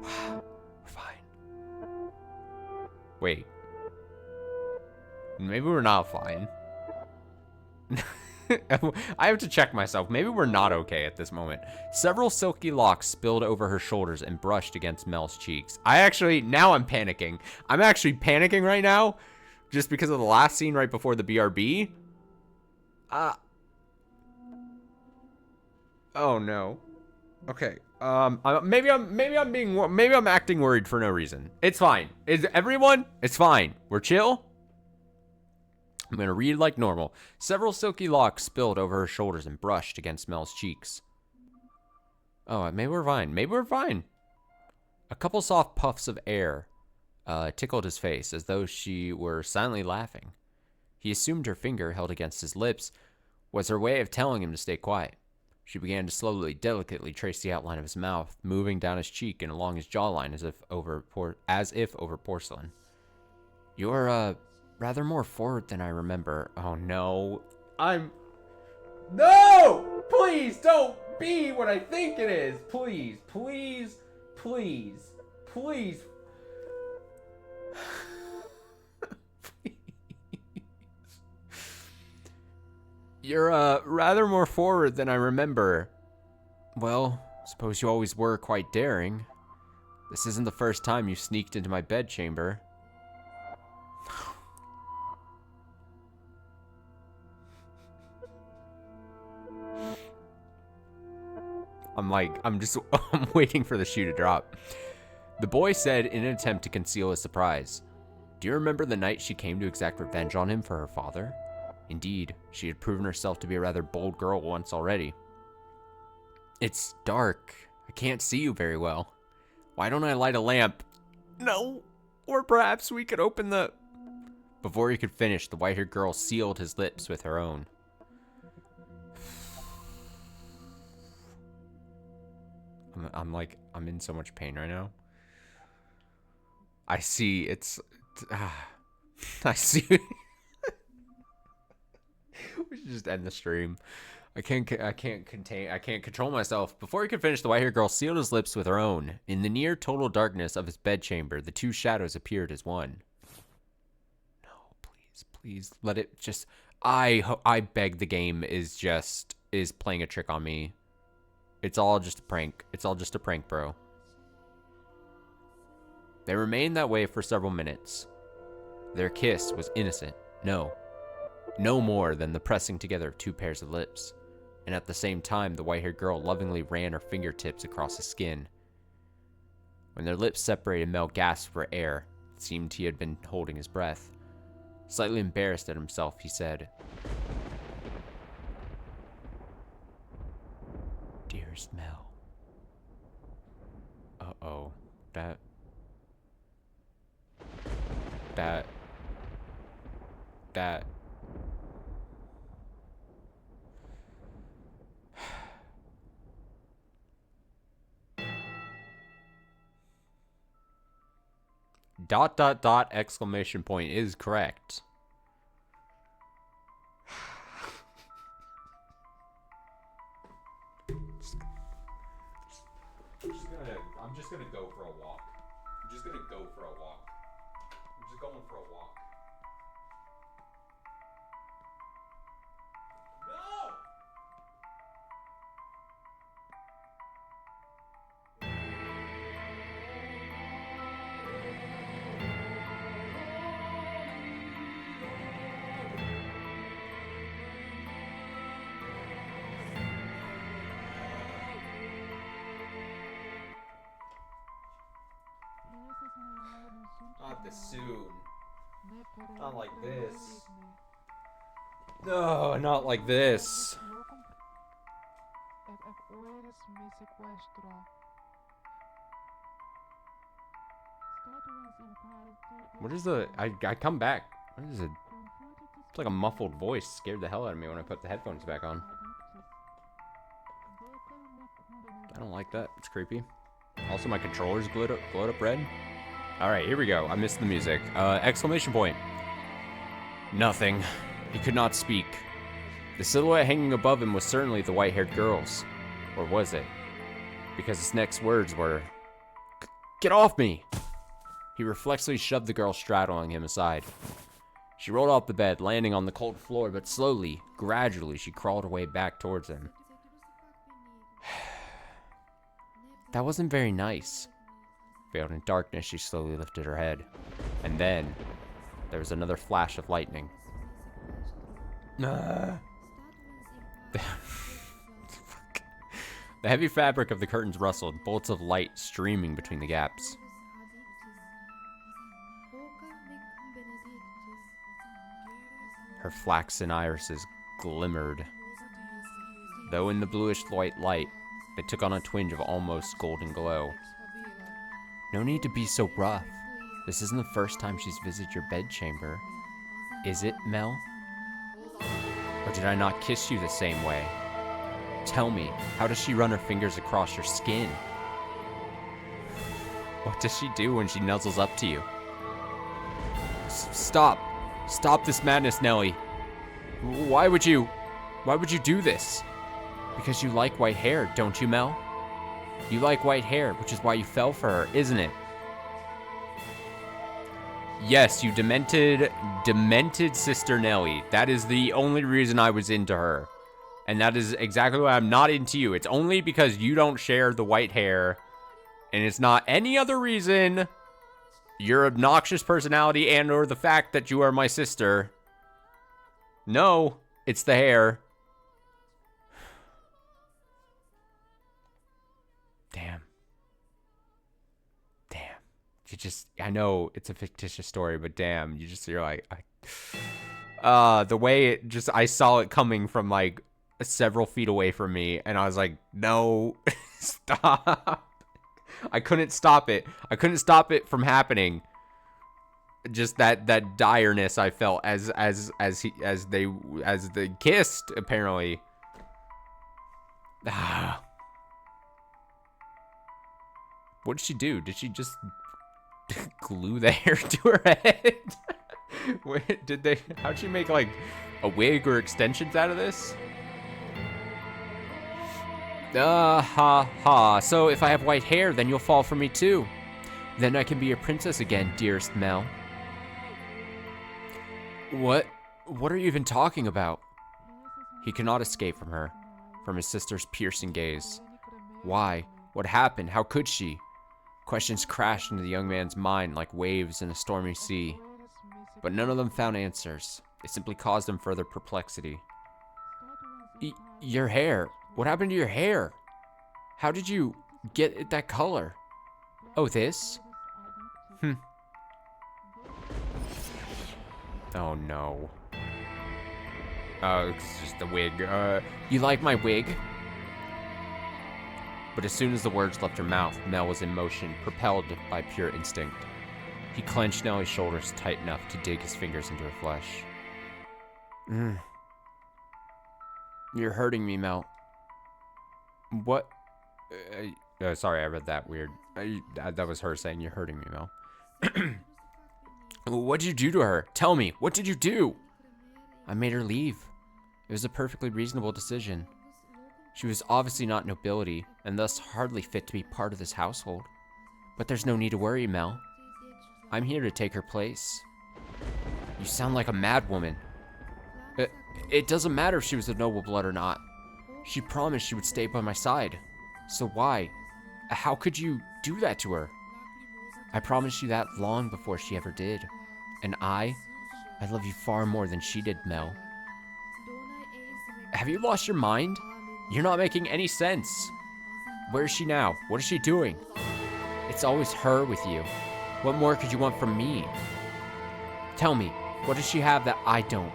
We're fine. Wait. Maybe we're not fine. I have to check myself. Maybe we're not okay at this moment. Several silky locks spilled over her shoulders and brushed against Mel's cheeks. Now I'm panicking. I'm actually panicking right now. Just because of the last scene right before the BRB. Oh no. Okay. Maybe I'm acting worried for no reason. It's fine. It's fine. We're chill. I'm gonna read like normal. Several silky locks spilled over her shoulders and brushed against Mel's cheeks. Oh, maybe we're fine. A couple soft puffs of air tickled his face as though she were silently laughing. He assumed her finger, held against his lips, was her way of telling him to stay quiet. She began to slowly, delicately trace the outline of his mouth, moving down his cheek and along his jawline as if over porcelain. You're, rather more forward than I remember. Oh no. No! Please don't be what I think it is! Please. You're, rather more forward than I remember. Well, suppose you always were quite daring. This isn't the first time you sneaked into my bedchamber. I'm waiting for the shoe to drop. The boy said in an attempt to conceal his surprise. Do you remember the night she came to exact revenge on him for her father? Indeed, she had proven herself to be a rather bold girl once already. It's dark. I can't see you very well. Why don't I light a lamp? No. Or perhaps we could open the... Before he could finish, the white-haired girl sealed his lips with her own. I'm in so much pain right now. I see. I see. We should just end the stream. I can't control myself. Before he could finish, the white-haired girl sealed his lips with her own. In the near total darkness of his bedchamber, the two shadows appeared as one. Please let it just... I beg the game is playing a trick on me. It's all just a prank. It's all just a prank, bro. They remained that way for several minutes. Their kiss was innocent. No more than the pressing together of two pairs of lips. And at the same time, the white-haired girl lovingly ran her fingertips across his skin. When their lips separated, Mel gasped for air. It seemed he had been holding his breath. Slightly embarrassed at himself, he said, "Dearest Mel." Uh-oh. That... Exclamation point is correct. I'm just gonna go for a walk. I'm just going for a walk. No! Not this soon. Not like this. No, not like this. What is the... I come back. What is it? It's like a muffled voice. Scared the hell out of me when I put the headphones back on. I don't like that. It's creepy. Also, my controller's glowed up red. Alright, here we go. I missed the music. Exclamation point. Nothing. He could not speak. The silhouette hanging above him was certainly the white-haired girl's. Or was it? Because his next words were, "Get off me!" He reflexively shoved the girl straddling him aside. She rolled off the bed, landing on the cold floor, but slowly, gradually, she crawled her way back towards him. That wasn't very nice. Veiled in darkness, she slowly lifted her head. And then, there was another flash of lightning. The heavy fabric of the curtains rustled, bolts of light streaming between the gaps. Her flaxen irises glimmered. Though in the bluish white light, they took on a twinge of almost golden glow. No need to be so rough. This isn't the first time she's visited your bedchamber. Is it, Mel? Or did I not kiss you the same way? Tell me, how does she run her fingers across your skin? What does she do when she nuzzles up to you? Stop. Stop this madness, Nellie. Why would you do this? Because you like white hair, don't you, Mel? You like white hair, which is why you fell for her, isn't it? Yes, you demented Sister Nellie. That is the only reason I was into her. And that is exactly why I'm not into you. It's only because you don't share the white hair. And it's not any other reason. Your obnoxious personality and or the fact that you are my sister. No, it's the hair. Damn. You just, I know it's a fictitious story, but damn, you're like, the way it just, I saw it coming from like several feet away from me, and I was like, no, stop. I couldn't stop it. I couldn't stop it from happening. Just that direness I felt as they kissed, apparently. What did she do? Did she just glue the hair to her head? Wait, how'd she make like a wig or extensions out of this? So if I have white hair, then you'll fall for me too. Then I can be your princess again, dearest Mel. What? What are you even talking about? He could not escape from her, from his sister's piercing gaze. Why? What happened? How could she? Questions crashed into the young man's mind like waves in a stormy sea. But none of them found answers. It simply caused him further perplexity. Your hair. What happened to your hair? How did you get it that color? Oh, this? Oh, no. Oh, it's just the wig. You like my wig? But as soon as the words left her mouth, Mel was in motion, propelled by pure instinct. He clenched Nellie's shoulders tight enough to dig his fingers into her flesh. You're hurting me, Mel. What? Sorry, I read that weird. That was her saying, you're hurting me, Mel. What did you do to her? Tell me, what did you do? I made her leave. It was a perfectly reasonable decision. She was obviously not nobility, and thus hardly fit to be part of this household. But there's no need to worry, Mel. I'm here to take her place. You sound like a mad woman. It doesn't matter if she was of noble blood or not. She promised she would stay by my side. So why? How could you do that to her? I promised you that long before she ever did. And I love you far more than she did, Mel. Have you lost your mind? You're not making any sense. Where is she now? What is she doing? It's always her with you. What more could you want from me? Tell me, what does she have that I don't?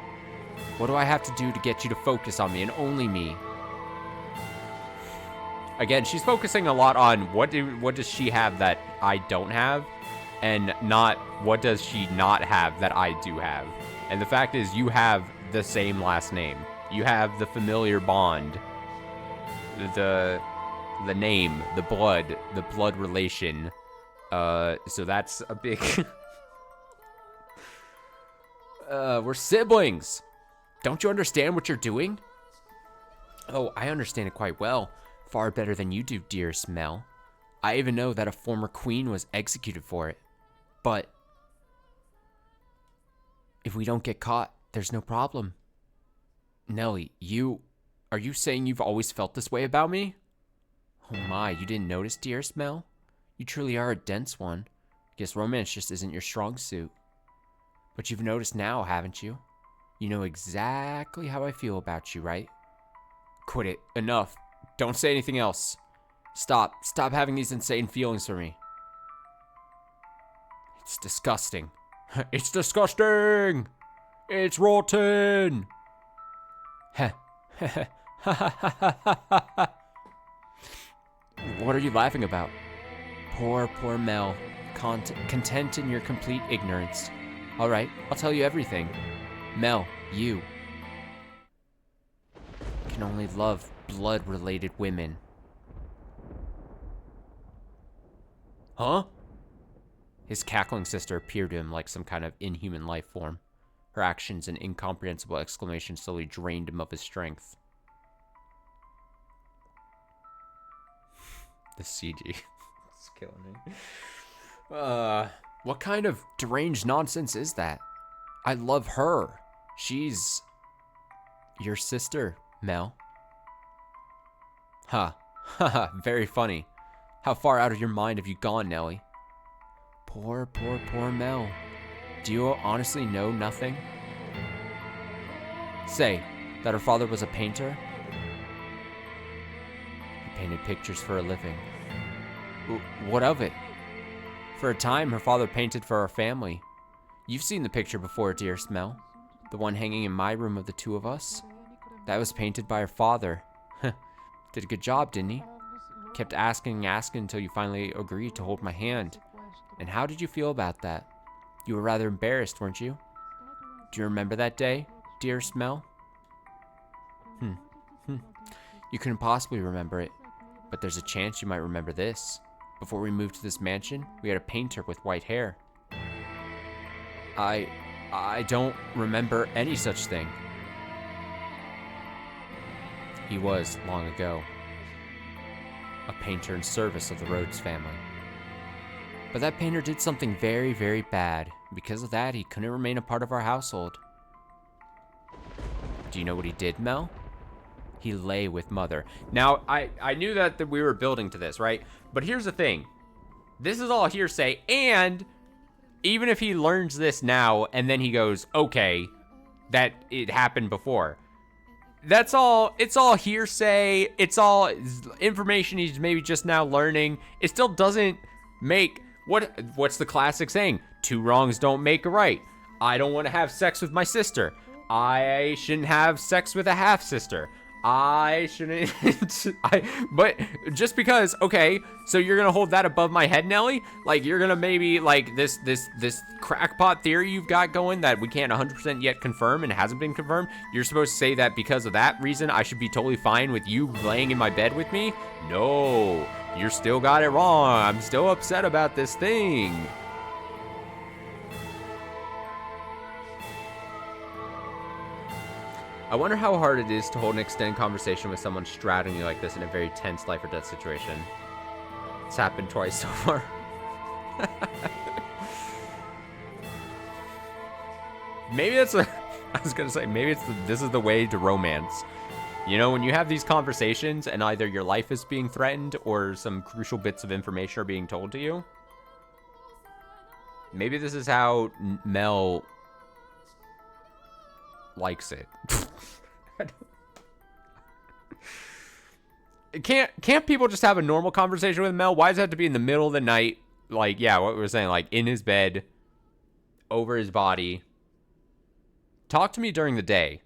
What do I have to do to get you to focus on me and only me? Again, she's focusing a lot on what does she have that I don't have, and not what does she not have that I do have. And the fact is, you have the same last name. You have the familiar bond, the name, the blood relation. So that's a big. We're siblings. Don't you understand what you're doing? Oh, I understand it quite well. Far better than you do, dearest Mel. I even know that a former queen was executed for it. But if we don't get caught, there's no problem. Nellie, are you saying you've always felt this way about me? Oh my, you didn't notice, dearest Mel? You truly are a dense one. Guess romance just isn't your strong suit. But you've noticed now, haven't you? You know exactly how I feel about you, right? Quit it. Enough. Don't say anything else. Stop having these insane feelings for me. It's disgusting. It's disgusting! It's rotten! Heh. What are you laughing about? Poor Mel. Content in your complete ignorance. Alright, I'll tell you everything. Mel, you can only love blood-related women. Huh? His cackling sister appeared to him like some kind of inhuman life form. Her actions and incomprehensible exclamations slowly drained him of his strength. The CG. It's killing me. What kind of deranged nonsense is that? I love her. She's your sister, Mel. Ha. Haha, very funny. How far out of your mind have you gone, Nellie? Poor Mel. Do you honestly know nothing? Say, that her father was a painter? He painted pictures for a living. What of it? For a time, her father painted for our family. You've seen the picture before, dearest Mel. The one hanging in my room of the two of us. That was painted by her father. Did a good job, didn't he? Kept asking until you finally agreed to hold my hand. And how did you feel about that? You were rather embarrassed, weren't you? Do you remember that day, dearest Mel? You couldn't possibly remember it, but there's a chance you might remember this. Before we moved to this mansion, we had a painter with white hair. I don't remember any such thing. He was, long ago, a painter in service of the Rhodes family. But that painter did something very, very bad. Because of that, he couldn't remain a part of our household. Do you know what he did, Mel? He lay with Mother. Now, I knew that we were building to this, right? But here's the thing. This is all hearsay, and even if he learns this now and then he goes, okay, that it happened before, that's all, it's all hearsay, it's all information he's maybe just now learning. It still doesn't make, what's the classic saying? 2 wrongs don't make a right. I don't want to have sex with my sister. I shouldn't have sex with a half-sister. I shouldn't, but just because, okay, so you're gonna hold that above my head, Nelly? Like, you're gonna maybe, like, this crackpot theory you've got going that we can't 100% yet confirm and hasn't been confirmed, you're supposed to say that because of that reason, I should be totally fine with you laying in my bed with me? No, you're still got it wrong. I'm still upset about this thing. I wonder how hard it is to hold an extended conversation with someone straddling you like this in a very tense life or death situation. It's happened twice so far. Maybe that's I was gonna say, maybe this is the way to romance. You know, when you have these conversations and either your life is being threatened or some crucial bits of information are being told to you. Maybe this is how Mel likes it. Can't people just have a normal conversation with Mel? Why does it have to be in the middle of the night? Like, yeah, what we were saying, like in his bed, over his body. Talk to me during the day.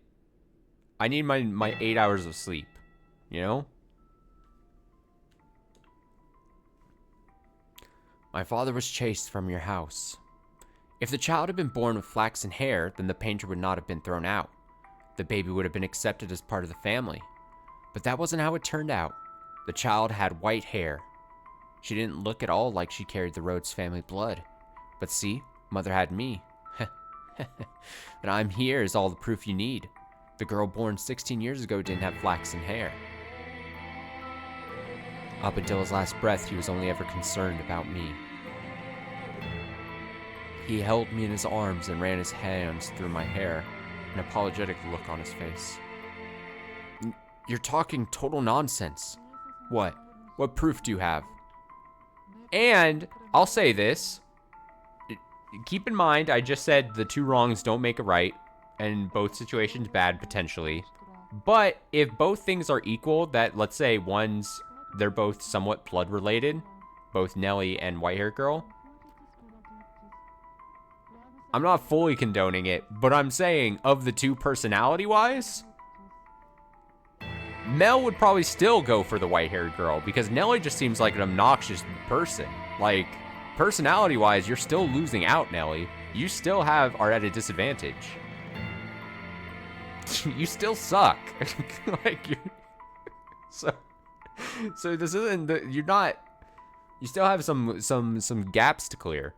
I need my 8 hours of sleep, you know? My father was chased from your house. If the child had been born with flaxen hair, then the painter would not have been thrown out. The baby would have been accepted as part of the family. But that wasn't how it turned out. The child had white hair. She didn't look at all like she carried the Rhodes family blood. But see, Mother had me. And I'm here is all the proof you need. The girl born 16 years ago didn't have flaxen hair. Up until his last breath, he was only ever concerned about me. He held me in his arms and ran his hands through my hair, an apologetic look on his face. You're talking total nonsense. What? What proof do you have? And I'll say this. Keep in mind, I just said the 2 wrongs don't make a right, and both situations bad potentially. But if both things are equal, that let's say they're both somewhat blood related, both Nelly and white-haired girl. I'm not fully condoning it, but I'm saying of the 2 personality-wise, Mel would probably still go for the white-haired girl because Nelly just seems like an obnoxious person. Like, personality-wise, you're still losing out, Nelly. You still are at a disadvantage. You still suck. Like, so this isn't you still have some gaps to clear.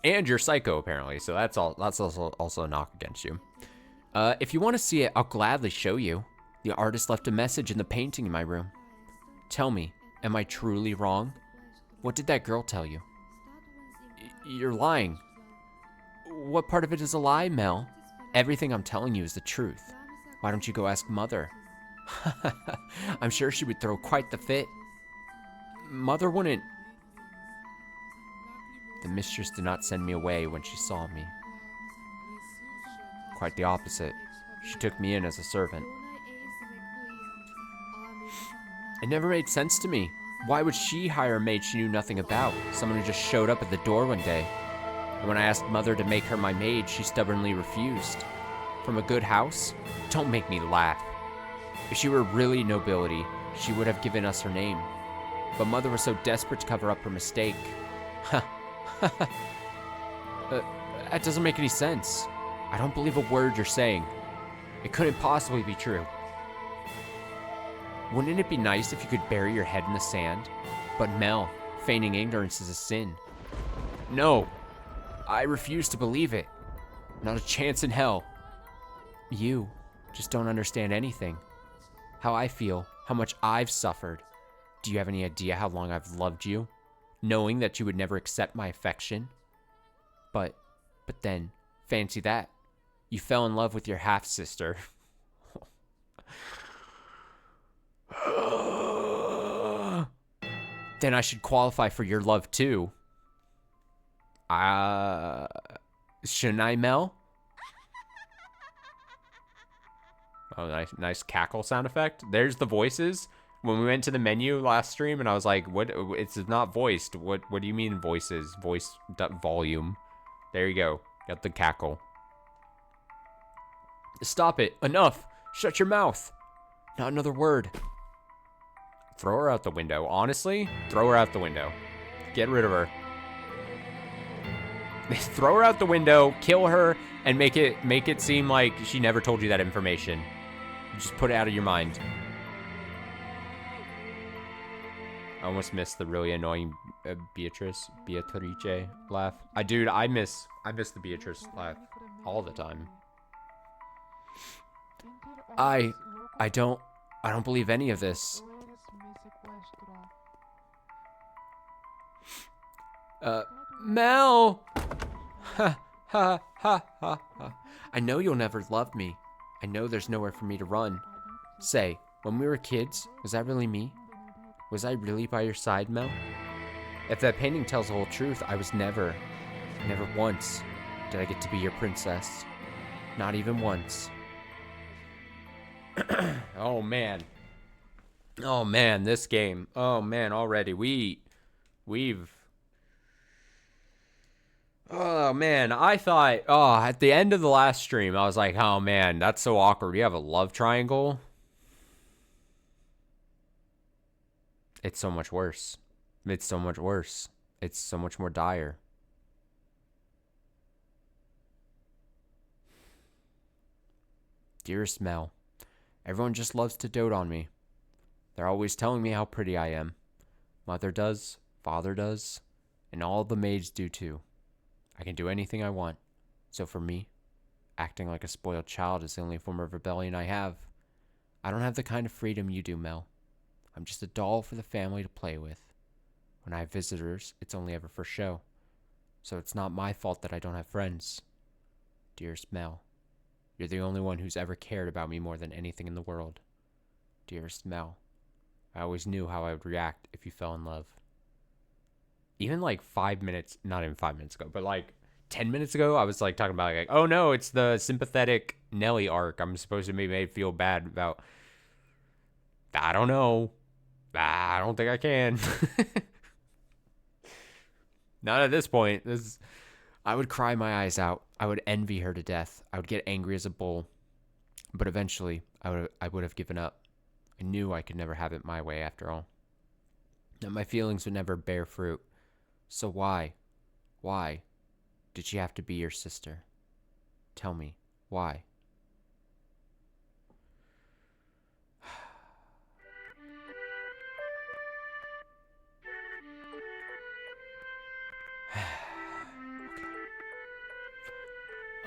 And you're psycho, apparently, so that's also a knock against you. If you want to see it, I'll gladly show you. The artist left a message in the painting in my room. Tell me, am I truly wrong? What did that girl tell you? You're lying. What part of it is a lie, Mel? Everything I'm telling you is the truth. Why don't you go ask Mother? I'm sure she would throw quite the fit. Mother wouldn't. The mistress did not send me away when she saw me. Quite the opposite. She took me in as a servant. It never made sense to me. Why would she hire a maid she knew nothing about? Someone who just showed up at the door one day. And when I asked Mother to make her my maid, she stubbornly refused. From a good house? Don't make me laugh. If she were really nobility, she would have given us her name. But Mother was so desperate to cover up her mistake. That doesn't make any sense. I don't believe a word you're saying. It couldn't possibly be true. Wouldn't it be nice if you could bury your head in the sand? But Mel, feigning ignorance is a sin. No, I refuse to believe it. Not a chance in hell. You just don't understand anything. How I feel, how much I've suffered. Do you have any idea how long I've loved you? Knowing that you would never accept my affection? But then, fancy that. You fell in love with your half-sister. Then I should qualify for your love too. Shouldn't I, Mel? Oh, nice cackle sound effect. There's the voices. When we went to the menu last stream, and I was like, "What? It's not voiced. What do you mean voices? Voice volume." There you go. Got the cackle. Stop it. Enough. Shut your mouth. Not another word. Throw her out the window. Honestly, throw her out the window. Get rid of her. Throw her out the window, kill her, and make it seem like she never told you that information. Just put it out of your mind. I almost missed the really annoying Beatrice laugh. Dude, I miss the Beatrice laugh all the time. I don't believe any of this. Mel! Ha, ha, ha, ha, ha. I know you'll never love me. I know there's nowhere for me to run. Say, when we were kids, was that really me? Was I really by your side, Mel? If that painting tells the whole truth, I was never once did I get to be your princess. Not even once. Oh, man. Oh, man, this game. Oh, man, already. We've... Oh, man, I thought... Oh, at the end of the last stream, I was like, oh, man, that's so awkward. We have a love triangle. It's so much worse. It's so much worse. It's so much more dire. Dearest Mel, everyone just loves to dote on me. They're always telling me how pretty I am. Mother does, father does, and all the maids do too. I can do anything I want. So for me, acting like a spoiled child is the only form of rebellion I have. I don't have the kind of freedom you do, Mel. I'm just a doll for the family to play with. When I have visitors, it's only ever for show. So it's not my fault that I don't have friends. Dearest Mel, you're the only one who's ever cared about me more than anything in the world. Dearest Mel, I always knew how I would react if you fell in love. Even like 5 minutes, not even 5 minutes ago, but like 10 minutes ago, I was like talking about like, oh no, it's the sympathetic Nelly arc. I'm supposed to be made feel bad about. I don't know. I don't think I can. Not at this point. I would cry my eyes out. I would envy her to death. I would get angry as a bull. But eventually, I would have given up. I knew I could never have it my way after all. That my feelings would never bear fruit. So why did she have to be your sister? Tell me, why?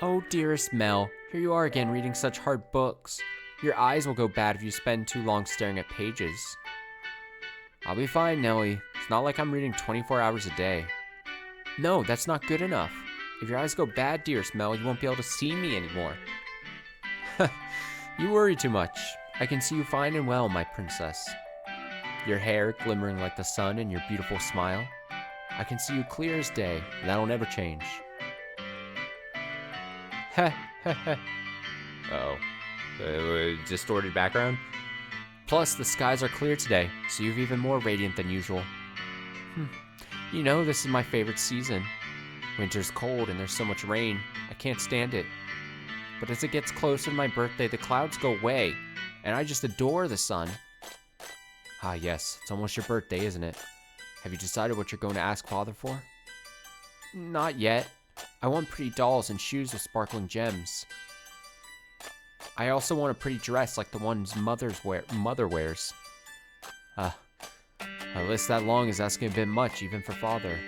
Oh, dearest Mel, here you are again reading such hard books. Your eyes will go bad if you spend too long staring at pages. I'll be fine, Nellie. It's not like I'm reading 24 hours a day. No, that's not good enough. If your eyes go bad, dearest Mel, you won't be able to see me anymore. You worry too much. I can see you fine and well, my princess. Your hair glimmering like the sun and your beautiful smile. I can see you clear as day, and that'll never change. Uh-oh. Distorted background. Plus, the skies are clear today, so you're even more radiant than usual. You know, this is my favorite season. Winter's cold and there's so much rain. I can't stand it. But as it gets closer to my birthday, the clouds go away, and I just adore the sun. Ah, yes, it's almost your birthday, isn't it? Have you decided what you're going to ask Father for? Not yet. I want pretty dolls and shoes with sparkling gems. I also want a pretty dress like the ones mother wears. A list that long is asking a bit much, even for Father.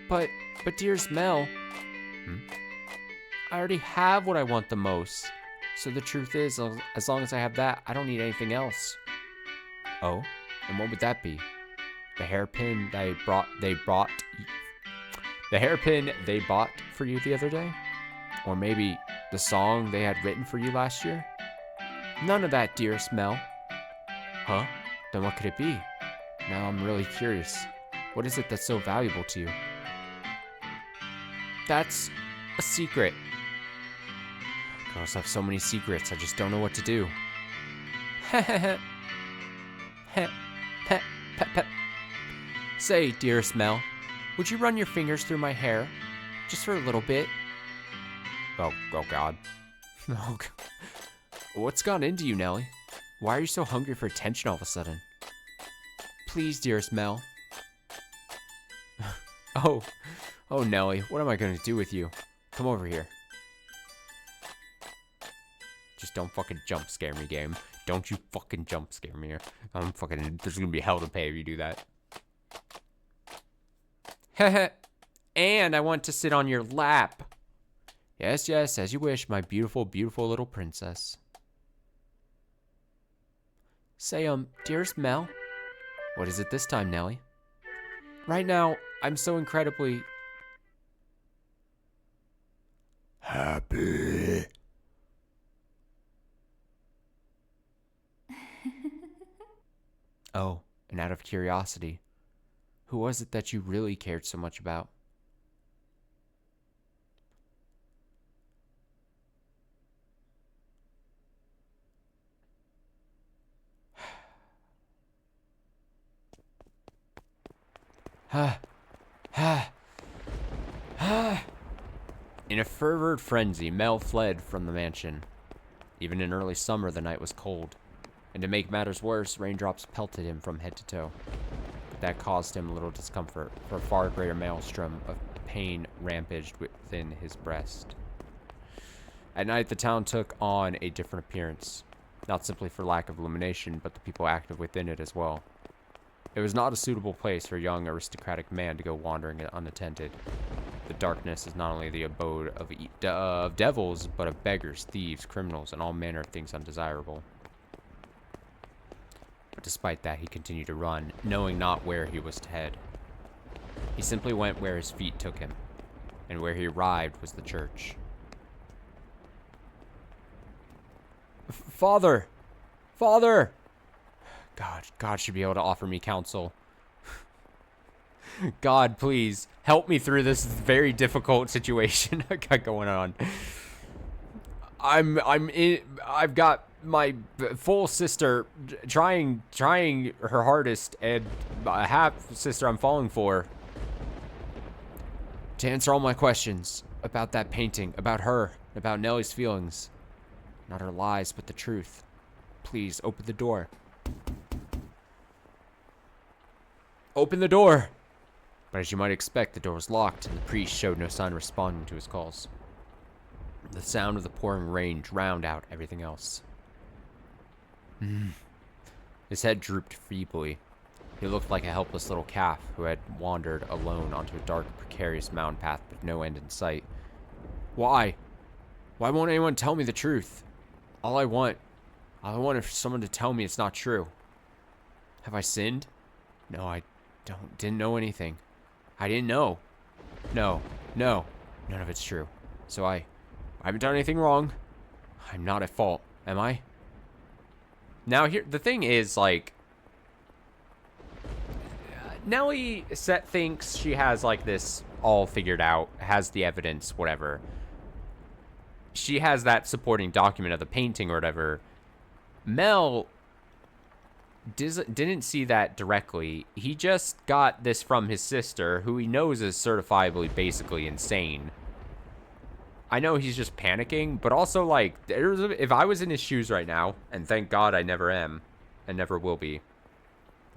But dearest Mel, I already have what I want the most. So the truth is, as long as I have that, I don't need anything else. Oh, and what would that be? The hairpin they bought for you the other day? Or maybe The song they had written for you last year? None of that, dearest Mel. Huh? Then what could it be? Now I'm really curious. What is it that's so valuable to you? That's a secret. Girls have so many secrets, I just don't know what to do. Say, dearest Mel, would you run your fingers through my hair? Just for a little bit. Oh God. Oh, God. What's gone into you, Nellie? Why are you so hungry for attention all of a sudden? Please, dearest Mel. Oh, Nellie, what am I gonna do with you? Come over here. Just don't fucking jump scare me, game. Don't you fucking jump scare me. There's gonna be hell to pay if you do that. Heh. And I want to sit on your lap. Yes, as you wish, my beautiful, beautiful little princess. Say, dearest Mel? What is it this time, Nellie? Right now, I'm so incredibly... happy. Oh, and out of curiosity, who was it that you really cared so much about? In a fervent frenzy, Mel fled from the mansion. Even in early summer, the night was cold, and to make matters worse, raindrops pelted him from head to toe. But that caused him little discomfort, for a far greater maelstrom of pain rampaged within his breast. At night, the town took on a different appearance, not simply for lack of illumination, but the people active within it as well. It was not a suitable place for a young aristocratic man to go wandering unattended. The darkness is not only the abode of devils, but of beggars, thieves, criminals, and all manner of things undesirable. But despite that, he continued to run, knowing not where he was to head. He simply went where his feet took him, and where he arrived was the church. Father! Father! God should be able to offer me counsel. God, please, help me through this very difficult situation I got going on. I've got my full sister trying her hardest, and a half sister I'm falling for, to answer all my questions about that painting, about her, about Nellie's feelings. Not her lies, but the truth. Please, open the door. Open the door! But as you might expect, the door was locked, and the priest showed no sign of responding to his calls. The sound of the pouring rain drowned out everything else. His head drooped feebly. He looked like a helpless little calf who had wandered alone onto a dark, precarious mountain path with no end in sight. Why? Why won't anyone tell me the truth? All I want is for someone to tell me it's not true. Have I sinned? No, I didn't know anything. I didn't know. No, none of it's true. So I haven't done anything wrong. I'm not at fault, am I? Now here, the thing is, like, Nellie thinks she has, like, this all figured out, has the evidence, whatever. She has that supporting document of the painting or whatever. Mel didn't see that directly. He just got this from his sister, who he knows is certifiably basically insane. I know he's just panicking, but also, like, if I was in his shoes right now, and thank God I never am, and never will be,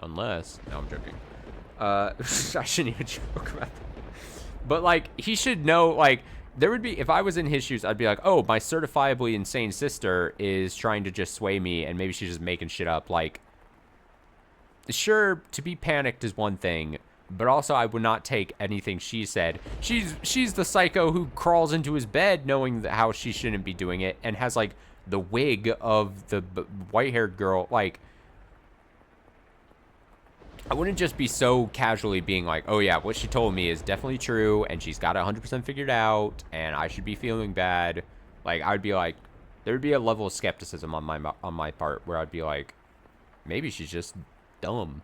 unless, no, I'm joking. I shouldn't even joke about that. But, like, he should know, like, there would be, if I was in his shoes, I'd be like, oh, my certifiably insane sister is trying to just sway me, and maybe she's just making shit up. Like, sure, to be panicked is one thing, but also I would not take anything she said. She's the psycho who crawls into his bed knowing how she shouldn't be doing it, and has, like, the wig of the white-haired girl. Like, I wouldn't just be so casually being like, oh yeah, what she told me is definitely true, and she's got it 100% figured out, and I should be feeling bad. Like, I'd be like, there'd be a level of skepticism on my part where I'd be like, maybe she's just dumb.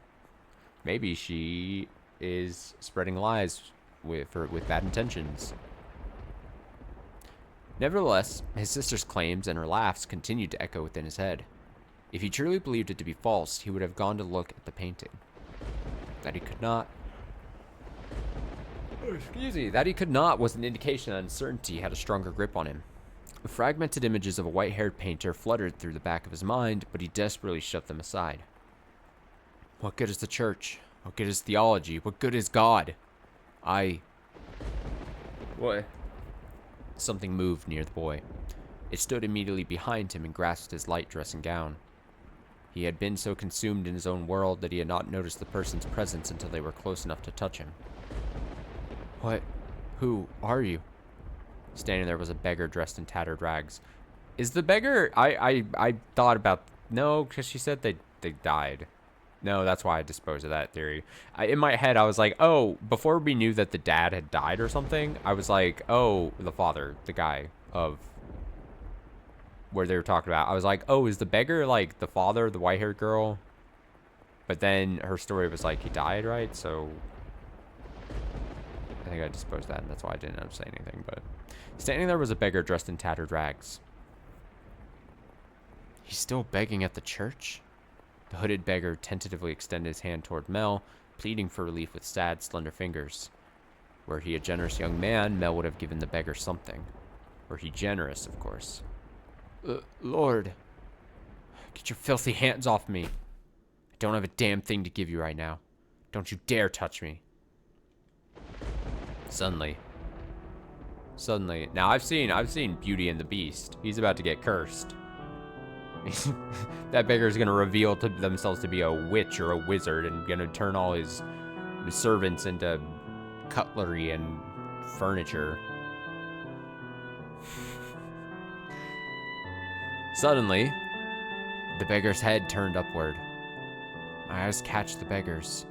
Maybe she is spreading lies with bad intentions. Nevertheless, his sister's claims and her laughs continued to echo within his head. If he truly believed it to be false, he would have gone to look at the painting. That he could not was an indication that uncertainty had a stronger grip on him. The fragmented images of a white-haired painter fluttered through the back of his mind, but he desperately shoved them aside. What good is the church? What good is theology? What good is God? What? Something moved near the boy. It stood immediately behind him and grasped his light dressing gown. He had been so consumed in his own world that he had not noticed the person's presence until they were close enough to touch him. What? Who are you? Standing there was a beggar dressed in tattered rags. Is the beggar... I thought about... No, because she said they died. No, that's why I disposed of that theory. In my head, I was like, oh, before we knew that the dad had died or something, I was like, oh, the father, the guy of where they were talking about. I was like, oh, is the beggar like the father, the white-haired girl? But then her story was like, he died, right? So I think I disposed of that, and that's why I didn't end up saying anything. But standing there was a beggar dressed in tattered rags. He's still begging at the church? The hooded beggar tentatively extended his hand toward Mel, pleading for relief with sad, slender fingers. Were he a generous young man, Mel would have given the beggar something. Were he generous, of course. Lord, get your filthy hands off me. I don't have a damn thing to give you right now. Don't you dare touch me. Suddenly. Now I've seen Beauty and the Beast. He's about to get cursed. That beggar is going to reveal to themselves to be a witch or a wizard and going to turn all his servants into cutlery and furniture. Suddenly, the beggar's head turned upward. My eyes catch the beggar's.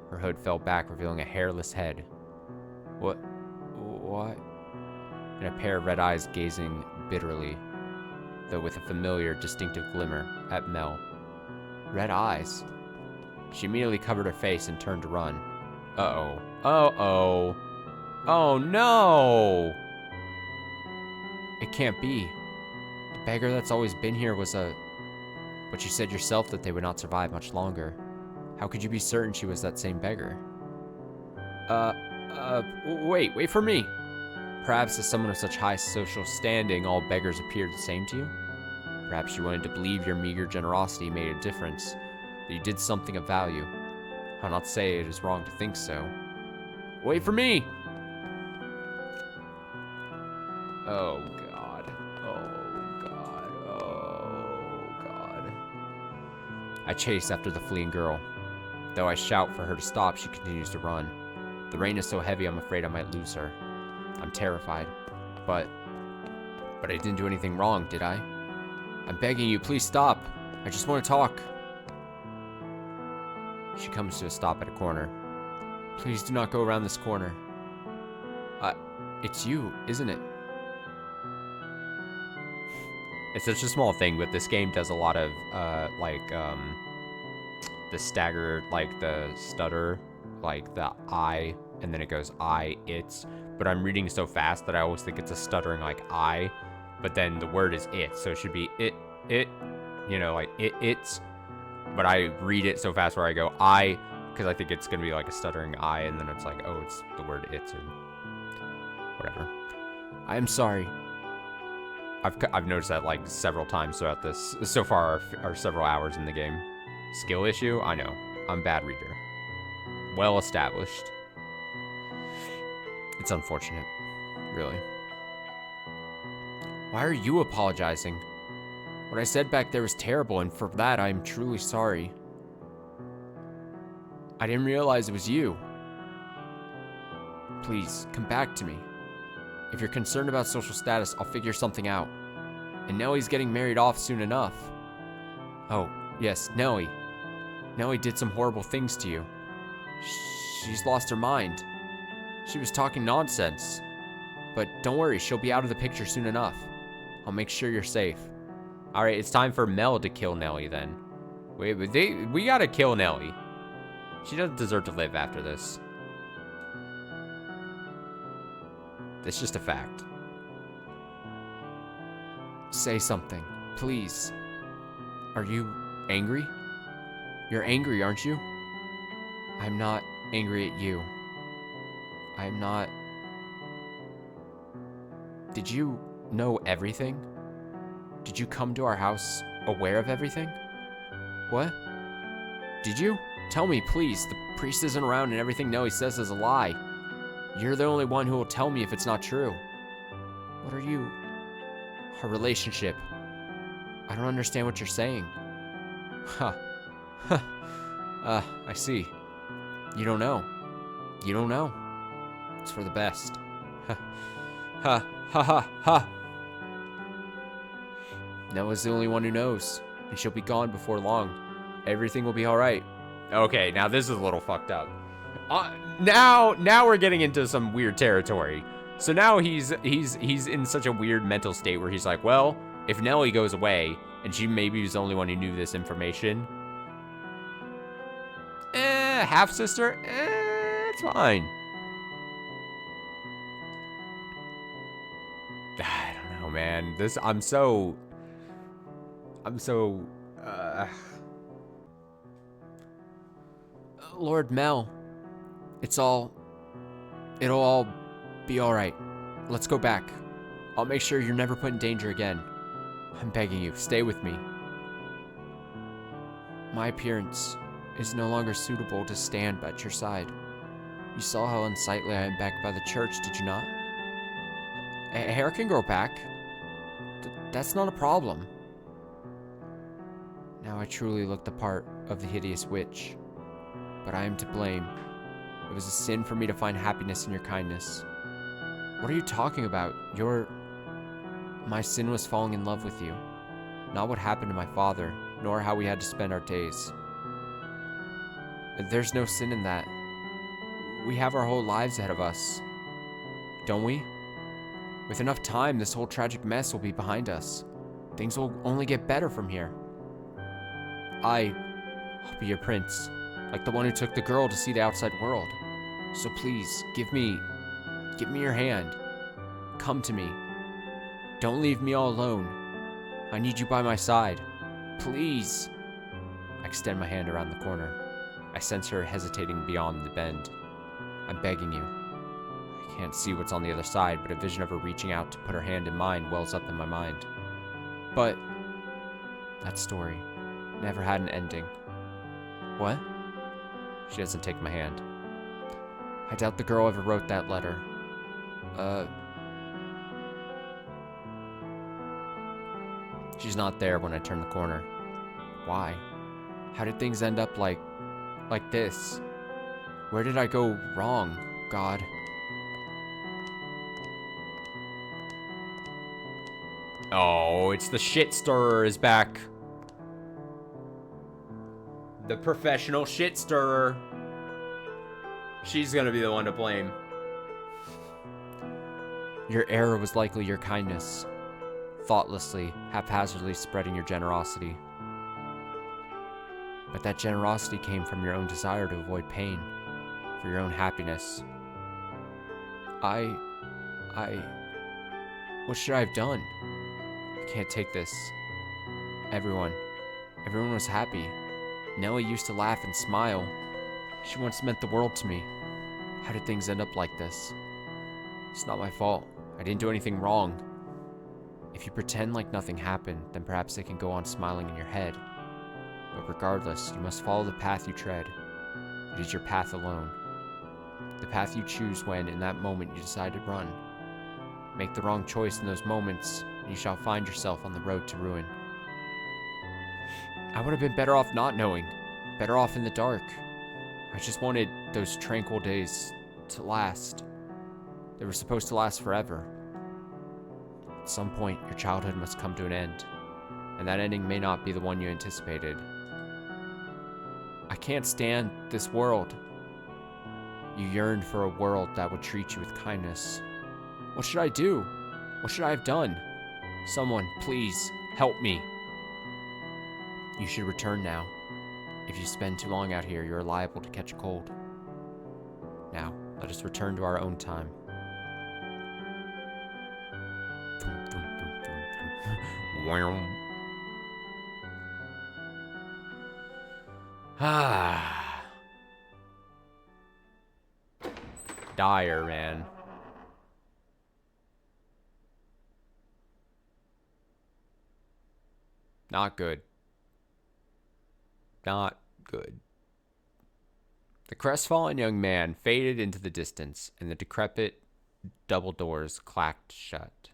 Her hood fell back, revealing a hairless head. What? And a pair of red eyes gazing bitterly, though with a familiar, distinctive glimmer, at Mel. Red eyes. She immediately covered her face and turned to run. Uh-oh. Uh-oh. Oh, no! It can't be. The beggar that's always been here was a... But you said yourself that they would not survive much longer. How could you be certain she was that same beggar? Wait for me! Perhaps as someone of such high social standing, all beggars appeared the same to you? Perhaps you wanted to believe your meager generosity made a difference, that you did something of value. I'll not say it is wrong to think so. Wait for me! Oh, God. Oh, God. Oh, God. I chase after the fleeing girl. Though I shout for her to stop, she continues to run. The rain is so heavy, I'm afraid I might lose her. I'm terrified. But I didn't do anything wrong, did I? I'm begging you, please stop. I just want to talk. She comes to a stop at a corner. Please do not go around this corner. It's you, isn't it? It's such a small thing, but this game does a lot of, the stagger, like the stutter, like the I, and then it goes it's. But I'm reading so fast that I always think it's a stuttering like I, but then the word is it, so it should be it, you know, like it's. But I read it so fast where I go I, because I think it's gonna be like a stuttering I, and then it's like, oh, it's the word it's or whatever. I am sorry. I've noticed that like several times throughout this. So far are several hours in the game. Skill issue? I know. I'm a bad reader. Well established. It's unfortunate. Really. Why are you apologizing? What I said back there was terrible, and for that I am truly sorry. I didn't realize it was you. Please, come back to me. If you're concerned about social status, I'll figure something out. And Nellie's getting married off soon enough. Oh, yes, Nellie. Nellie did some horrible things to you. She's lost her mind. She was talking nonsense. But don't worry, she'll be out of the picture soon enough. I'll make sure you're safe. All right, it's time for Mel to kill Nellie then. Wait, but we gotta kill Nellie. She doesn't deserve to live after this. It's just a fact. Say something, please. Are you angry? You're angry, aren't you? I'm not angry at you. I'm not... Did you know everything? Did you come to our house aware of everything? What? Did you? Tell me, please. The priest isn't around and everything Nellie says is a lie. You're the only one who will tell me if it's not true. What are you? Our relationship. I don't understand what you're saying. Huh. I see. You don't know. You don't know. It's for the best. Ha. Noah's the only one who knows, and she'll be gone before long. Everything will be all right. Okay, now this is a little fucked up. Now we're getting into some weird territory. So now he's in such a weird mental state where he's like, well, if Nellie goes away, and she maybe was the only one who knew this information, half-sister, it's fine. I don't know, man. I'm so Lord Mel, it'll all be all right. Let's go back. I'll make sure you're never put in danger again. I'm begging you, stay with me. My appearance is no longer suitable to stand at your side. You saw how unsightly I am back by the church, did you not? Hair can grow back. That's not a problem. Now I truly look the part of the hideous witch. But I am to blame. It was a sin for me to find happiness in your kindness. What are you talking about? My sin was falling in love with you. Not what happened to my father, nor how we had to spend our days. There's no sin in that. We have our whole lives ahead of us. Don't we? With enough time, this whole tragic mess will be behind us. Things will only get better from here. I'll be your prince, like the one who took the girl to see the outside world. So please, give me your hand. Come to me. Don't leave me all alone. I need you by my side. Please. I extend my hand around the corner. I sense her hesitating beyond the bend. I'm begging you. I can't see what's on the other side, but a vision of her reaching out to put her hand in mine wells up in my mind. But that story never had an ending. What? She doesn't take my hand. I doubt the girl ever wrote that letter. She's not there when I turn the corner. Why? How did things end up like this? Where did I go wrong, God? Oh, it's the shit stirrer is back. The professional shit stirrer. She's gonna be the one to blame. Your error was likely your kindness. Thoughtlessly, haphazardly spreading your generosity. But that generosity came from your own desire to avoid pain, for your own happiness. What should I have done? I can't take this. Everyone was happy. Nellie used to laugh and smile. She once meant the world to me. How did things end up like this? It's not my fault. I didn't do anything wrong. If you pretend like nothing happened, then perhaps they can go on smiling in your head. But regardless, you must follow the path you tread. It is your path alone. The path you choose when, in that moment, you decide to run. Make the wrong choice in those moments, and you shall find yourself on the road to ruin. I would have been better off not knowing, better off in the dark. I just wanted those tranquil days to last. They were supposed to last forever. At some point, your childhood must come to an end, and that ending may not be the one you anticipated. I can't stand this world. You yearned for a world that would treat you with kindness. What should I do? What should I have done? Someone, please, help me. You should return now. If you spend too long out here, you're liable to catch a cold. Now, let us return to our own time. Ah. Dire, man. Not good. Not good. The crestfallen young man faded into the distance, and the decrepit double doors clacked shut.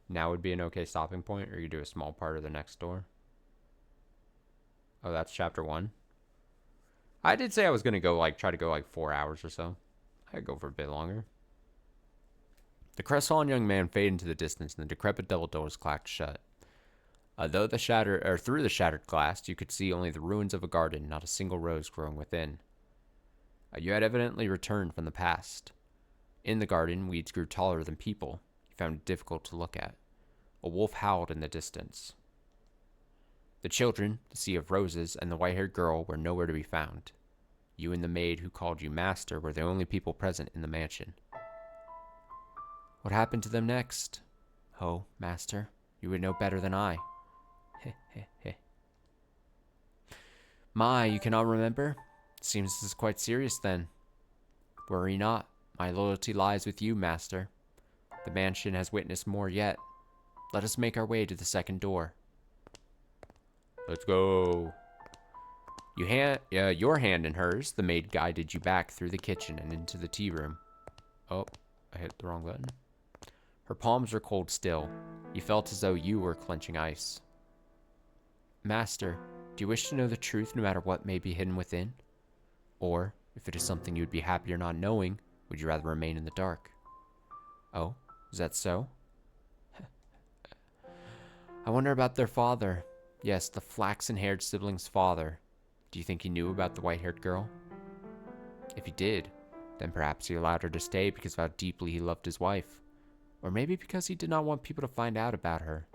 Now would be an okay stopping point, or you do a small part of the next door. Oh, that's chapter 1. I did say I was gonna go try to go 4 hours or so. I'd go for a bit longer. The crestfallen young man faded into the distance, and the decrepit double doors clacked shut. Through the shattered glass, you could see only the ruins of a garden, not a single rose growing within. You had evidently returned from the past. In the garden, weeds grew taller than people. You found it difficult to look at. A wolf howled in the distance. The children, the sea of roses, and the white-haired girl were nowhere to be found. You and the maid who called you master were the only people present in the mansion. What happened to them next? Oh, master, you would know better than I. My, you cannot remember? Seems this is quite serious then. Worry not. My loyalty lies with you, master. The mansion has witnessed more yet. Let us make our way to the second door. Let's go. Your hand in hers, the maid guided you back through the kitchen and into the tea room. Oh, I hit the wrong button. Her palms were cold still. You felt as though you were clenching ice. Master, do you wish to know the truth no matter what may be hidden within? Or, if it is something you would be happier not knowing, would you rather remain in the dark? Oh, is that so? I wonder about their father. Yes, the flaxen-haired sibling's father. Do you think he knew about the white-haired girl? If he did, then perhaps he allowed her to stay because of how deeply he loved his wife. Or maybe because he did not want people to find out about her.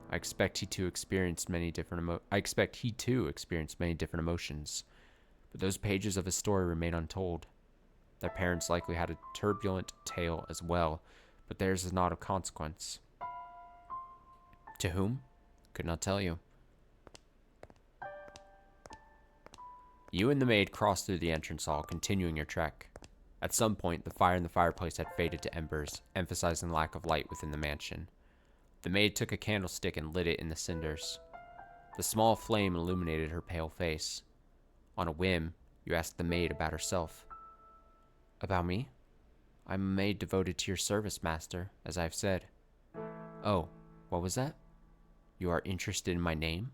I expect he too experienced many different emotions. But those pages of his story remain untold. Their parents likely had a turbulent tale as well, but theirs is not of consequence. To whom? Could not tell you. You and the maid crossed through the entrance hall, continuing your trek. At some point, the fire in the fireplace had faded to embers, emphasizing the lack of light within the mansion. The maid took a candlestick and lit it in the cinders. The small flame illuminated her pale face. On a whim, you asked the maid about herself. About me? I'm a maid devoted to your service, master, as I've said. Oh, what was that? You are interested in my name?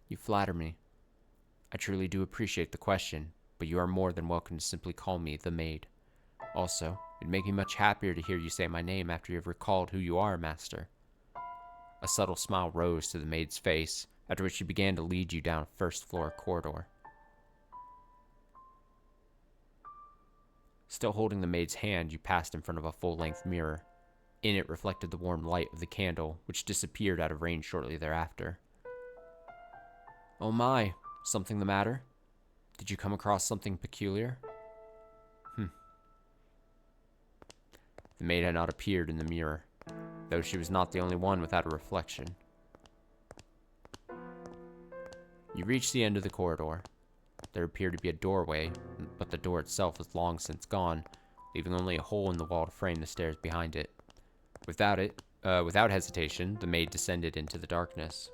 You flatter me. I truly do appreciate the question, but you are more than welcome to simply call me the maid. Also, it'd make me much happier to hear you say my name after you have recalled who you are, master. A subtle smile rose to the maid's face, after which she began to lead you down a first-floor corridor. Still holding the maid's hand, you passed in front of a full-length mirror. In it reflected the warm light of the candle, which disappeared out of range shortly thereafter. Oh my, something the matter? Did you come across something peculiar? The maid had not appeared in the mirror, though she was not the only one without a reflection. You reached the end of the corridor. There appeared to be a doorway, but the door itself was long since gone, leaving only a hole in the wall to frame the stairs behind it. Without hesitation, the maid descended into the darkness.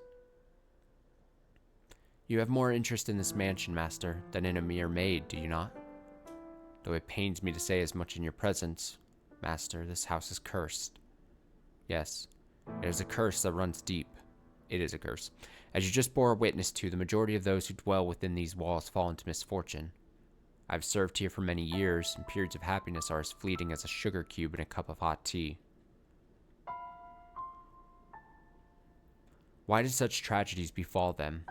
You have more interest in this mansion, master, than in a mere maid, do you not? Though it pains me to say as much in your presence, master, this house is cursed. Yes, it is a curse that runs deep. It is a curse. As you just bore witness to, the majority of those who dwell within these walls fall into misfortune. I have served here for many years, and periods of happiness are as fleeting as a sugar cube in a cup of hot tea. Why did such tragedies befall them?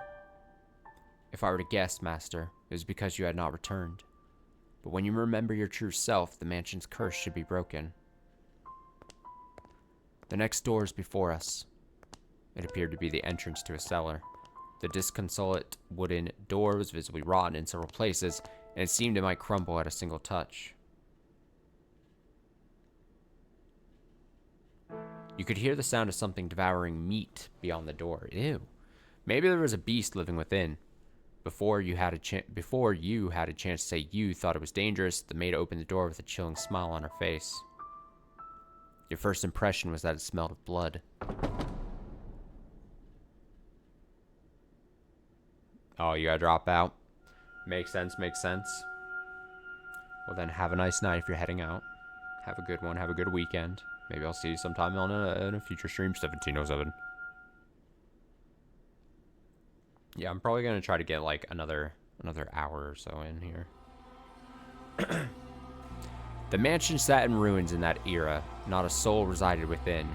If I were to guess, master, it was because you had not returned. But when you remember your true self, the mansion's curse should be broken. The next door is before us. It appeared to be the entrance to a cellar. The disconsolate wooden door was visibly rotten in several places, and it seemed it might crumble at a single touch. You could hear the sound of something devouring meat beyond the door. Ew. Maybe there was a beast living within. Before you had a chance to say you thought it was dangerous, the maid opened the door with a chilling smile on her face. Your first impression was that it smelled of blood. Oh, you gotta drop out. Makes sense, makes sense. Well then, have a nice night if you're heading out. Have a good one, have a good weekend. Maybe I'll see you sometime on a future stream, 1707. Yeah, I'm probably gonna try to get like another hour or so in here. The mansion sat in ruins in that era. Not a soul resided within.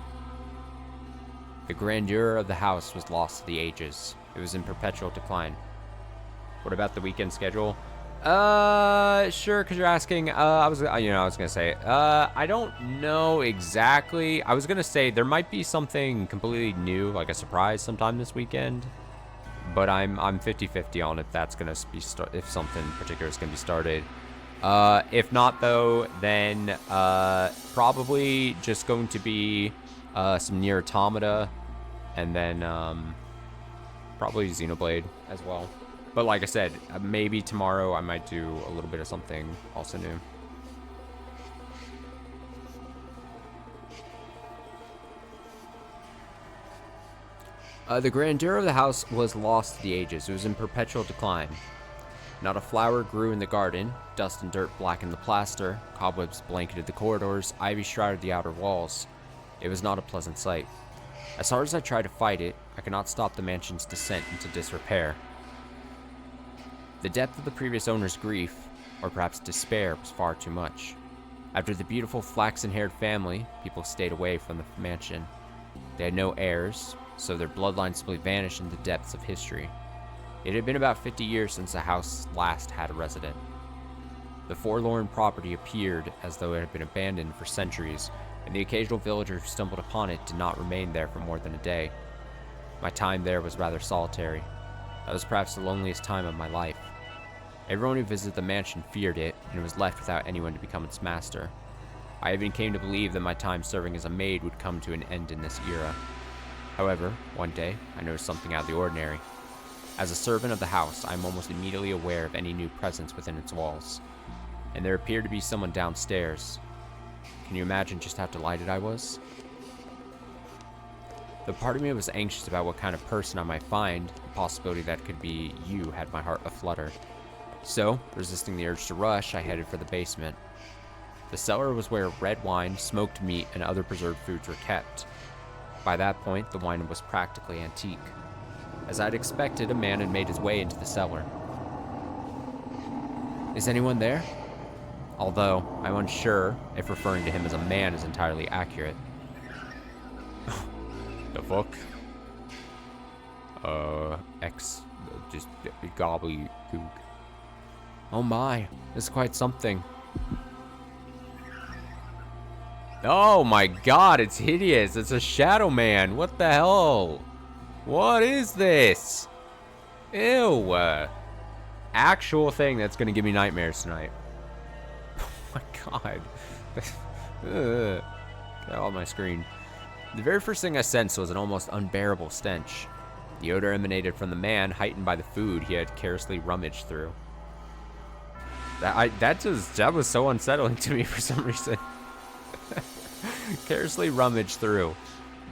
The grandeur of the house was lost to the ages. It was in perpetual decline. What about the weekend schedule? Sure, because you're asking. I was gonna say, I don't know exactly. I was gonna say there might be something completely new, like a surprise sometime this weekend. But I'm 50-50 on if that's gonna be if something particular is gonna be started. If not though, then probably just going to be some Nier Automata, and then probably Xenoblade as well. But like I said, maybe tomorrow I might do a little bit of something also new. The grandeur of the house was lost to the ages. It was in perpetual decline. Not a flower grew in the garden. Dust and dirt blackened the plaster. Cobwebs blanketed the corridors. Ivy shrouded the outer walls. It was not a pleasant sight. As hard as I tried to fight it, I could not stop the mansion's descent into disrepair. The depth of the previous owner's grief, or perhaps despair, was far too much. After the beautiful flaxen-haired family, people stayed away from the mansion. They had no heirs, so their bloodline simply vanished in the depths of history. It had been about 50 years since the house last had a resident. The forlorn property appeared as though it had been abandoned for centuries, and the occasional villager who stumbled upon it did not remain there for more than a day. My time there was rather solitary. That was perhaps the loneliest time of my life. Everyone who visited the mansion feared it, and it was left without anyone to become its master. I even came to believe that my time serving as a maid would come to an end in this era. However, one day, I noticed something out of the ordinary. As a servant of the house, I am almost immediately aware of any new presence within its walls. And there appeared to be someone downstairs. Can you imagine just how delighted I was? The part of me was anxious about what kind of person I might find. The possibility that it could be you had my heart aflutter. So, resisting the urge to rush, I headed for the basement. The cellar was where red wine, smoked meat, and other preserved foods were kept. By that point, the wine was practically antique. As I'd expected, a man had made his way into the cellar. Is anyone there? Although, I'm unsure if referring to him as a man is entirely accurate. The fuck? Just gobbledygook. Oh my, this is quite something. Oh my god, it's hideous. It's a shadow man. What the hell? What is this? Ew. Actual thing that's gonna give me nightmares tonight. Oh my god. Get out of my screen. The very first thing I sensed was an almost unbearable stench. The odor emanated from the man, heightened by the food he had carelessly rummaged through. That was so unsettling to me for some reason. Carelessly rummaged through.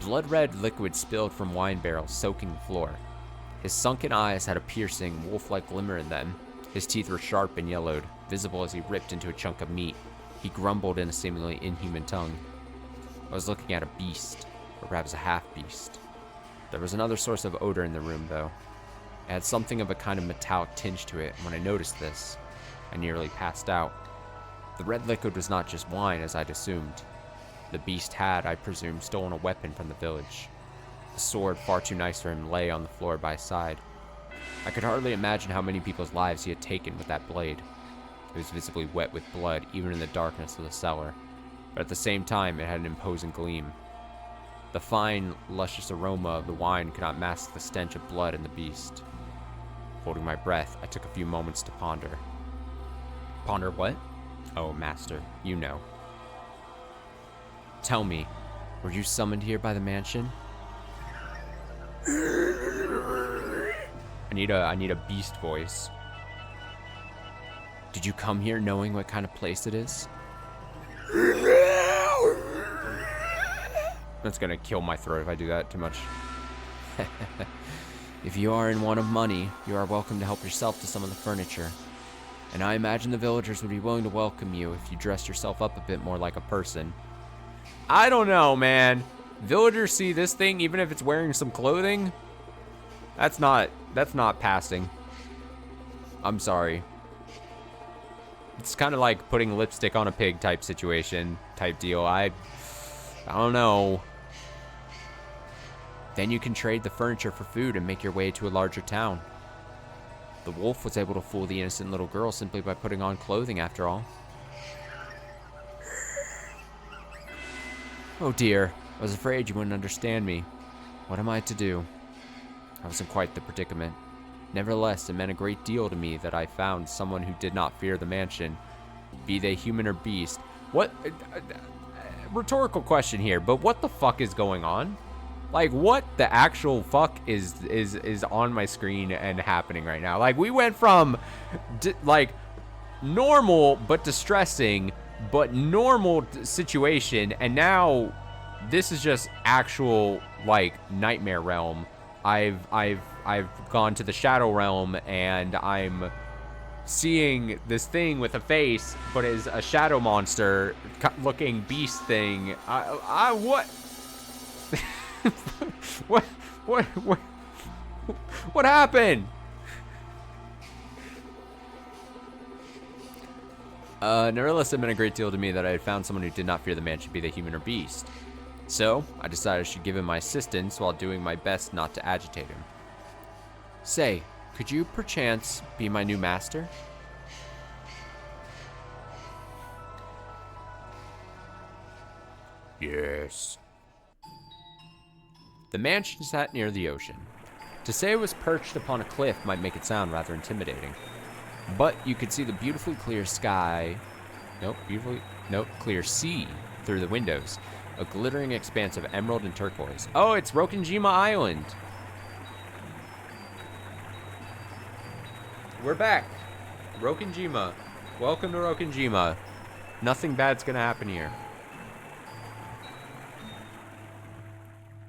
Blood-red liquid spilled from wine barrels, soaking the floor. His sunken eyes had a piercing, wolf-like glimmer in them. His teeth were sharp and yellowed, visible as he ripped into a chunk of meat. He grumbled in a seemingly inhuman tongue. I was looking at a beast, or perhaps a half-beast. There was another source of odor in the room, though. It had something of a kind of metallic tinge to it, and when I noticed this, I nearly passed out. The red liquid was not just wine, as I'd assumed. The beast had, I presume, stolen a weapon from the village. A sword far too nice for him lay on the floor by his side. I could hardly imagine how many people's lives he had taken with that blade. It was visibly wet with blood, even in the darkness of the cellar, but at the same time it had an imposing gleam. The fine, luscious aroma of the wine could not mask the stench of blood in the beast. Holding my breath, I took a few moments to ponder. Ponder what? Oh, master, you know. Tell me, were you summoned here by the mansion? I need a beast voice. Did you come here knowing what kind of place it is? That's gonna kill my throat if I do that too much. If you are in want of money, you are welcome to help yourself to some of the furniture. And I imagine the villagers would be willing to welcome you if you dressed yourself up a bit more like a person. I don't know, man. Villagers see this thing, even if it's wearing some clothing. That's not passing. I'm sorry. It's kind of like putting lipstick on a pig type situation, type deal. I don't know. Then you can trade the furniture for food and make your way to a larger town. The wolf was able to fool the innocent little girl simply by putting on clothing, after all. Oh dear, I was afraid you wouldn't understand me. What am I to do? I was in quite the predicament. Nevertheless, it meant a great deal to me that I found someone who did not fear the mansion, be they human or beast. What? Rhetorical question here, but what the fuck is going on? Like, what the actual fuck is on my screen and happening right now? Like, we went from, like, normal but distressing, but normal situation, and now this is just actual, like, nightmare realm. I've gone to the shadow realm, and I'm seeing this thing with a face, but is a shadow monster looking beast thing. What? What happened? Nevertheless, it meant a great deal to me that I had found someone who did not fear the mansion, be they human or beast. So, I decided I should give him my assistance while doing my best not to agitate him. Say, could you perchance be my new master? Yes. The mansion sat near the ocean. To say it was perched upon a cliff might make it sound rather intimidating. But you could see the beautifully clear sky, clear sea through the windows. A glittering expanse of emerald and turquoise. Oh, it's Rokinjima Island. We're back. Rokinjima. Welcome to Rokinjima. Nothing bad's gonna happen here.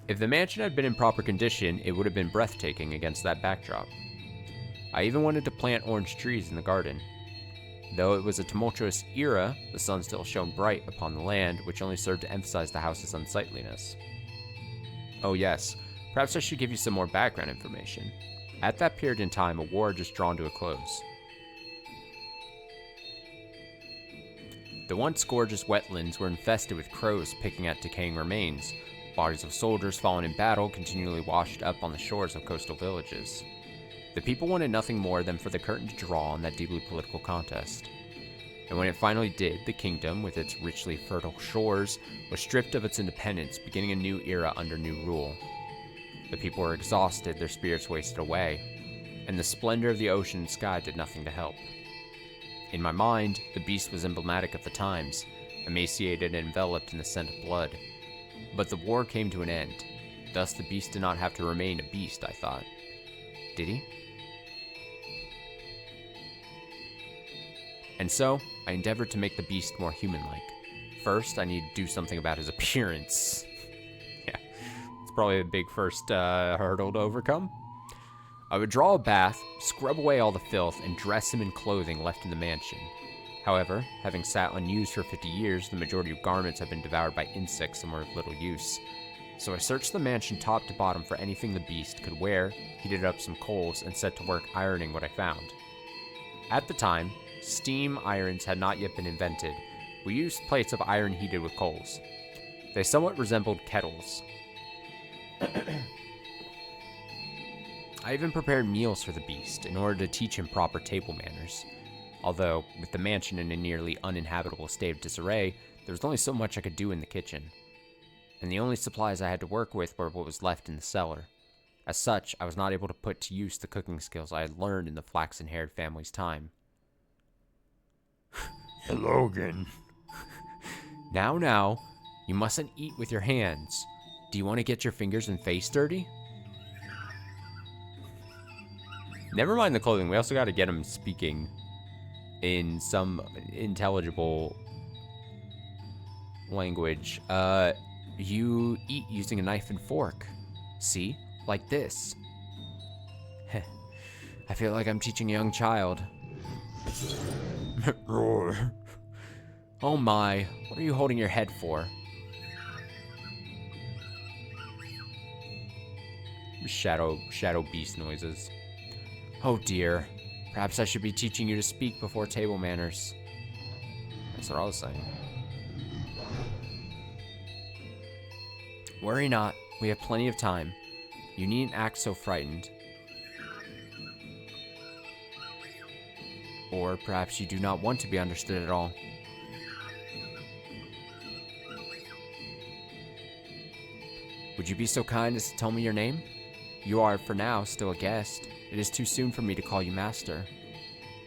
If the mansion had been in proper condition, it would have been breathtaking against that backdrop. I even wanted to plant orange trees in the garden. Though it was a tumultuous era, the sun still shone bright upon the land, which only served to emphasize the house's unsightliness. Oh yes, perhaps I should give you some more background information. At that period in time, a war had just drawn to a close. The once gorgeous wetlands were infested with crows picking at decaying remains. Bodies of soldiers fallen in battle continually washed up on the shores of coastal villages. The people wanted nothing more than for the curtain to draw on that deeply political contest. And when it finally did, the kingdom, with its richly fertile shores, was stripped of its independence, beginning a new era under new rule. The people were exhausted, their spirits wasted away, and the splendor of the ocean and sky did nothing to help. In my mind, the beast was emblematic of the times, emaciated and enveloped in the scent of blood. But the war came to an end. Thus the beast did not have to remain a beast, I thought. Did he? And so, I endeavored to make the beast more human-like. First, I needed to do something about his appearance. Yeah, it's probably a big first hurdle to overcome. I would draw a bath, scrub away all the filth, and dress him in clothing left in the mansion. However, having sat unused for 50 years, the majority of garments have been devoured by insects and were of little use. So I searched the mansion top to bottom for anything the beast could wear, heated up some coals, and set to work ironing what I found. At the time, steam irons had not yet been invented. We used plates of iron heated with coals. They somewhat resembled kettles. I even prepared meals for the beast in order to teach him proper table manners. Although, with the mansion in a nearly uninhabitable state of disarray, there was only so much I could do in the kitchen. and the only supplies I had to work with were what was left in the cellar. As such, I was not able to put to use the cooking skills I had learned in the flaxen-haired family's time. Hello again. Now, you mustn't eat with your hands. Do you want to get your fingers and face dirty? Never mind the clothing, we also got to get him speaking in some intelligible language. You eat using a knife and fork. See? Like this. I feel like I'm teaching a young child. Roar. Oh my, what are you holding your head for? Shadow beast noises. Oh dear, perhaps I should be teaching you to speak before table manners. That's what I was saying. Worry not, we have plenty of time. You needn't act so frightened. Or perhaps you do not want to be understood at all. Would you be so kind as to tell me your name? You are, for now, still a guest. It is too soon for me to call you master.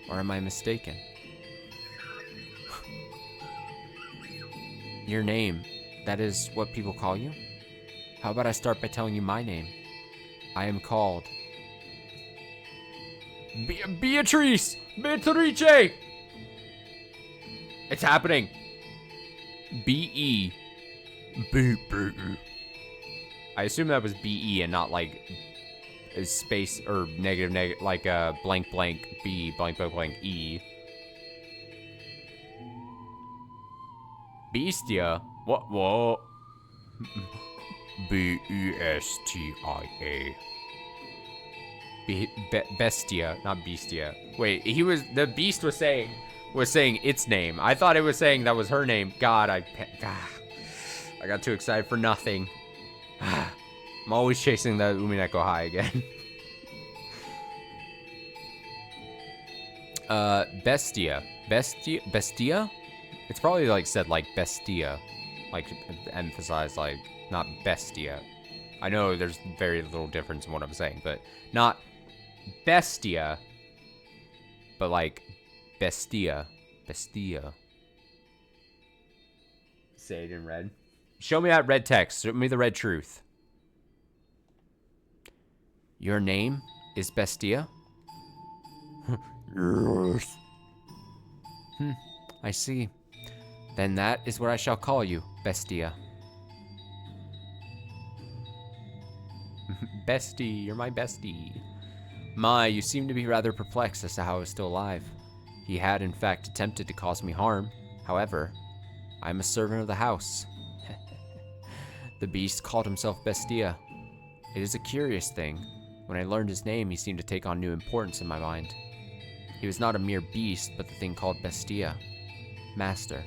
Or am I mistaken? Your name, that is what people call you? How about I start by telling you my name? I am called... Beatrice! Beatrice! It's happening! B-E. B-B. I assume that was B-E and not like a space or negative, like blank blank B, blank blank blank E. Bestia? What? B-E-S-T-I-A. Bestia, not Bestia. Wait, the beast was saying its name. I thought it was saying that was her name. God, I got too excited for nothing. I'm always chasing the Umineko high again. Bestia. Bestia? It's probably like said like Bestia. Like emphasized like not Bestia. I know there's very little difference in what I'm saying, but not Bestia, but like Bestia. Bestia. Say it in red. Show me that red text. Show me the red truth. Your name is Bestia? Yes. I see. Then that is what I shall call you, Bestia. Bestie, you're my bestie. My, you seem to be rather perplexed as to how I was still alive. He had, in fact, attempted to cause me harm. However, I am a servant of the house. The beast called himself Bestia. It is a curious thing. When I learned his name, he seemed to take on new importance in my mind. He was not a mere beast, but the thing called Bestia. Master.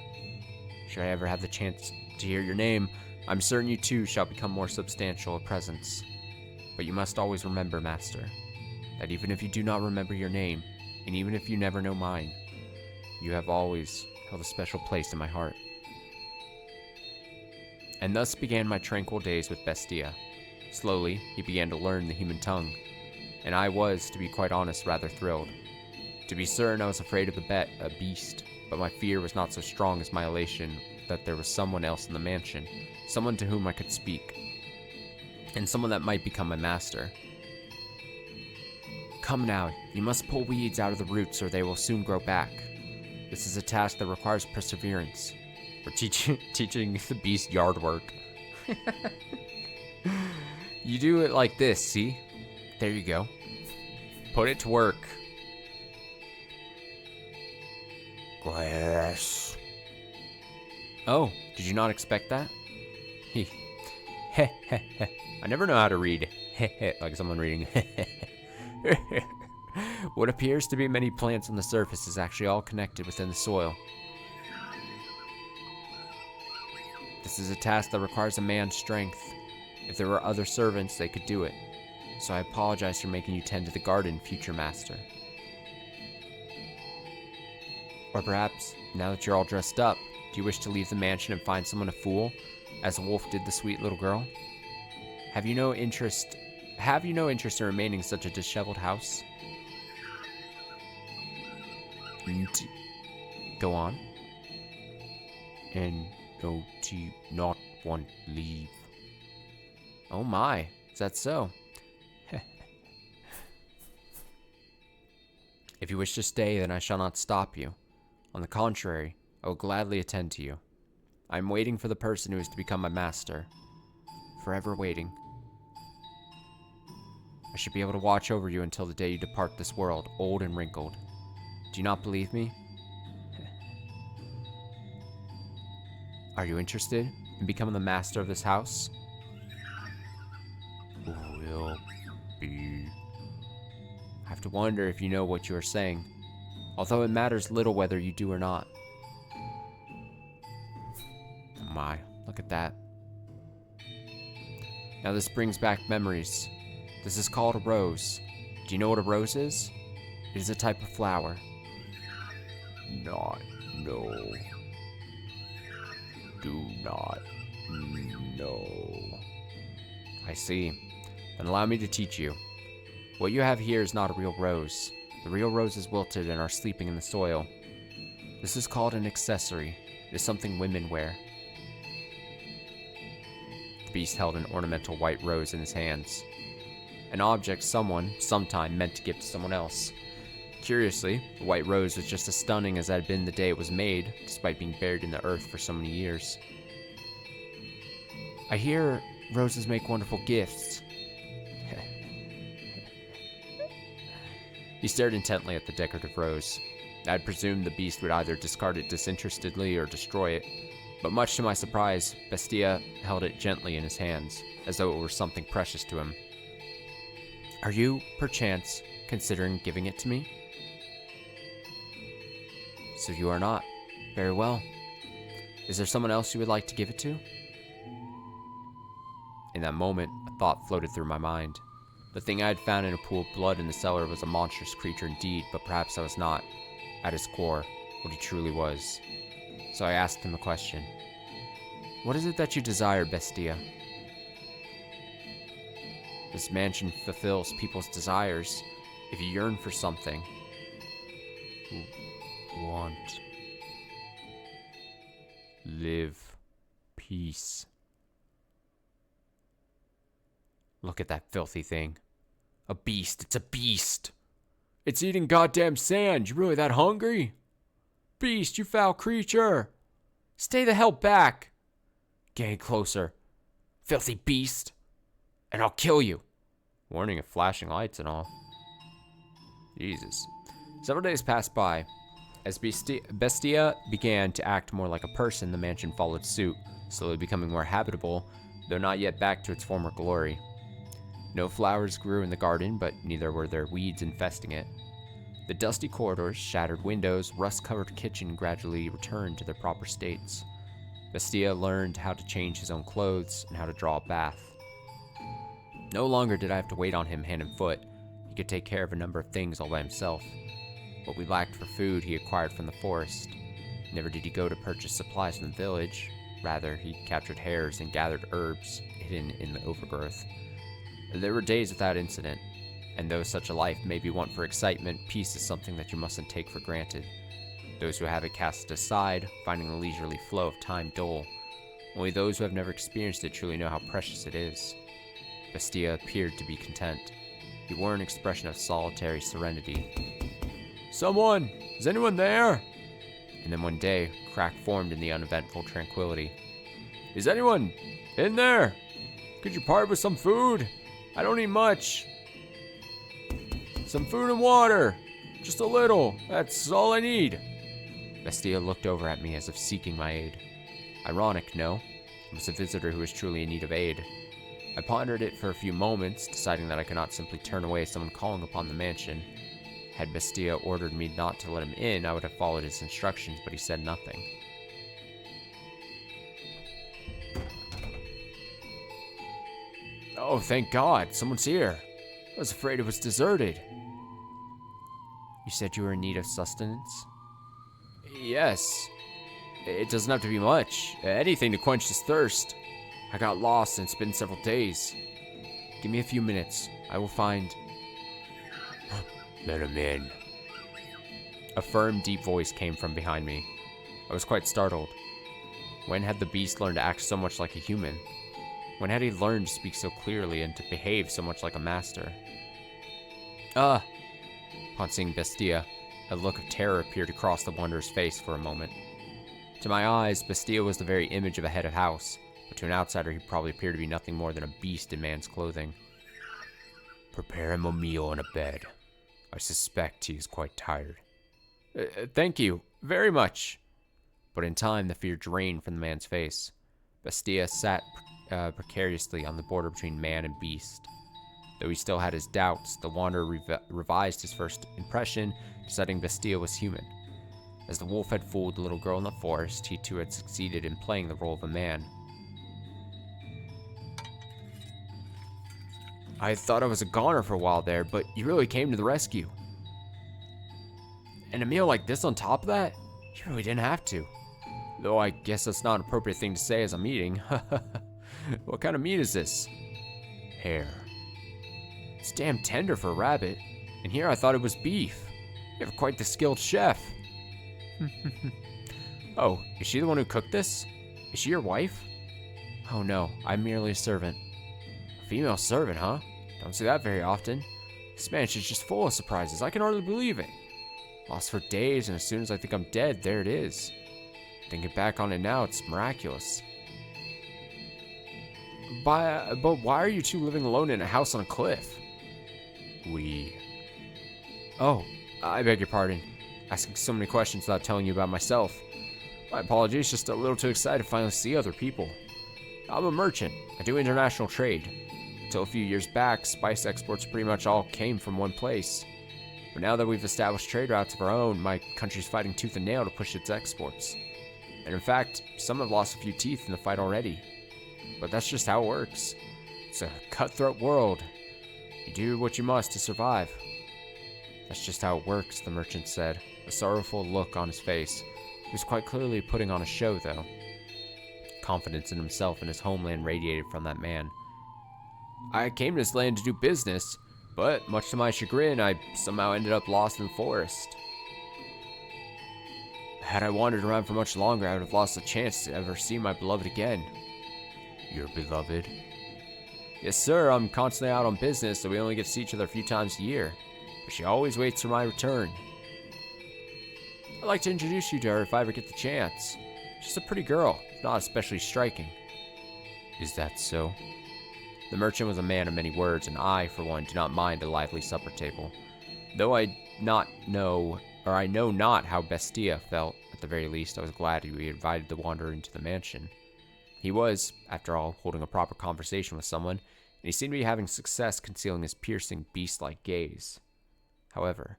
Should I ever have the chance to hear your name, I'm certain you too shall become more substantial a presence. But you must always remember, Master, that even if you do not remember your name, and even if you never know mine, you have always held a special place in my heart. And thus began my tranquil days with Bestia. Slowly, he began to learn the human tongue, and I was, to be quite honest, rather thrilled. To be certain, I was afraid of a beast, but my fear was not so strong as my elation that there was someone else in the mansion, someone to whom I could speak, and someone that might become my master. Come now, you must pull weeds out of the roots or they will soon grow back. This is a task that requires perseverance. We're teaching the beast yard work. You do it like this, see? There you go. Put it to work. Glass. Oh, did you not expect that? Heh heh heh. I never know how to read heh heh like someone reading What appears to be many plants on the surface is actually all connected within the soil. This is a task that requires a man's strength. If there were other servants, they could do it. So I apologize for making you tend to the garden, future master. Or perhaps, now that you're all dressed up, do you wish to leave the mansion and find someone to fool? as the wolf did the sweet little girl. Have you no interest in remaining such a disheveled house? Go on. And do you not want leave? Oh my, is that so? If you wish to stay, then I shall not stop you. On the contrary, I will gladly attend to you. I am waiting for the person who is to become my master. Forever waiting. I should be able to watch over you until the day you depart this world, old and wrinkled. Do you not believe me? Are you interested in becoming the master of this house? Will be. I have to wonder if you know what you are saying, although it matters little whether you do or not. Oh my, look at that. Now this brings back memories. This is called a rose. Do you know what a rose is? It is a type of flower. Not know. Do not know. I see. Then allow me to teach you. What you have here is not a real rose. The real roses wilted and are sleeping in the soil. This is called an accessory. It is something women wear. The beast held an ornamental white rose in his hands. An object someone, sometime, meant to give to someone else. Curiously, the white rose was just as stunning as it had been the day it was made, despite being buried in the earth for so many years. I hear roses make wonderful gifts. He stared intently at the decorative rose. I had presumed the beast would either discard it disinterestedly or destroy it, but much to my surprise, Bestia held it gently in his hands, as though it were something precious to him. Are you, perchance, considering giving it to me? So you are not. Very well. Is there someone else you would like to give it to? In that moment, a thought floated through my mind. The thing I had found in a pool of blood in the cellar was a monstrous creature indeed, but perhaps I was not, at his core, what he truly was. So I asked him a question. What is it that you desire, Bestia? This mansion fulfills people's desires. If you yearn for something, Want. Live. Peace. Look at that filthy thing. A beast. It's a beast. It's eating goddamn sand. You really that hungry? Beast, you foul creature. Stay the hell back. Get closer. Filthy beast. And I'll kill you. Warning of flashing lights and all. Jesus. Several days passed by. As Bestia began to act more like a person, the mansion followed suit, slowly becoming more habitable, though not yet back to its former glory. No flowers grew in the garden, but neither were there weeds infesting it. The dusty corridors, shattered windows, rust-covered kitchen gradually returned to their proper states. Bestia learned how to change his own clothes and how to draw a bath. No longer did I have to wait on him hand and foot. He could take care of a number of things all by himself. What we lacked for food he acquired from the forest. Never did he go to purchase supplies from the village. Rather, he captured hares and gathered herbs hidden in the overgrowth. There were days without incident, and though such a life may be one for excitement, peace is something that you mustn't take for granted. Those who have it cast it aside, finding the leisurely flow of time dull. Only those who have never experienced it truly know how precious it is. Bestia appeared to be content. He wore an expression of solitary serenity. Someone! Is anyone there? And then one day, a crack formed in the uneventful tranquility. Is anyone in there? Could you part with some food? I don't need much. Some food and water. Just a little. That's all I need. Bestia looked over at me as if seeking my aid. Ironic, no? It was a visitor who was truly in need of aid. I pondered it for a few moments, deciding that I could not simply turn away someone calling upon the mansion. Had Bestia ordered me not to let him in, I would have followed his instructions, but he said nothing. Oh, thank God, someone's here. I was afraid it was deserted. You said you were in need of sustenance? Yes. It doesn't have to be much. Anything to quench this thirst. I got lost and it's been several days. Give me a few minutes. I will find... Let him in. A firm, deep voice came from behind me. I was quite startled. When had the beast learned to act so much like a human? When had he learned to speak so clearly and to behave so much like a master? Upon seeing Bestia, a look of terror appeared across the wanderer's face for a moment. To my eyes, Bestia was the very image of a head of house, but to an outsider he probably appeared to be nothing more than a beast in man's clothing. Prepare him a meal and a bed. I suspect he is quite tired. Thank you, very much. But in time, the fear drained from the man's face. Bestia sat precariously on the border between man and beast. Though he still had his doubts, the wanderer revised his first impression, deciding Bestia was human. As the wolf had fooled the little girl in the forest, he too had succeeded in playing the role of a man. I thought I was a goner for a while there, but you really came to the rescue. And a meal like this on top of that? You really didn't have to. Though I guess that's not an appropriate thing to say as I'm eating. What kind of meat is this? Hare. It's damn tender for a rabbit. And here I thought it was beef. You're quite the skilled chef. Oh, is she the one who cooked this? Is she your wife? Oh no, I'm merely a servant. A female servant, huh? Don't see that very often. This mansion's just full of surprises. I can hardly believe it. Lost for days, and as soon as I think I'm dead, there it is. Thinking back on it now, it's miraculous. But why are you two living alone in a house on a cliff? Oh, I beg your pardon. Asking so many questions without telling you about myself. My apologies, just a little too excited to finally see other people. I'm a merchant. I do international trade. Until a few years back, spice exports pretty much all came from one place. But now that we've established trade routes of our own, my country's fighting tooth and nail to push its exports. And in fact, some have lost a few teeth in the fight already. But that's just how it works. It's a cutthroat world. You do what you must to survive. That's just how it works, the merchant said, a sorrowful look on his face. He was quite clearly putting on a show, though. Confidence in himself and his homeland radiated from that man. I came to this land to do business, but much to my chagrin, I somehow ended up lost in the forest. Had I wandered around for much longer, I would have lost the chance to ever see my beloved again. Your beloved? Yes, sir, I'm constantly out on business, so we only get to see each other a few times a year. But she always waits for my return. I'd like to introduce you to her if I ever get the chance. She's a pretty girl, not especially striking. Is that so? The merchant was a man of many words, and I, for one, do not mind a lively supper table. Though I know not how Bestia felt, at the very least, I was glad he invited the wanderer into the mansion. He was, after all, holding a proper conversation with someone, and he seemed to be having success concealing his piercing, beast-like gaze. However...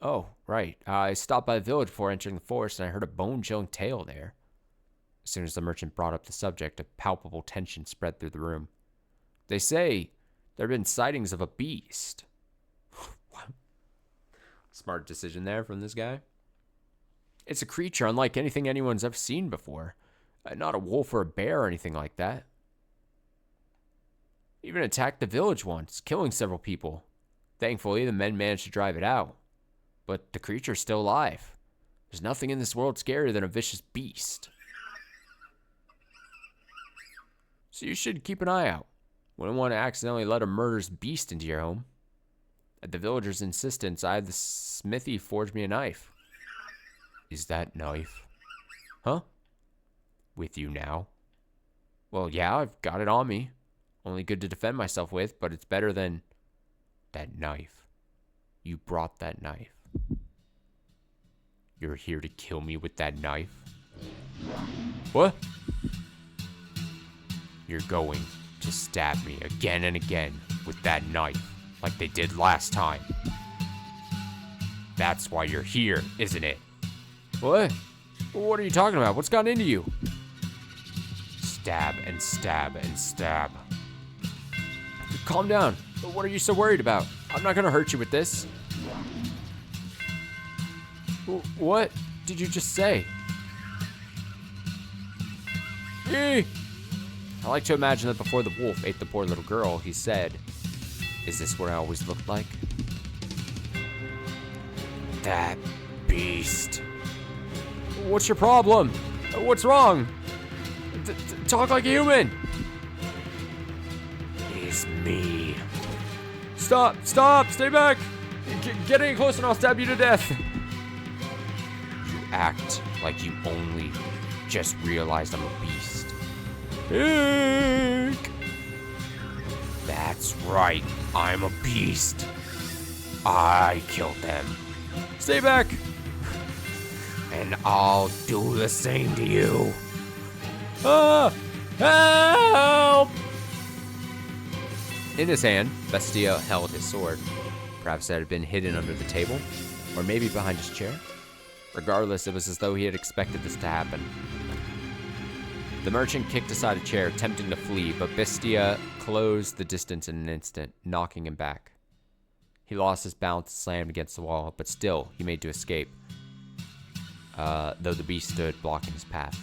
Oh, right. I stopped by the village before entering the forest, and I heard a bone-chilling tale there. As soon as the merchant brought up the subject, a palpable tension spread through the room. They say there have been sightings of a beast. What? Smart decision there from this guy. It's a creature unlike anything anyone's ever seen before. Not a wolf or a bear or anything like that. Even attacked the village once, killing several people. Thankfully, the men managed to drive it out. But the creature's still alive. There's nothing in this world scarier than a vicious beast. So you should keep an eye out. Wouldn't want to accidentally let a murderous beast into your home. At the villager's insistence, I had the smithy forge me a knife. Is that knife? Huh? With you now? Well, yeah, I've got it on me. Only good to defend myself with, but it's better than... That knife. You brought that knife. You're here to kill me with that knife? What? You're going to stab me again and again with that knife, like they did last time. That's why you're here, isn't it? What? What are you talking about? What's gotten into you? Stab and stab and stab. Calm down. What are you so worried about? I'm not gonna hurt you with this. What did you just say? I like to imagine that before the wolf ate the poor little girl, he said, "Is this what I always looked like?" That beast. What's your problem? What's wrong? Talk like a human. Is me. Stop, stay back. Get any closer and I'll stab you to death. You act like you only just realized I'm a beast. Eek. That's right, I'm a beast. I killed them. Stay back. And I'll do the same to you. Help! In his hand, Bestia held his sword. Perhaps it had been hidden under the table, or maybe behind his chair. Regardless, it was as though he had expected this to happen. The merchant kicked aside a chair, attempting to flee, but Bestia closed the distance in an instant, knocking him back. He lost his balance and slammed against the wall, but still, he made to escape, though the beast stood blocking his path.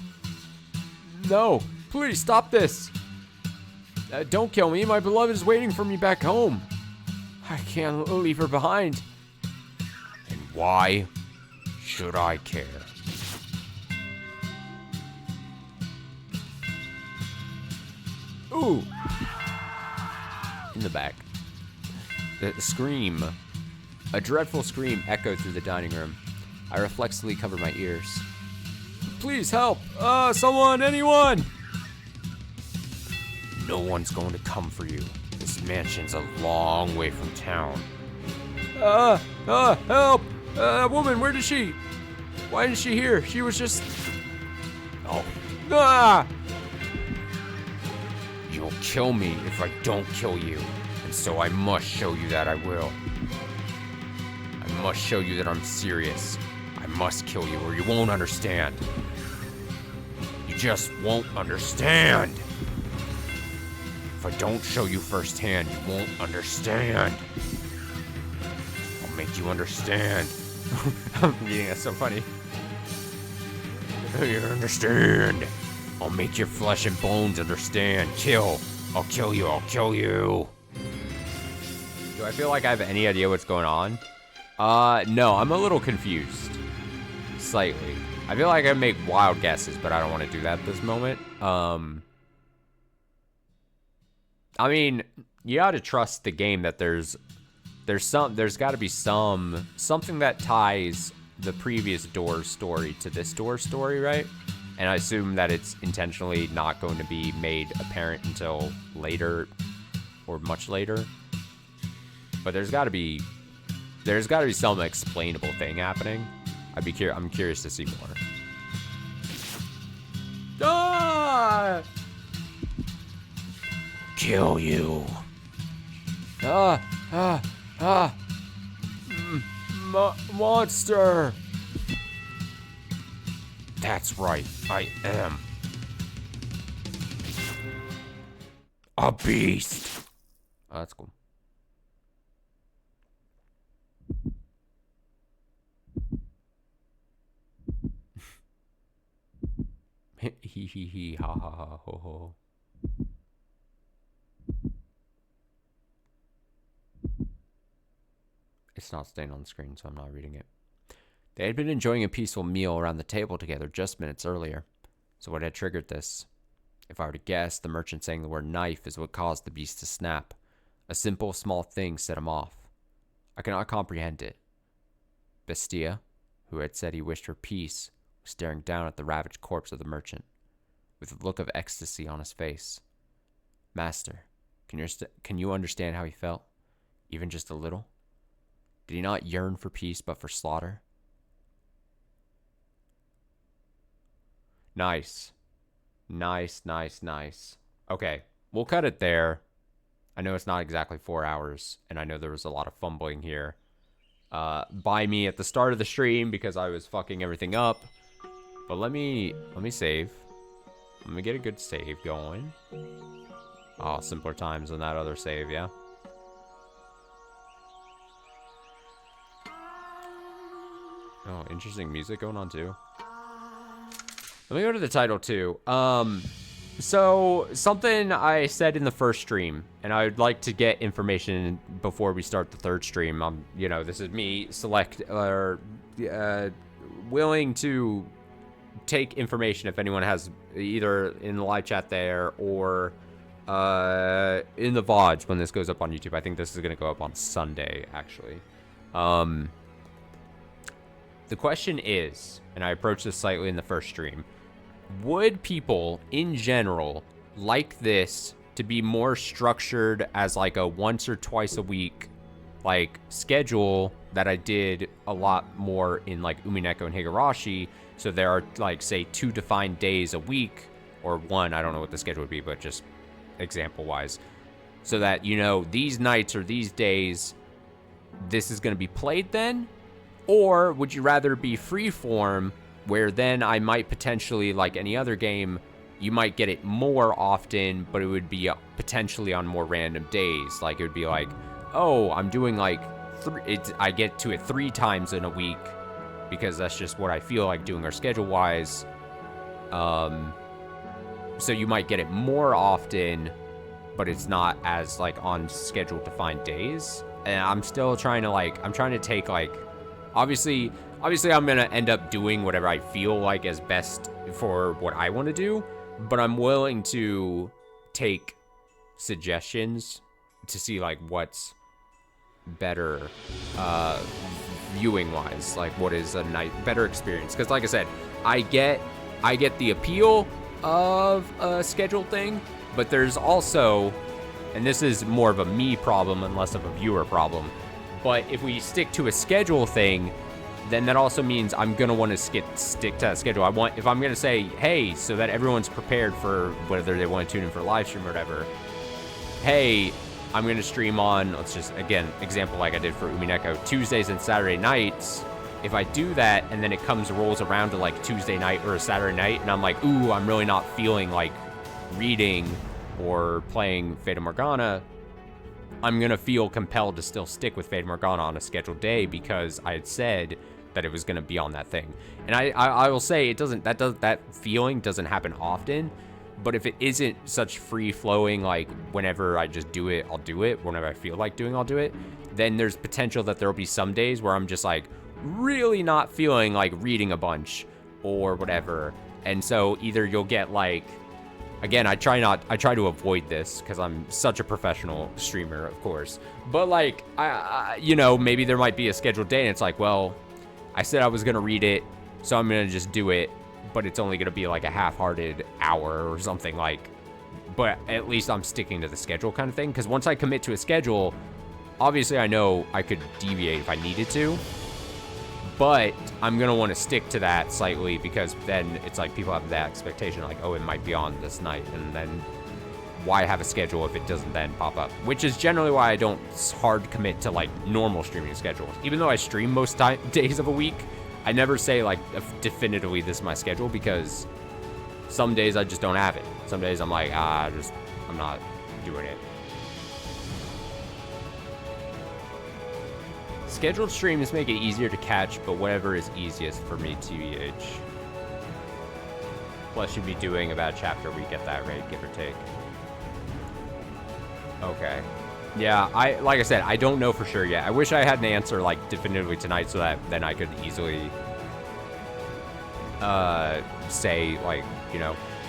No, please stop this. Don't kill me. My beloved is waiting for me back home. I can't leave her behind. And why should I care? Ooh. In the back. The scream. A dreadful scream echoed through the dining room. I reflexively covered my ears. Please help! Someone, anyone! No one's going to come for you. This mansion's a long way from town. Help! Woman, where did she? Why isn't she here? She was just... Oh, Ah! you'll kill me if I don't kill you. And so I must show you that I will. I must show you that I'm serious. I must kill you or you won't understand. You just won't understand. If I don't show you firsthand, you won't understand. I'll make you understand. I'm reading it, so funny. You understand. I'll make your flesh and bones understand. Kill. I'll kill you. I'll kill you. Do I feel like I have any idea what's going on? No, I'm a little confused. Slightly. I feel like I make wild guesses, but I don't want to do that at this moment. I mean, you gotta trust the game that there's gotta be something that ties the previous Doors story to this Doors story, right? And I assume that it's intentionally not going to be made apparent until later or much later. But there's gotta be some explainable thing happening. I'm curious to see more. Ah! Kill you. Monster. That's right. I am a beast. Oh, that's cool. Hee hee hee ha ha ha ho ho. It's not staying on the screen, so I'm not reading it. They had been enjoying a peaceful meal around the table together just minutes earlier. So what had triggered this? If I were to guess, the merchant saying the word knife is what caused the beast to snap. A simple, small thing set him off. I cannot comprehend it. Bestia, who had said he wished her peace, was staring down at the ravaged corpse of the merchant, with a look of ecstasy on his face. Master, can you understand how he felt? Even just a little? Did he not yearn for peace but for slaughter? Nice. Nice. Okay, we'll cut it there. I know it's not exactly 4 hours, and I know there was a lot of fumbling here by me at the start of the stream because I was fucking everything up. But let me save. Let me get a good save going. Oh, simpler times than that other save, yeah. Oh, interesting music going on too. Let me go to the title too. So, something I said in the first stream, and I would like to get information before we start the third stream. This is me willing to take information if anyone has, either in the live chat there or in the VODs when this goes up on YouTube. I think this is going to go up on Sunday, actually. The question is, and I approached this slightly in the first stream, would people in general like this to be more structured as like a once or twice a week like schedule that I did a lot more in like Umineko and Higurashi? So there are like, say, 2 defined days a week, or 1, I don't know what the schedule would be, but just example wise, so that, these nights or these days this is going to be played then? Or would you rather be freeform, where then I might potentially, like any other game, you might get it more often, but it would be potentially on more random days. Like, it would be like, oh, I'm doing like I get to it 3 times in a week because that's just what I feel like doing, or schedule wise. So you might get it more often, but it's not as like on scheduled defined days. And I'm still trying to take like, obviously I'm going to end up doing whatever I feel like is best for what I want to do, but I'm willing to take suggestions to see like what's better viewing wise, like what is a better experience. Because like I said, I get the appeal of a scheduled thing, but there's also, and this is more of a me problem and less of a viewer problem, but if we stick to a schedule thing, then that also means I'm going to want to stick to that schedule. If I'm going to say, hey, so that everyone's prepared for whether they want to tune in for a live stream or whatever, hey, I'm going to stream on, let's just, again, example like I did for Umineko, Tuesdays and Saturday nights. If I do that and then it rolls around to like Tuesday night or a Saturday night, and I'm like, ooh, I'm really not feeling like reading or playing Fata Morgana, I'm going to feel compelled to still stick with Fata Morgana on a scheduled day because I had said that it was going to be on that thing. And I will say that feeling doesn't happen often, but if it isn't such free flowing, like whenever I just do it, I'll do it. Whenever I feel like doing, I'll do it. Then there's potential that there'll be some days where I'm just like really not feeling like reading a bunch or whatever. And so either you'll get like, again, I try to avoid this because I'm such a professional streamer, of course. But like, maybe there might be a scheduled day and it's like, well, I said I was going to read it, so I'm going to just do it, but it's only going to be like a half-hearted hour or something like, but at least I'm sticking to the schedule kind of thing. Because once I commit to a schedule, obviously I know I could deviate if I needed to, but I'm going to want to stick to that slightly because then it's like people have that expectation like, oh, it might be on this night, and then why have a schedule if it doesn't then pop up? Which is generally why I don't hard commit to like normal streaming schedules. Even though I stream most days of a week, I never say like definitively this is my schedule because some days I just don't have it. Some days I'm like, I'm not doing it. Scheduled streams make it easier to catch, but whatever is easiest for me, TBH. Plus, you'd be doing about a chapter a week at that rate, give or take. Okay. Yeah, like I said, I don't know for sure yet. I wish I had an answer like definitively tonight so that then I could easily say like,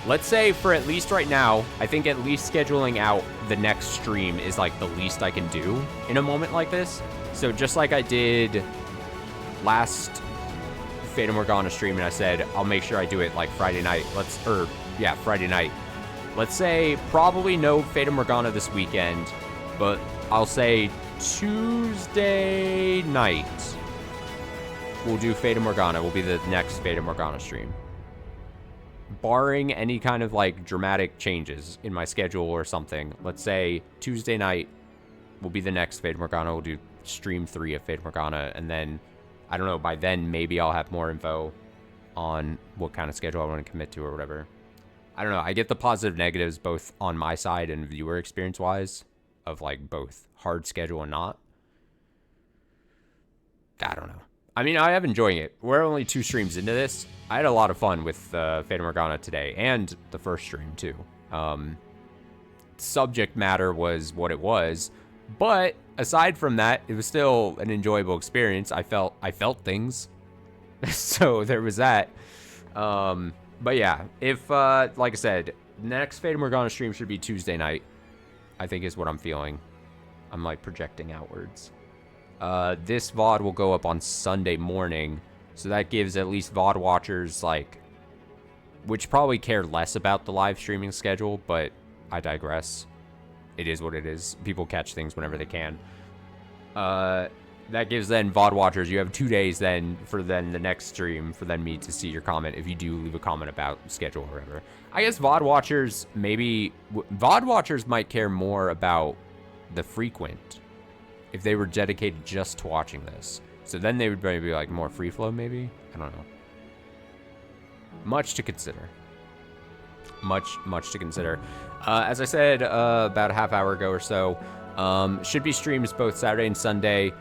let's say for at least right now, I think at least scheduling out the next stream is like the least I can do in a moment like this. So just like I did last Fata Morgana stream, and I said I'll make sure I do it like Friday night. Friday night. Let's say probably no Fata Morgana this weekend, but I'll say Tuesday night we'll do Fata Morgana. Will be the next Fata Morgana stream. Barring any kind of like dramatic changes in my schedule or something, let's say Tuesday night will be the next Fata Morgana. We'll do stream 3 of Fata Morgana, and then I don't know, by then maybe I'll have more info on what kind of schedule I want to commit to or whatever. I don't know. I get the positive negatives both on my side and viewer experience wise of like both hard schedule and not. I don't know. I mean, I am enjoying it. We're only 2 streams into this. I had a lot of fun with Fata Morgana today and the first stream too. Subject matter was what it was, but aside from that, it was still an enjoyable experience. I felt things, so there was that. But yeah, if like I said, next Fata Morgana stream should be Tuesday night, I think is what I'm feeling. I'm like projecting outwards. This VOD will go up on Sunday morning, so that gives at least VOD watchers, like, which probably care less about the live streaming schedule, but I digress. It is what it is. People catch things whenever they can. That gives then VOD watchers, you have 2 days then for then the next stream for then me to see your comment if you do leave a comment about schedule or whatever. I guess VOD watchers, maybe, VOD watchers might care more about the frequent if they were dedicated just to watching this. So then they would maybe be like more free flow maybe? I don't know. Much to consider. Much to consider. As I said about a half hour ago or so, should be streams both Saturday and Sunday.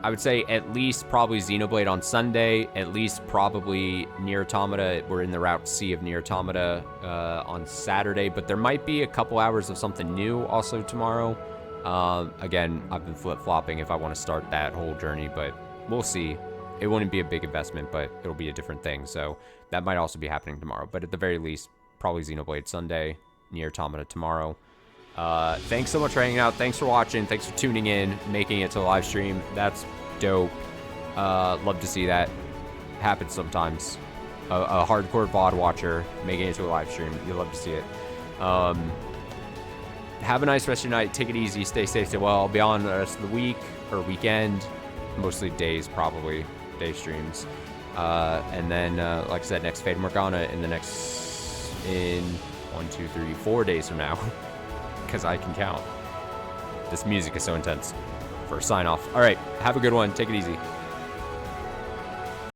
I would say at least probably Xenoblade on Sunday, at least probably Nier Automata. We're in the Route C of Nier Automata on Saturday, but there might be a couple hours of something new also tomorrow. Again, I've been flip-flopping if I want to start that whole journey, but we'll see. It wouldn't be a big investment, but it'll be a different thing, so that might also be happening tomorrow. But at the very least, probably Xenoblade Sunday, Nier Automata tomorrow. Thanks so much for hanging out. Thanks for watching. Thanks for tuning in, making it to the live stream. That's dope. Love to see that happen sometimes. A hardcore VOD watcher making it to a live stream. You'll love to see it. Have a nice rest of your night. Take it easy. Stay safe. Stay well. I'll be on the rest of the week or weekend. Mostly days, probably. Day streams. And then, like I said, next Fata Morgana in 4 days from now. Because I can count. This music is so intense. For a sign off. All right. Have a good one. Take it easy.